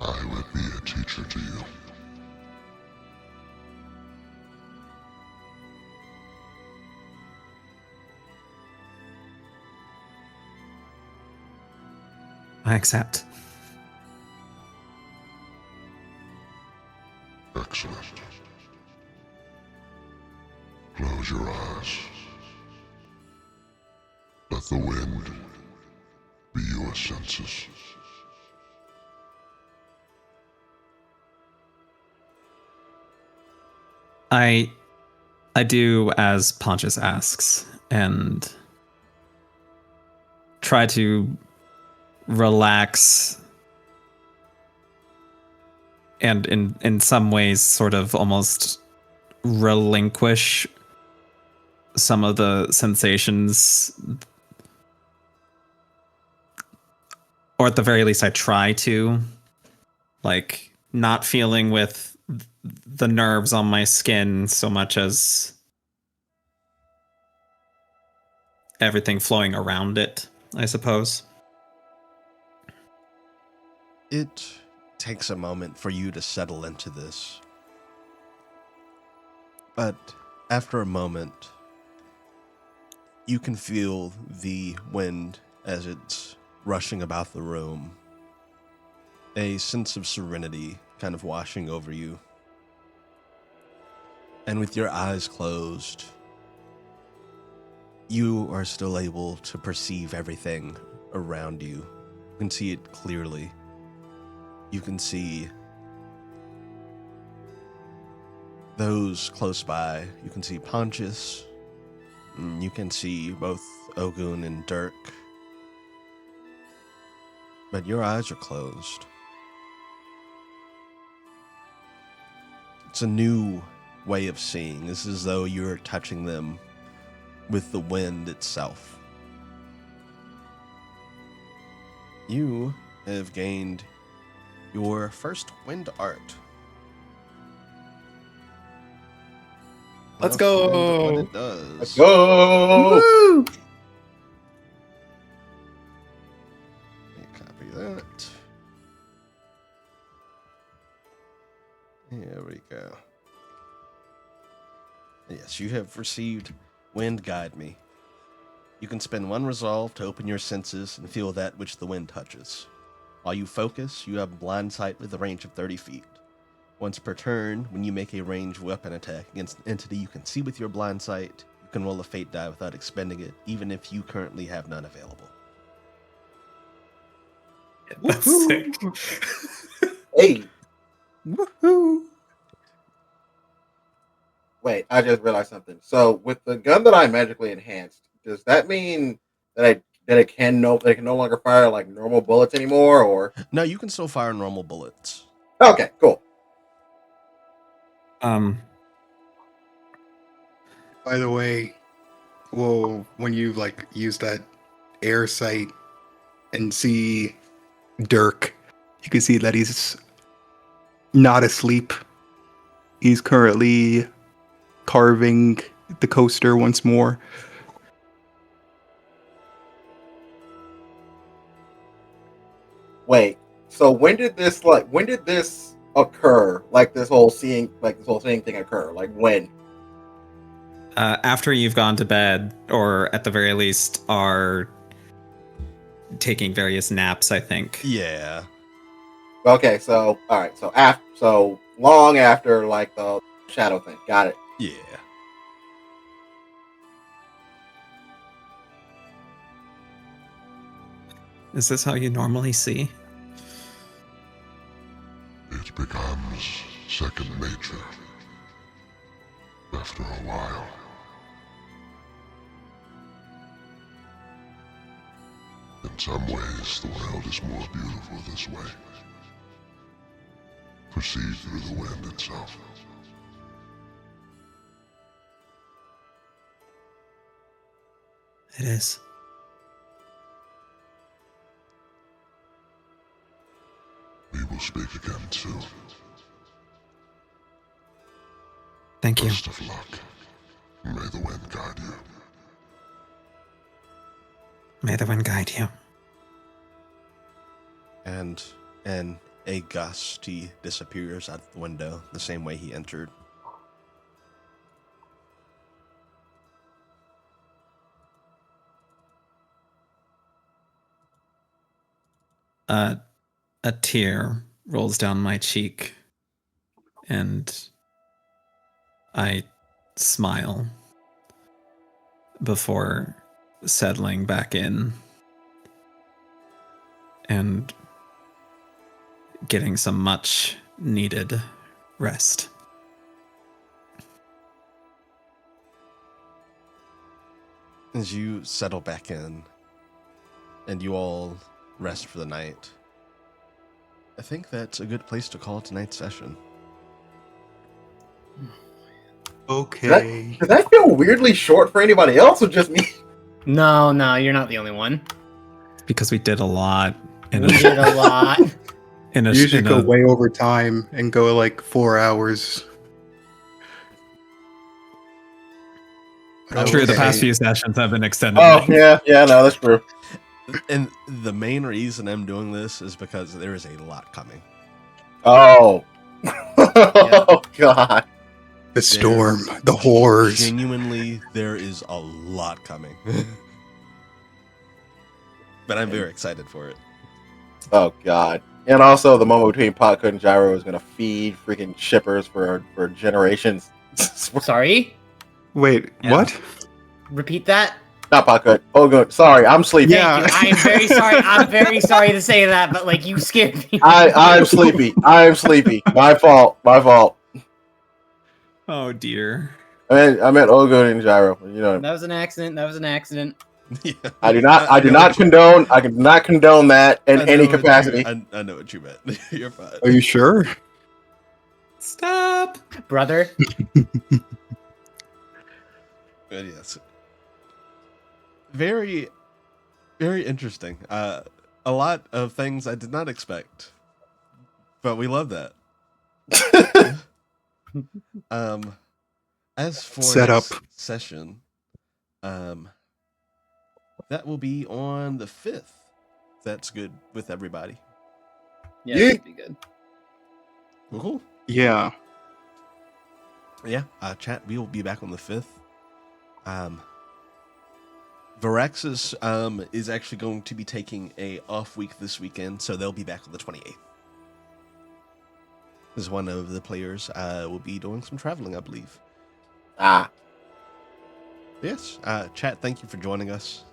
I would be a teacher to you. I accept. Excellent. Close your eyes. Let the wind be your senses. I do as Pontius asks and try to relax and in some ways sort of almost relinquish some of the sensations, or at the very least I try to, like, not feeling with the nerves on my skin so much as everything flowing around it, I suppose. It takes a moment for you to settle into this. But after a moment, you can feel the wind as it's rushing about the room. A sense of serenity kind of washing over you. And with your eyes closed, you are still able to perceive everything around you. You can see it clearly. You can see those close by. You can see Pontius. You can see both Ogun and Dirk. But your eyes are closed. It's a new way of seeing. It's as though you're touching them with the wind itself. You have gained your first wind art. Let's Let us find go. What it does. Let's go. Woo! Let me copy that. Here we go. Yes, you have received Wind Guide Me. You can spend one resolve to open your senses and feel that which the wind touches. While you focus, you have blind sight with a range of 30 feet. Once per turn, when you make a ranged weapon attack against an entity you can see with your blind sight, you can roll a fate die without expending it, even if you currently have none available. That's sick. Hey, Woohoo! wait, I just realized something. So with the gun that I magically enhanced, does that mean that it can no longer fire like normal bullets anymore, or No, you can still fire normal bullets. okay, cool. By the way, well, when you like use that air sight and see Dirk, you can see that he's not asleep. He's currently carving the coaster once more. Wait, so when did this occur? Like this whole seeing thing occur? Like when? After you've gone to bed, or at the very least are taking various naps, I think. Yeah. Okay, so all right, so long after like the shadow thing. Got it. Yeah. Is this how you normally see? It becomes second nature after a while. In some ways, the world is more beautiful this way. Perceived through the wind itself. It is. We will speak again soon. Thank you. Best of luck. May the wind guide you. May the wind guide you. And in a gust, he disappears out the window the same way he entered. A tear rolls down my cheek, and I smile before settling back in and getting some much needed rest. As you settle back in and you all rest for the night, I think that's a good place to call tonight's session. Okay. Does that feel weirdly short for anybody else, or just me? No, you're not the only one. Because we did a lot. We did a lot. You should go way over time and go like 4 hours. True, the Okay. past few sessions have been extended. Oh yeah, no, that's true. And the main reason I'm doing this is because there is a lot coming. Oh, oh god. The storm, the horrors. Genuinely, there is a lot coming. But I'm very excited for it. Oh god. And also, the moment between Podcut and Gyro is gonna feed freaking shippers for generations. Sorry? Wait, Yeah. what? Repeat that? Not Podcut. Oh, good. Sorry, I'm sleepy. Yeah. Thank you. I'm very sorry. I'm very sorry to say that, but like you scared me. I'm sleepy. I'm sleepy. My fault. Oh dear. I meant Ogun and Gyro. You know, That was an accident. Yeah. I do not condone that in I any know what capacity. I know what you meant. You're fine. Are you sure? Stop. Brother. But yes. Very, very interesting. a lot of things I did not expect, but we love that. As for Set next up. session, that will be on the 5th. That's good with everybody. Yeah, Yeah. that'd be good. Cool. Yeah. Yeah, chat, we will be back on the 5th. Varaxis is actually going to be taking a off week this weekend, so they'll be back on the 28th. As one of the players will be doing some traveling, I believe. Yes, chat, thank you for joining us.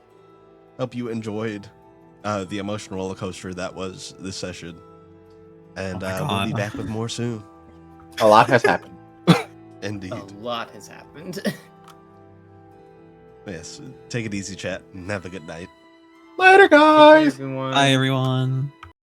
Hope you enjoyed the emotional roller coaster that was this session. And we'll be back with more soon. A lot has happened. Indeed. A lot has happened. Yes, take it easy, chat, and have a good night. Later, guys. Everyone. Bye, everyone.